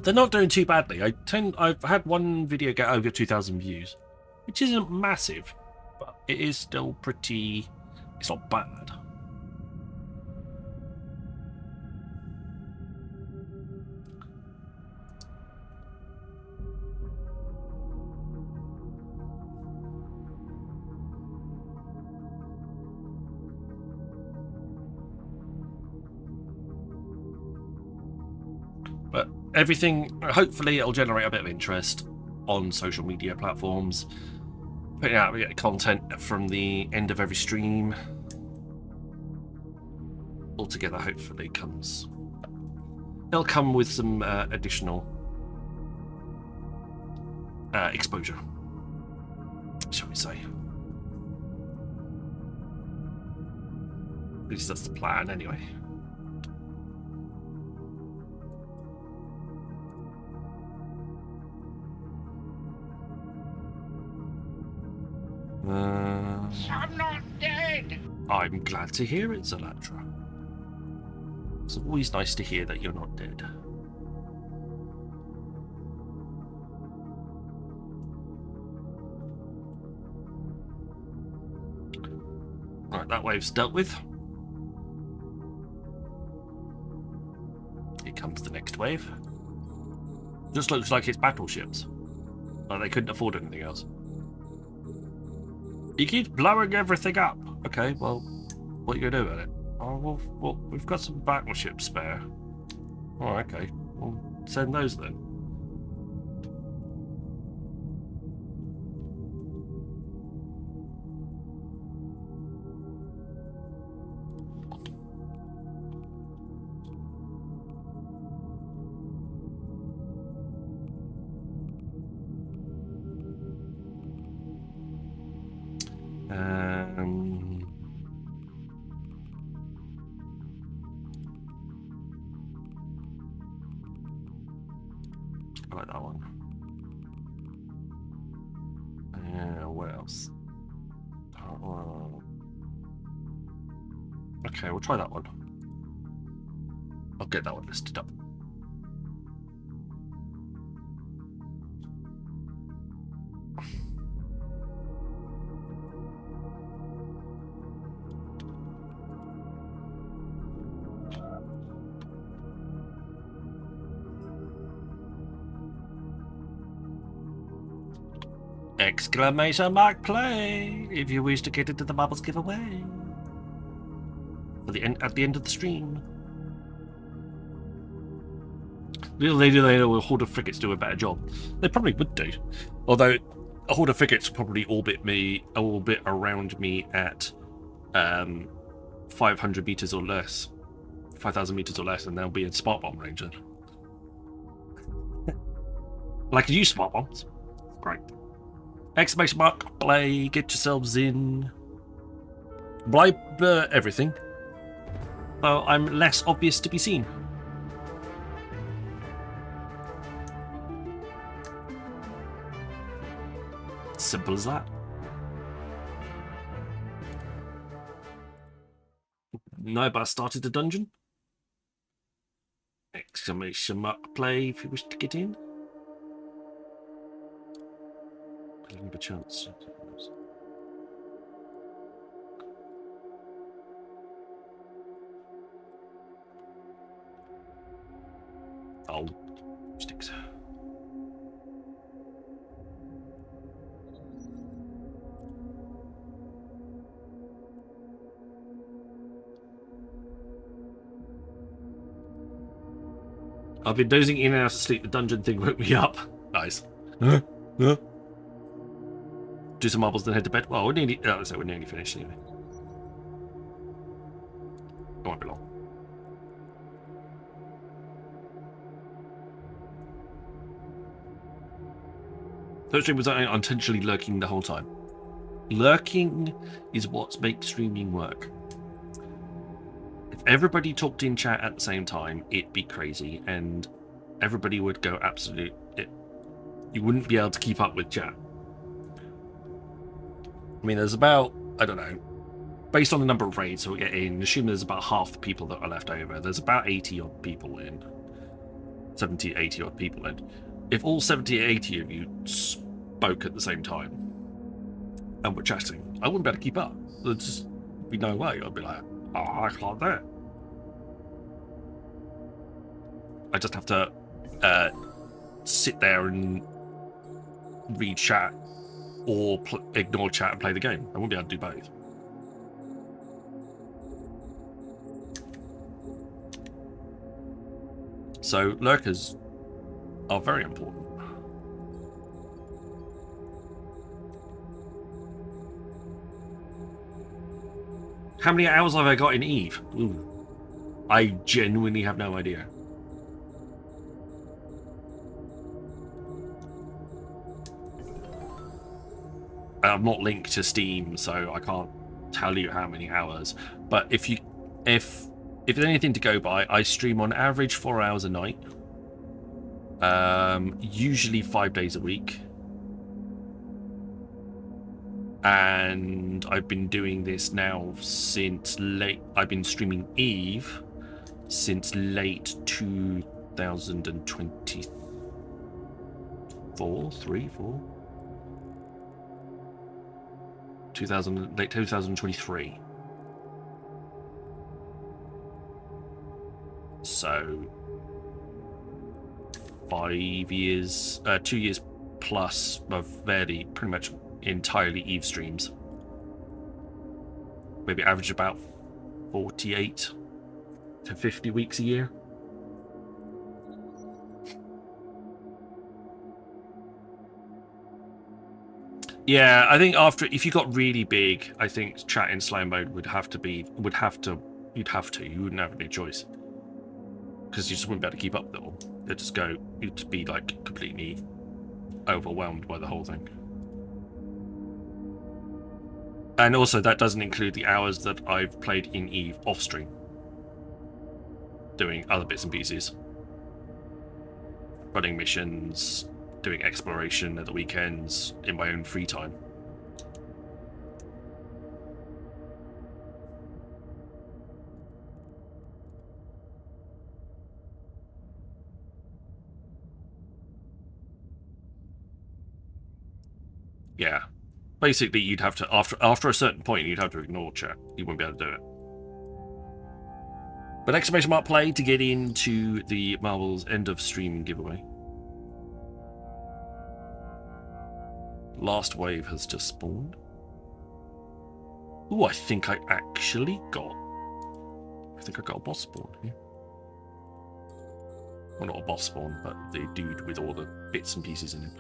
They're not doing too badly. I've had one video get over 2,000 views, which isn't massive, but it is still pretty. It's not bad. But everything, hopefully it'll generate a bit of interest on social media platforms. Putting out content from the end of every stream. Altogether, hopefully comes. It'll come with some additional exposure, shall we say. At least that's the plan, anyway. I'm not dead! I'm glad to hear it, Zalatra. It's always nice to hear that you're not dead. Right, that wave's dealt with. Here comes the next wave. Just looks like it's battleships. Like they couldn't afford anything else. You keep blowing everything up. Okay, well, what are you gonna do about it? Oh, well, we've got some battleships spare. Oh, okay. Well, send those then. I like that one. Yeah, what else? Okay, we'll try that one. I'll get that one listed up. Exclamation mark play if you wish to get into the marbles giveaway at the end of the stream. Little later will Horde of Frigates do a better job. They probably would do, although a Horde of Frigates will probably orbit around me at 500 meters or less, 5,000 meters or less, and they'll be in smart bomb range. Well, I could use smart bombs. Great. Exclamation mark, play, get yourselves in. Blibe everything. Well, I'm less obvious to be seen. Simple as that. No, but I started a dungeon. Exclamation mark, play if you wish to get in. a chance. Oh, sticks. I've been dozing in and out of sleep. The dungeon thing woke me up. Nice. Do some marbles, then head to bed. Well, we're nearly finished anyway. It won't be long. Third stream was intentionally lurking the whole time. Lurking is what makes streaming work. If everybody talked in chat at the same time, it'd be crazy, and everybody would go absolute. You wouldn't be able to keep up with chat. I mean, there's about, I don't know, based on the number of raids that we get in, assume there's about half the people that are left over. There's about 80 odd people in. 70, 80 odd people in. If all 70, 80 of you spoke at the same time and were chatting, I wouldn't be able to keep up. There'd just be no way. I'd be like, oh, I can't do it. I just have to sit there and read chat or ignore chat and play the game. I won't be able to do both. So lurkers are very important. How many hours have I got in Eve? Ooh. I genuinely have no idea. I'm not linked to Steam, so I can't tell you how many hours. But if there's anything to go by, I stream on average 4 hours a night. Usually 5 days a week. And I've been doing this now since late. I've been streaming Eve since late 2024, late 2023. So 5 years, 2 years plus of pretty much entirely Eve streams. Maybe average about 48 to 50 weeks a year. Yeah, I think if you got really big, I think chat in slow mode you wouldn't have any choice. Because you just wouldn't be able to keep up with it all. You'd be like completely overwhelmed by the whole thing. And also that doesn't include the hours that I've played in Eve off stream. Doing other bits and pieces. Running missions, doing exploration at the weekends in my own free time. Yeah. Basically, you'd have to, after a certain point, you'd have to ignore chat. You wouldn't be able to do it. But exclamation mark play to get into the Marvel's end of stream giveaway. Last wave has just spawned. Ooh, I think I actually got... I think I got a boss spawn here. Well, not a boss spawn, but the dude with all the bits and pieces in him.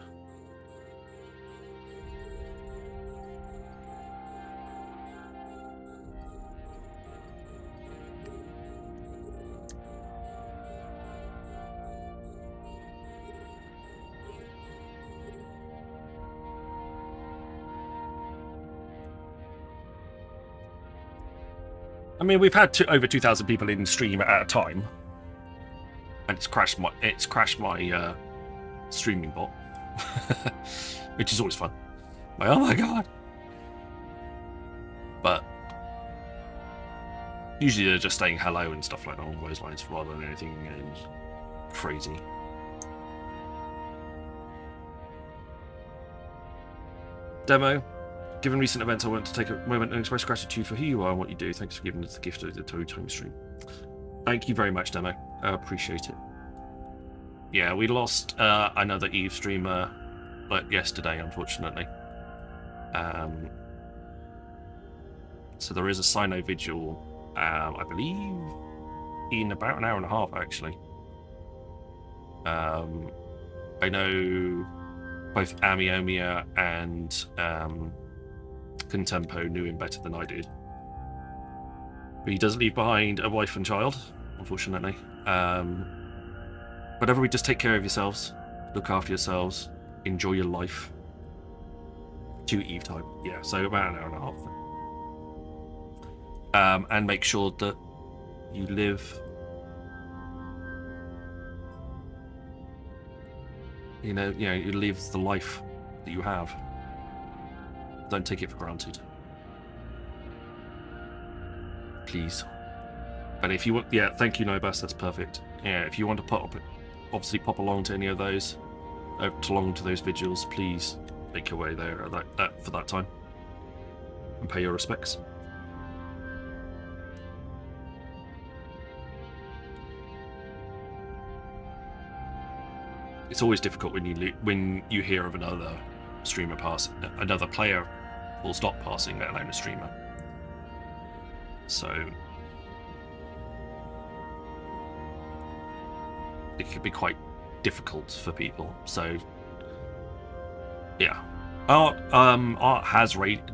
I mean, we've had over 2,000 people in stream at a time, and it's crashed my streaming bot, which is always fun. Like, oh my god! But usually they're just saying hello and stuff like that along those lines, rather than anything crazy. Demo. Given recent events, I want to take a moment and express gratitude for who you are and what you do. Thanks for giving us the gift of the Time stream. Thank you very much, Demo. I appreciate it. Yeah, we lost another Eve streamer yesterday, unfortunately. So there is a Sino vigil, I believe, in about an hour and a half, actually. I know both Amiomia and Contempo knew him better than I did. But he does leave behind a wife and child, unfortunately. But everybody just take care of yourselves, look after yourselves, enjoy your life. To Eve time, yeah, so about an hour and a half. And make sure that you live, you live the life that you have. Don't take it for granted, please. And if you want, yeah, thank you, Nobus. That's perfect. Yeah, if you want to obviously pop along to any of those, along to those vigils, please make your way there at for that time and pay your respects. It's always difficult when you hear of another streamer another player full stop passing, let alone a streamer. So it can be quite difficult for people. So yeah, Art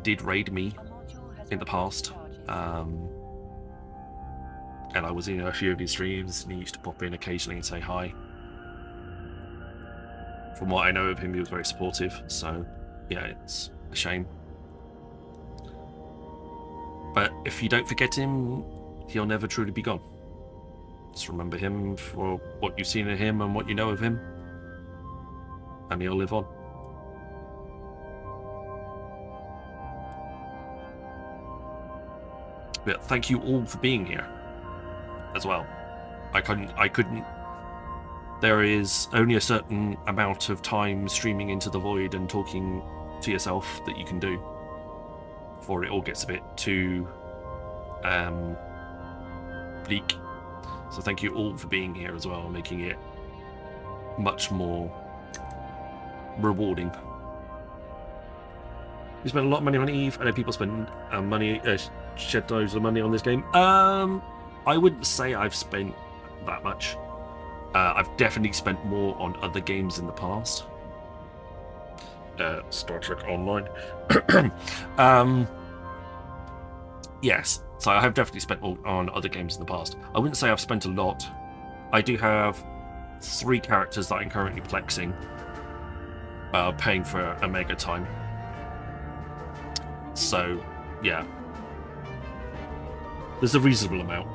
did raid me in the past, and I was in a few of his streams, and he used to pop in occasionally and say hi. From what I know of him, he was very supportive, so yeah, it's a shame. But if you don't forget him, he'll never truly be gone. Just remember him for what you've seen of him and what you know of him, and he'll live on. But thank you all for being here as well. I couldn't. There is only a certain amount of time streaming into the void and talking to yourself that you can do before it all gets a bit too bleak. So thank you all for being here as well, making it much more rewarding. You spent a lot of money on Eve. I know people spend shed loads of money on this game. I wouldn't say I've spent that much. I've definitely spent more on other games in the past. Star Trek Online. Yes, so I have definitely spent more on other games in the past. I wouldn't say I've spent a lot. I do have 3 characters that I'm currently plexing, paying for a mega time. So, yeah. There's a reasonable amount.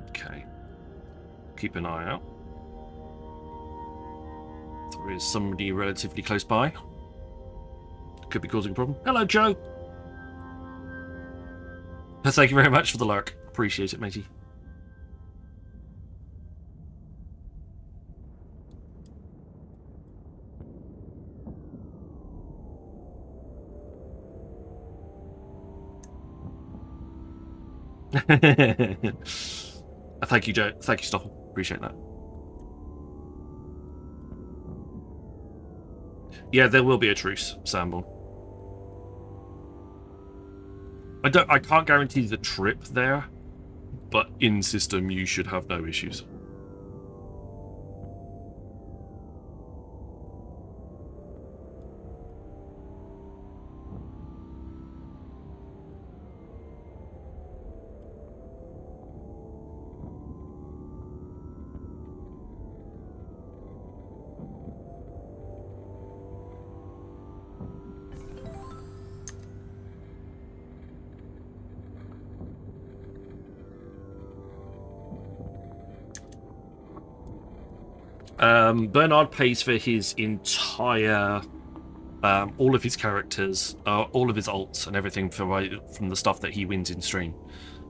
Okay. Keep an eye out. There is somebody relatively close by. Could be causing a problem. Hello, Joe! Thank you very much for the lurk. Appreciate it, matey. Thank you, Joe. Thank you, Stoffel. Appreciate that. Yeah, there will be a truce, Samble. I can't guarantee the trip there, but in system you should have no issues. Bernard pays for his entire, all of his characters, all of his alts and everything from the stuff that he wins in stream.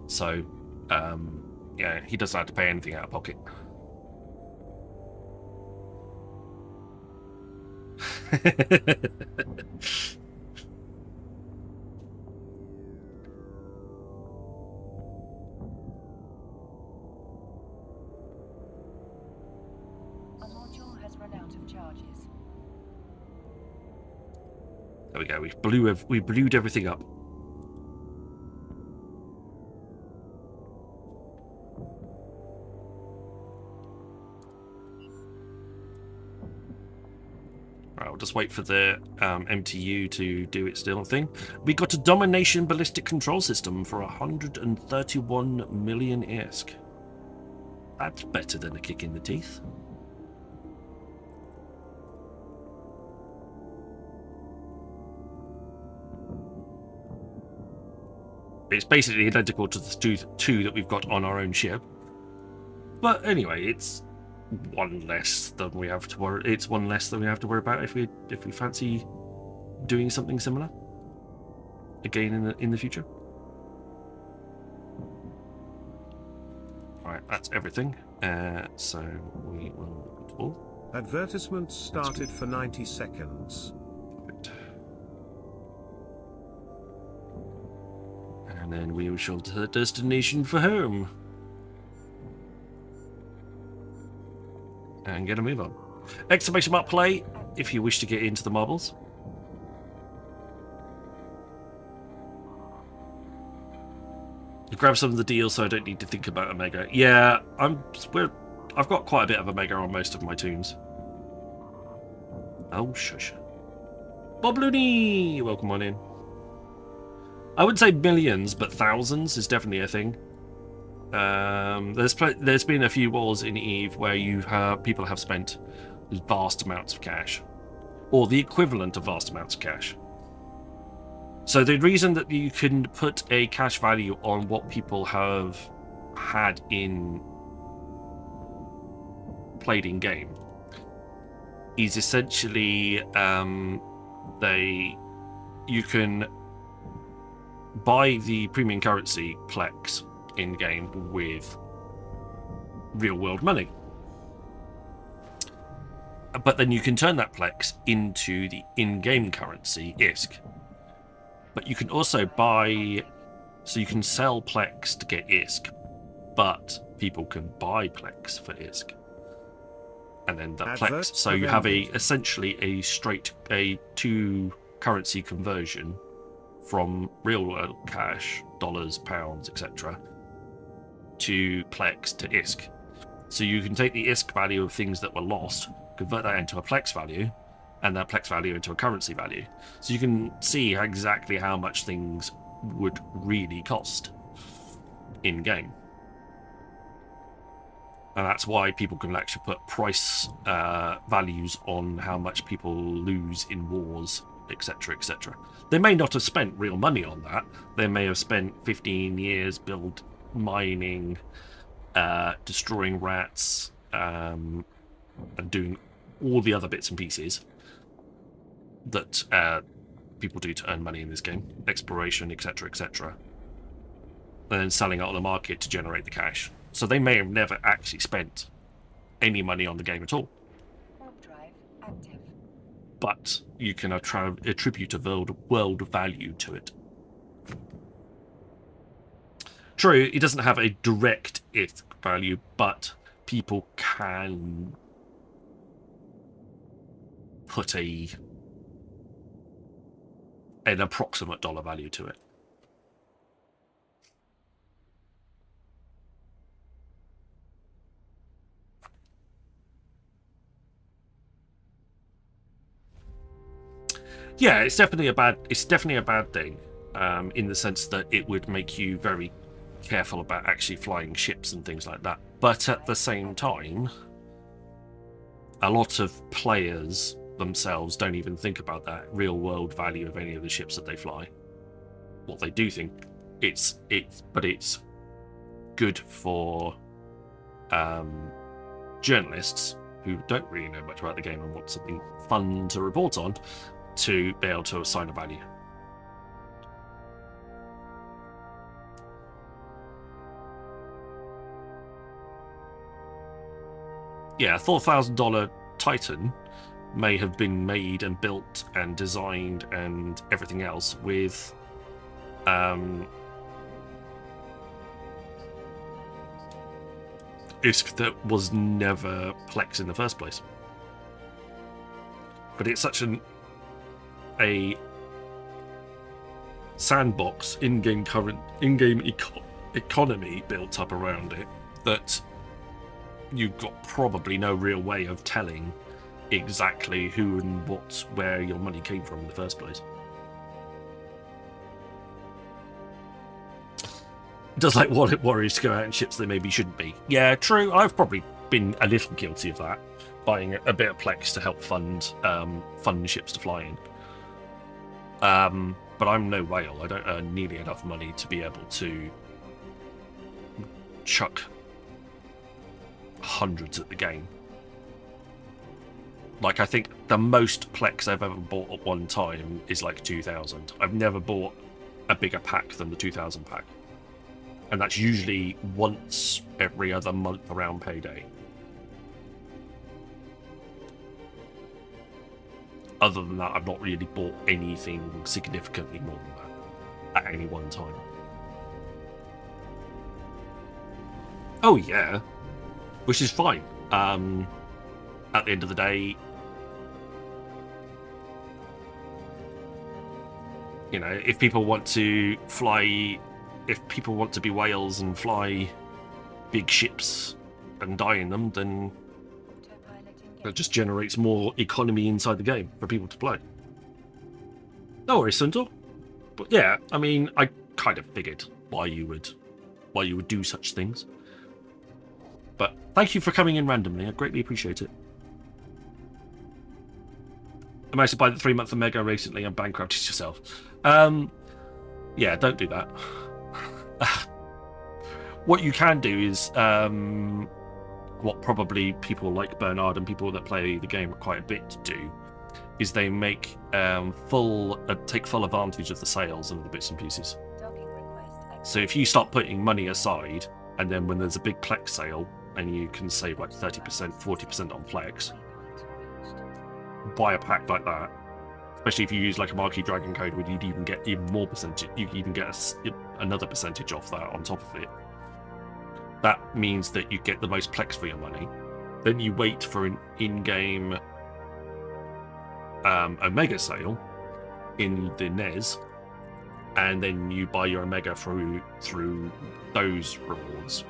So, yeah, he doesn't have to pay anything out of pocket. A module has run out of charges. There we go. We blued everything up. Right, I'll just wait for the MTU to do its little thing. We got a domination ballistic control system for 131 million ISK. That's better than a kick in the teeth. It's basically identical to the two that we've got on our own ship. But anyway, it's one less than we have to worry. It's one less than we have to worry about if we fancy doing something similar again in the future. Right, that's everything. So we will do it all. Advertisements started for 90 seconds. Perfect. And then we shall to the destination for home. And get a move on. Exclamation mark play if you wish to get into the marbles. Grab some of the deals so I don't need to think about Omega. Yeah, I've got quite a bit of Omega on most of my tunes. Oh shush. Bob Looney! Welcome on in. I wouldn't say millions, but thousands is definitely a thing. There's been a few wars in EVE where people have spent vast amounts of cash, or the equivalent of vast amounts of cash. So the reason that you can put a cash value on what people have had played in game is essentially you can buy the premium currency Plex in game with real world money, but then you can turn that Plex into the in-game currency ISK. But you can also you can sell Plex to get ISK, but people can buy Plex for ISK, and then that Plex. So you have essentially a two currency conversion from real world cash, dollars, pounds, etc., to Plex to ISK. So you can take the ISK value of things that were lost, convert that into a Plex value, and that Plex value into a currency value. So you can see exactly how much things would really cost in game. And that's why people can actually put price values on how much people lose in wars, etc., etc. They may not have spent real money on that. They may have spent 15 years mining, destroying rats, and doing all the other bits and pieces that people do to earn money in this game, exploration, etc., etc., and then selling it on the market to generate the cash. So they may have never actually spent any money on the game at all. Warp drive active. But you can attribute a world value to it. True, it doesn't have a direct ISK value, but people can put an approximate dollar value to it. Yeah, it's definitely a bad thing, in the sense that it would make you very careful about actually flying ships and things like that. But at the same time, a lot of players themselves don't even think about that real world value of any of the ships that they fly. What they do think it's good for journalists who don't really know much about the game and want something fun to report on to be able to assign a value. Yeah, a $4,000 Titan may have been made and built and designed and everything else with ISK that was never Plex in the first place. But it's such a sandbox in-game economy built up around it that you've got probably no real way of telling exactly who and what, where your money came from in the first place. It does like wallet worries to go out in ships they maybe shouldn't be. Yeah, true. I've probably been a little guilty of that, buying a bit of Plex to help fund ships to fly in. But I'm no whale. I don't earn nearly enough money to be able to chuck hundreds at the game. Like, I think the most Plex I've ever bought at one time is like 2,000. I've never bought a bigger pack than the 2,000 pack. And that's usually once every other month around payday. Other than that, I've not really bought anything significantly more than that at any one time. Oh yeah, which is fine. At the end of the day, you know, if people want to fly, if people want to be whales and fly big ships and die in them, then that just generates more economy inside the game for people to play. No worries, Suntor. But yeah, I mean, I kind of figured why you would do such things. But thank you for coming in randomly. I greatly appreciate it. I managed to buy the 3-month Omega recently and bankrupted yourself. Yeah, don't do that. What you can do is what probably people like Bernard and people that play the game quite a bit do is they make take full advantage of the sales and the bits and pieces. So if you start putting money aside, and then when there's a big Plex sale and you can save like 30%, 40% on Plex, buy a pack like that. Especially if you use like a Marquee Dragon code, where you'd even get even more percentage. You even get another percentage off that on top of it. That means that you get the most Plex for your money. Then you wait for an in-game Omega sale in the NES, and then you buy your Omega through those rewards.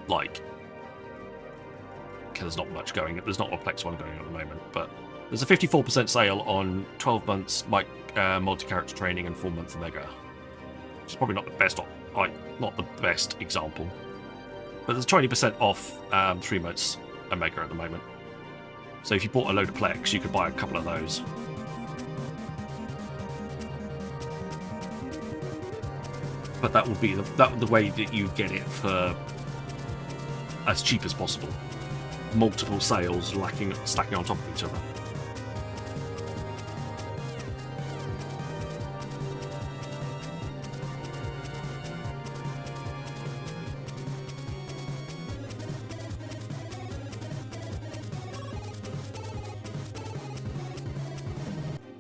Like, there's not much going. There's not a Plex one going on at the moment, but there's a 54% sale on 12 months multi-character training and 4-month Omega. Which is probably not the best, not the best example, but there's 20% off 3 months Omega at the moment. So if you bought a load of Plex, you could buy a couple of those. But that would be the way that you get it for as cheap as possible. Multiple sales stacking on top of each other.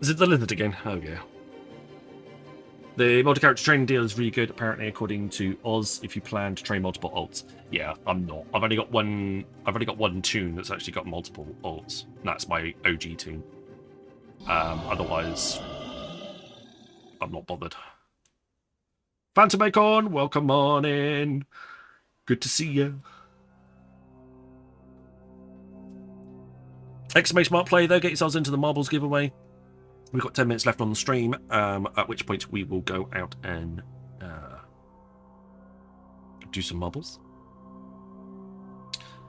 Is it the Lizard again? Oh yeah. The multi-character training deal is really good, apparently, according to Oz. If you plan to train multiple alts, yeah, I'm not. I've only got one toon that's actually got multiple alts. And that's my OG toon. Otherwise, I'm not bothered. Phantom Acorn, welcome on in. Good to see you. Exclamation mark play there. Get yourselves into the marbles giveaway. We've got 10 minutes left on the stream, at which point we will go out and do some marbles.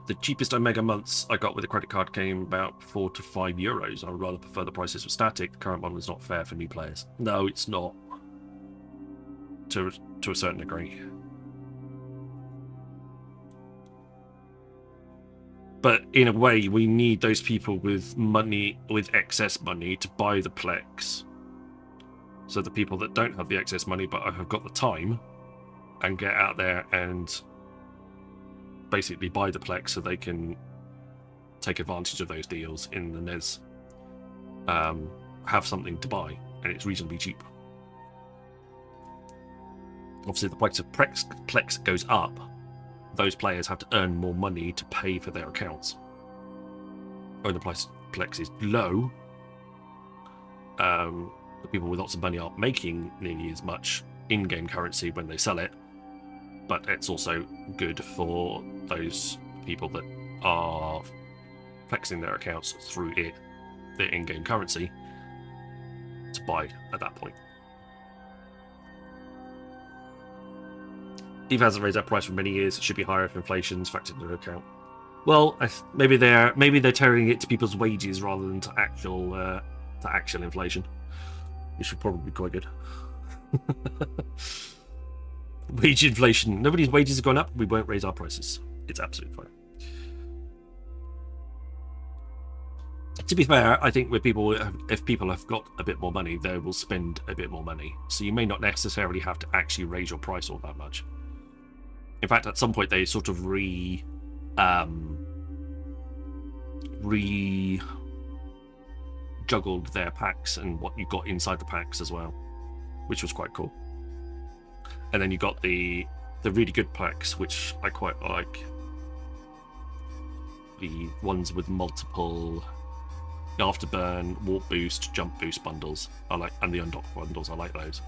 The cheapest Omega months I got with a credit card came about €4 to €5. I would rather prefer the prices were static. The current model is not fair for new players. No, it's not. To a certain degree. But in a way, we need those people with money, with excess money, to buy the Plex. So the people that don't have the excess money but have got the time and get out there and basically buy the Plex so they can take advantage of those deals in the NES. Have something to buy, and it's reasonably cheap. Obviously, the price of Plex goes up. Those players have to earn more money to pay for their accounts. When the price of Plex is low, the people with lots of money aren't making nearly as much in-game currency when they sell it, but it's also good for those people that are flexing their accounts through their in-game currency to buy at that point. EVE hasn't raised that price for many years. It should be higher if inflation's factored into account. Well, maybe they're tailoring it to people's wages rather than to actual inflation, which would probably be quite good. Wage inflation. Nobody's wages have gone up. We won't raise our prices. It's absolutely fine. To be fair, I think if people have got a bit more money, they will spend a bit more money. So you may not necessarily have to actually raise your price all that much. In fact, at some point they sort of juggled their packs and what you got inside the packs as well, which was quite cool. And then you got the really good packs, which I quite like. The ones with multiple afterburn, warp boost, jump boost bundles. And the undock bundles. I like those.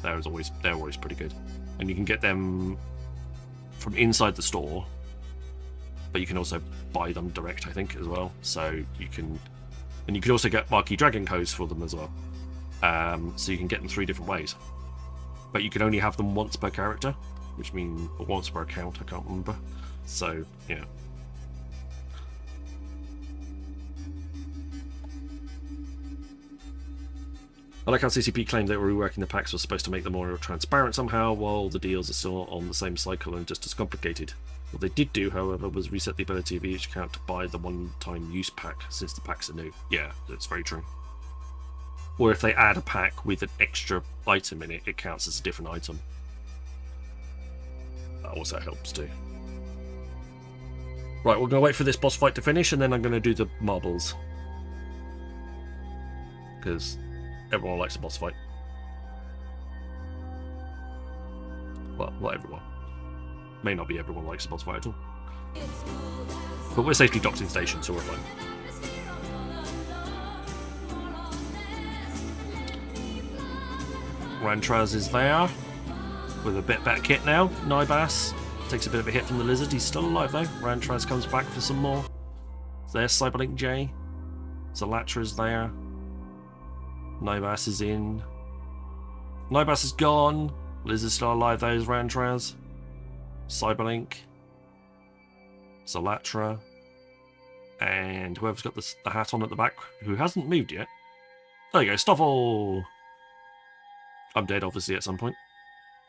They're always pretty good. And you can get them from inside the store, but you can also buy them direct, I think, as well. So you can also get Marquee Dragon codes for them as well. So you can get them 3 different ways. But you can only have them once per character, which means once per account, I can't remember. So, yeah. I like how CCP claimed that reworking the packs was supposed to make them more transparent somehow, while the deals are still on the same cycle and just as complicated. What they did do, however, was reset the ability of each account to buy the one-time use pack, since the packs are new. Yeah, that's very true. Or if they add a pack with an extra item in it, it counts as a different item. That also helps too. Right, we're going to wait for this boss fight to finish, and then I'm going to do the marbles. Because everyone likes a boss fight. Well, not everyone. May not be everyone likes a boss fight at all. But we're safely docked in station, so we're fine. Rantraz is there with a bit better kit now. Nybas takes a bit of a hit from the lizard. He's still alive though. Rantraz comes back for some more. There's Cyberlink J. Zalatra's there. Nybas is in. Nybas is gone. Lizard's still alive though. There's Rantraz. Cyberlink. Zalatra. And whoever's got the hat on at the back, who hasn't moved yet. There you go, Stoffel! I'm dead, obviously, at some point.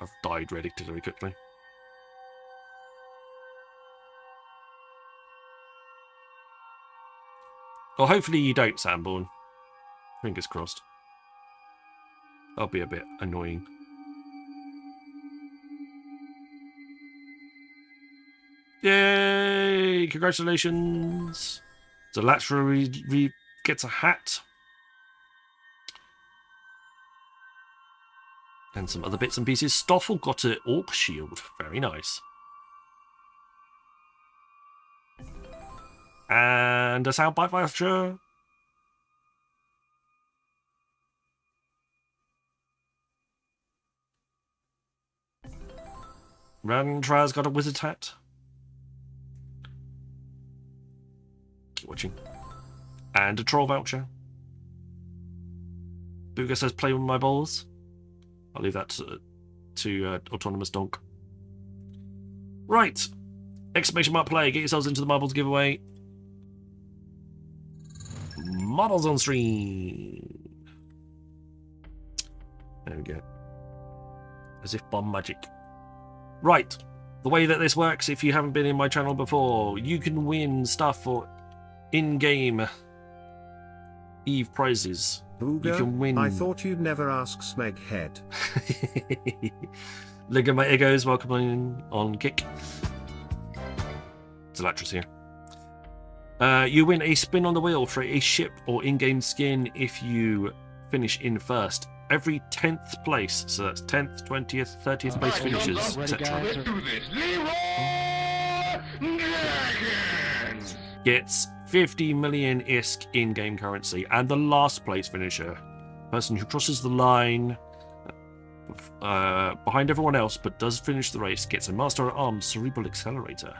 I've died ridiculously quickly. Well, hopefully you don't, Sanborn. Fingers crossed. That'll be a bit annoying. Yay! Congratulations! Zalatra gets a hat. And some other bits and pieces. Stoffel got an Orc shield. Very nice. And a soundbite voucher. Rantraz got a wizard hat. Keep watching. And a troll voucher. Booga says play with my balls. I'll leave that to Autonomous Donk. Right. Exclamation mark play. Get yourselves into the marbles giveaway. Marbles on stream. There we go. As if by magic. Right. The way that this works, if you haven't been in my channel before, you can win stuff for in-game Eve prizes. Booga, You can win. I thought you'd never ask Smeghead. Look at my egos, welcome on Kick. Zalatra's here. You win a spin on the wheel for a ship or in-game skin if you finish in first. Every 10th place, so that's 10th, 20th, 30th place finishes, etc. Gets 50 million ISK in-game currency, and the last place finisher, person who crosses the line behind everyone else but does finish the race, gets a Master at Arms Cerebral Accelerator,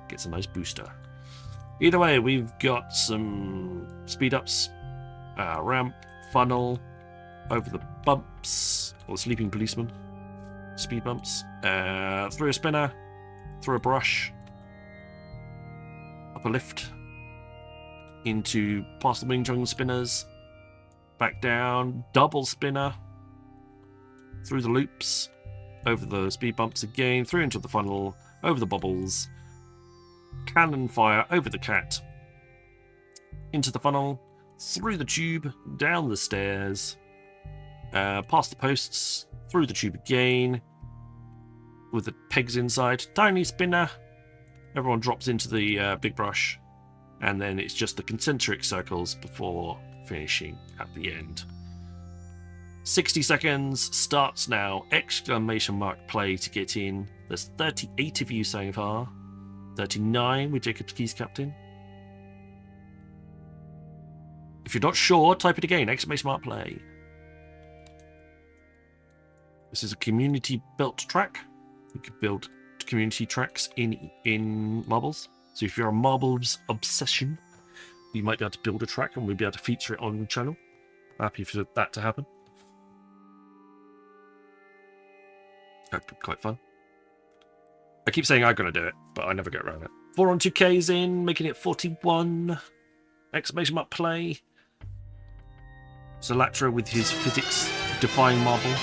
gets a nice booster. Either way, we've got some speed ups, ramp, funnel, over the bumps, or sleeping policeman, speed bumps, through a spinner, through a brush, up a lift, into past the Wing Chun spinners, back down, double spinner, through the loops, over the speed bumps again, through into the funnel, over the bubbles, cannon fire over the cat, into the funnel, through the tube, down the stairs, past the posts, through the tube again, with the pegs inside, tiny spinner, everyone drops into the big brush, and then it's just the concentric circles before finishing at the end. 60 seconds starts now, exclamation mark play to get in. There's 38 of you so far, 39 with Jacob's Keys Captain. If you're not sure, type it again, exclamation mark play. This is a community-built track. You can build community tracks in marbles. So if you're a marbles obsession, you might be able to build a track and we'll be able to feature it on the channel. Happy for that to happen. That'd be quite fun. I keep saying I'm going to do it, but I never get around it. 4 on 2K's in, making it 41. Exclamation mark play. Zalatra with his physics-defying marble.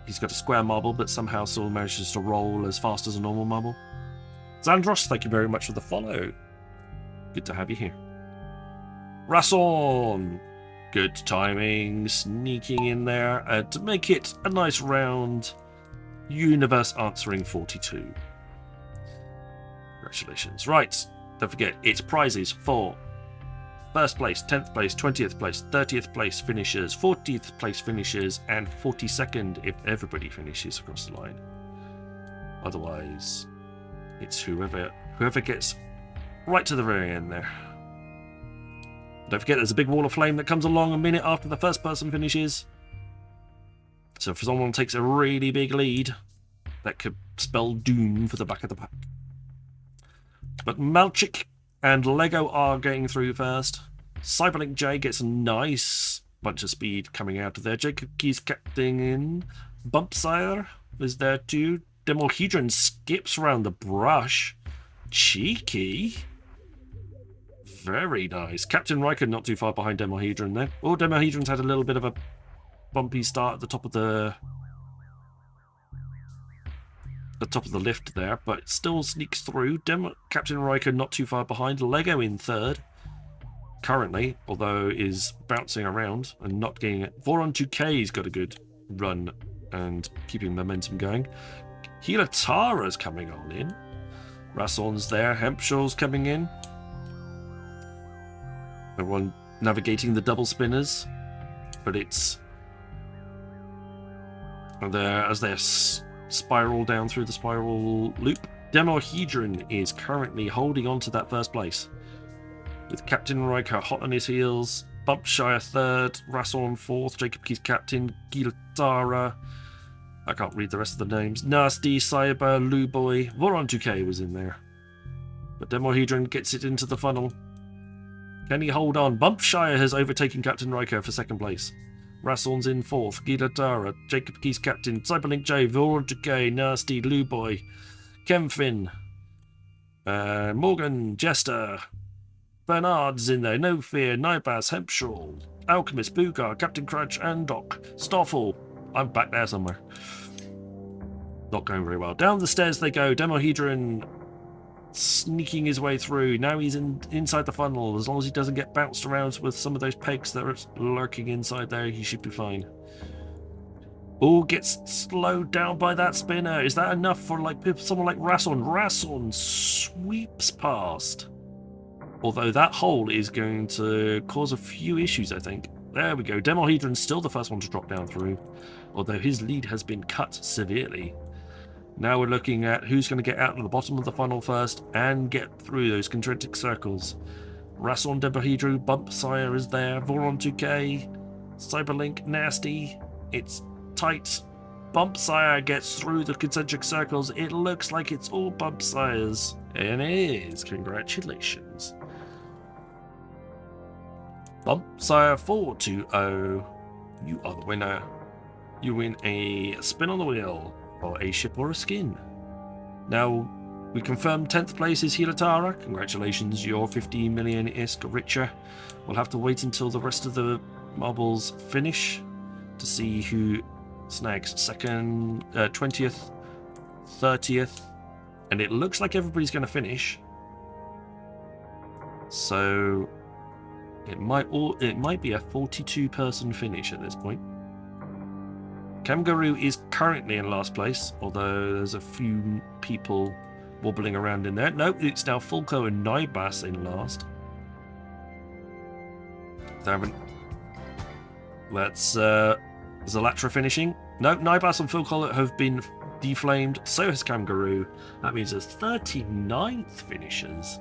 He's got a square marble, but somehow still manages to roll as fast as a normal marble. Zandros, thank you very much for the follow. Good to have you here. Rasson, good timing, sneaking in there to make it a nice round. Universe answering 42. Congratulations. Right, don't forget, it's prizes for first place, 10th place, 20th place, 30th place finishers, 40th place finishers, and 42nd if everybody finishes across the line. Otherwise, it's whoever gets right to the very end there. Don't forget, there's a big wall of flame that comes along a minute after the first person finishes. So if someone takes a really big lead, that could spell doom for the back of the pack. But Malchik and Lego are getting through first. Cyberlink J gets a nice bunch of speed coming out of there. Jacob Keys Captain in. Bumpsire is there too. Demohedron skips around the brush. Cheeky. Very nice. Captain Riker not too far behind Demohedron there. Oh, Demohedron's had a little bit of a bumpy start at the top of the lift there, but still sneaks through. Captain Riker not too far behind. Lego in third currently, although is bouncing around and not getting it. 4 on 2K's got a good run and keeping momentum going. Healer Tara's coming on in. Rasson's there. Hempshaw's coming in. Everyone navigating the double spinners, but it's as they spiral down through the spiral loop. Demohedron is currently holding on to that first place, with Captain Riker hot on his heels. Bumpshire third, Rasson fourth, Jacob Keys Captain, Giltara. I can't read the rest of the names. Nasty, Cyber, Luboy. Voron 2K was in there, but Demohedron gets it into the funnel. Can he hold on? Bumpshire has overtaken Captain Riker for second place. Rasson's in fourth. Giltara, Jacob Keys Captain, Cyberlink J, Voron 2K, Nasty, Luboy, Kemfin, Morgan, Jester, Bernard's in there, No Fear, Nibas, Hempshall, Alchemist, Boogar, Captain Crunch, and Doc. Stoffel. I'm back there somewhere. Not going very well. Down the stairs they go. Demohedron sneaking his way through. Now he's inside the funnel. As long as he doesn't get bounced around with some of those pegs that are lurking inside there, he should be fine. Oh, gets slowed down by that spinner. Is that enough for like someone like Rasson? Rasson sweeps past. Although that hole is going to cause a few issues, I think. There we go. Demohedron's still the first one to drop down through, although his lead has been cut severely. Now we're looking at who's going to get out of the bottom of the funnel first and get through those concentric circles. Rasson, Demohedron, Bump Sire is there. Voron 2K, Cyberlink, Nasty. It's tight. Bump Sire gets through the concentric circles. It looks like it's all Bump Sires. And it is. Congratulations. Bump Sire 420. You are the winner. You win a spin on the wheel, or a ship or a skin. Now, we confirm 10th place is Hilatara. Congratulations, you're 15 million ISK richer. We'll have to wait until the rest of the marbles finish to see who snags second, 20th, 30th, and it looks like everybody's going to finish. So it might be a 42-person finish at this point. Kangaroo is currently in last place, although there's a few people wobbling around in there. No, it's now Fulco and Nibas in last. That's Zalatra finishing. No, Nibas and Fulco have been deflamed. So has Kangaroo. That means there's 39th finishers.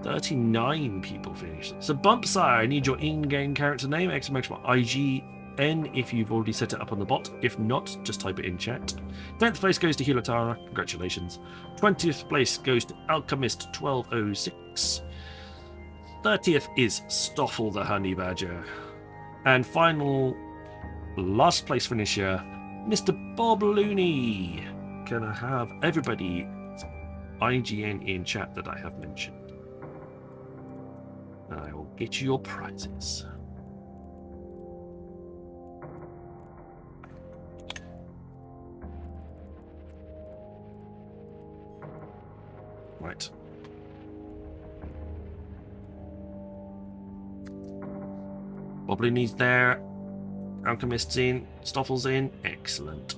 39 people finished. So Bump Sire, I need your in-game character name, !IGN if you've already set it up on the bot. If not, just type it in chat. 10th place goes to Hilatara, congratulations. 20th place goes to Alchemist 1206. 30th is Stoffel the Honey Badger. And final, last place finisher, Mr. Bob Looney. Can I have everybody IGN in chat that I have mentioned? And I will get you your prizes. Right. Bob Looney's there. Alchemist's in. Stoffel's in. Excellent.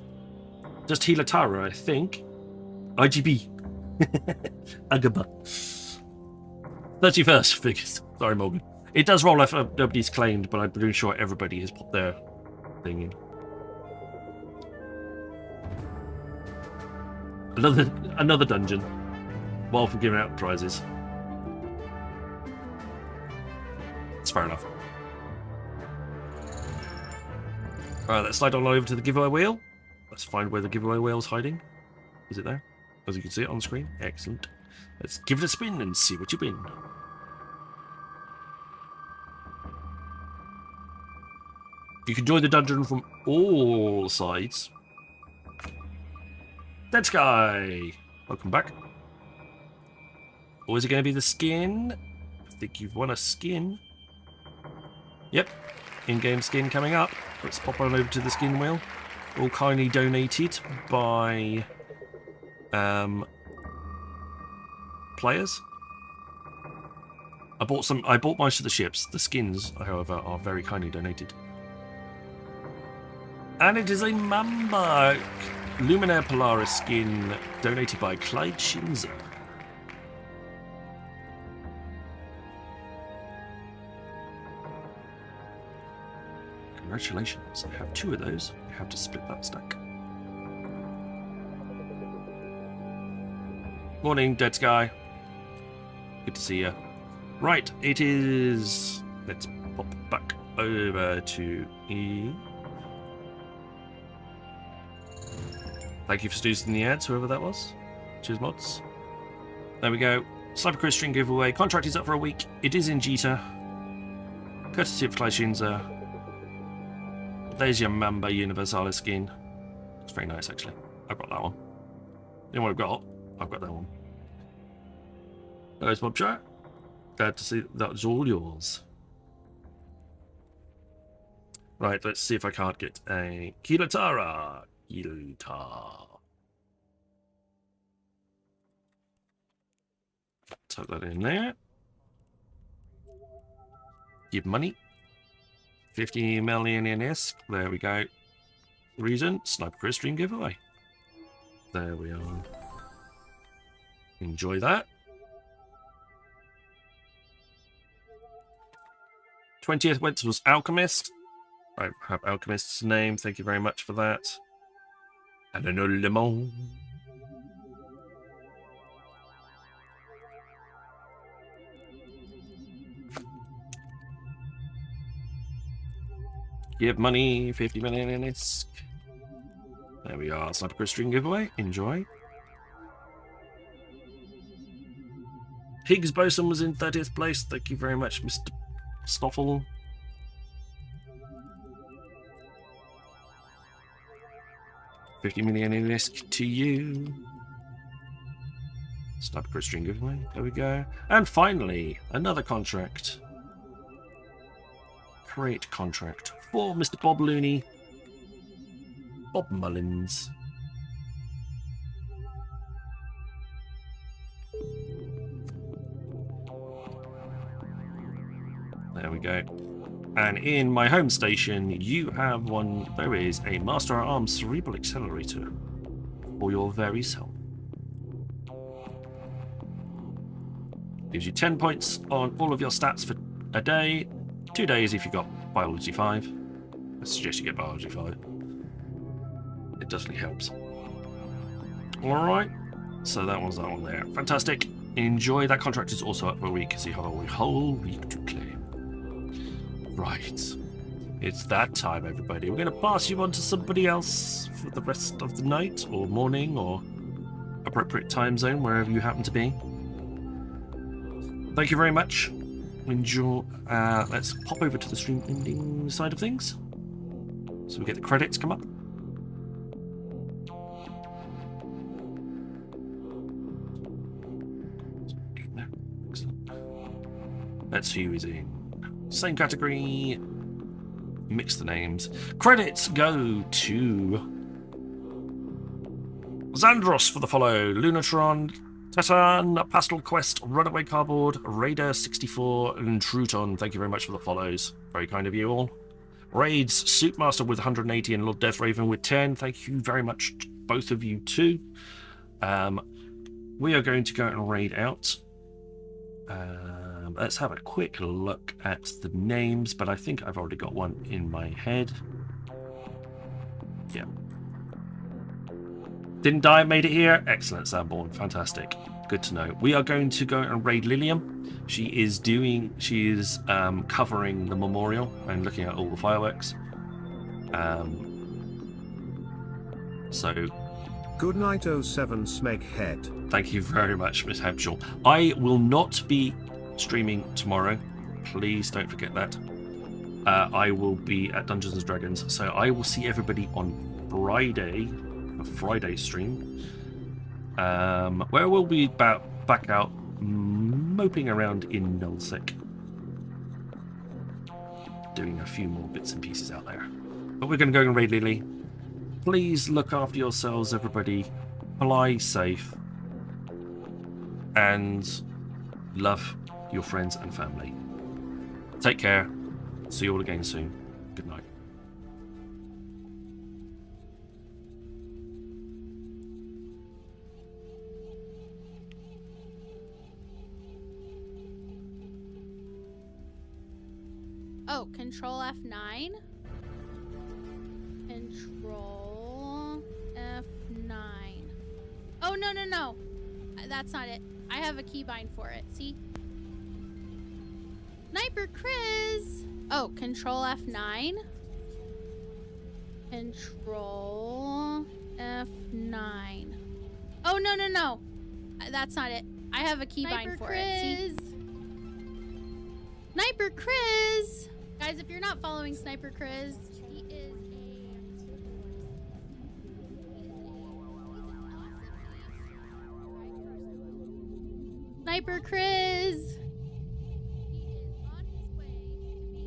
Just Hilatara, I think. IGB. Agaba. 31st figures. Sorry, Morgan. It does roll off. Nobody's claimed, but I'm pretty sure everybody has popped their thing in. Another dungeon. While for giving out prizes. It's fair enough. Alright, let's slide on over to the giveaway wheel. Let's find where the giveaway wheel's hiding. Is it there? As you can see it on the screen. Excellent. Let's give it a spin and see what you win. You can join the dungeon from all sides. Dead Sky! Welcome back. Or is it going to be the skin? I think you've won a skin. Yep. In-game skin coming up. Let's pop on over to the skin wheel. All kindly donated by players. I bought most of the ships. The skins, however, are very kindly donated. And it is a Mamba Luminaire Polaris skin donated by Clyde Shinza. Congratulations. I have 2 of those. I have to split that stack. Morning, Dead Sky. Good to see you. Right, it is... Let's pop back over to E. Thank you for snoozing the ads, whoever that was. Cheers, mods. There we go. Sniper Chris string giveaway. Contract is up for a week. It is in Jita. Courtesy of Klaishinza. There's your Mamba Universalis skin. It's very nice, actually. I've got that one. You know what I've got? I've got that one. There's Bob Chat. Glad to see that was all yours. Right, let's see if I can't get a Hilatara. Utah. Tuck that in there. Give money. 50 million in ISK. There we go. Reason, Sniper Chris stream giveaway. There we are. Enjoy that. 20th went was Alchemist. I have Alchemist's name. Thank you very much for that. And an lemon. Give money, 50 million in ISK. There we are. Sniper Chris stream giveaway. Enjoy. Higgs Boson was in 30th place. Thank you very much, Mr. Stoffel. $50 million in risk to you. Sniper Chris string giveaway. There we go. And finally, another contract. Create contract for Mr. Bob Looney. Bob Mullins. There we go. And in my home station, you have one. There is a Master at Arms Cerebral Accelerator for your very self. Gives you 10 points on all of your stats for a day. 2 days if you got Biology 5. I suggest you get Biology 5. It definitely helps. Alright. So that was that one there. Fantastic. Enjoy. That contract is also up for a week, so you have a whole week to claim. Right. It's that time, everybody. We're going to pass you on to somebody else for the rest of the night or morning or appropriate time zone, wherever you happen to be. Thank you very much. Enjoy. Let's pop over to the stream ending side of things. So we get the credits come up. Let's see who is in. Same category. Mix the names. Credits go to Xandros for the follow. Lunatron, Titan, Pastel Quest, Runaway Cardboard, Raider 64, and Truton. Thank you very much for the follows. Very kind of you all. Raids, Suitmaster with 180 and Lord Deathraven with 10. Thank you very much, both of you too. We are going to go and raid out. Let's have a quick look at the names, but I think I've already got one in my head. Yeah. Didn't die, made it here. Excellent, Sanborn. Fantastic. Good to know. We are going to go and raid Lilium. She is covering the memorial and looking at all the fireworks. So. Good night, 07 Smeghead. Thank you very much, Miss Hampshire. I will not be streaming tomorrow. Please don't forget that. I will be at Dungeons and Dragons, so I will see everybody on Friday, a Friday stream, where we'll be back out moping around in Nullsec, doing a few more bits and pieces out there. But we're going to go and raid Lily. Please look after yourselves, everybody. Fly safe and love your friends and family. Take care. See you all again soon. Good night. Oh, Control F9. Control F9. Oh, no. That's not it. I have a keybind for it. See? Sniper Chris! Oh, Control F9. Control F9. Oh, no. That's not it. I have a keybind for it. See? Sniper Chris! Guys, if you're not following Sniper Chris, he is Sniper Chris!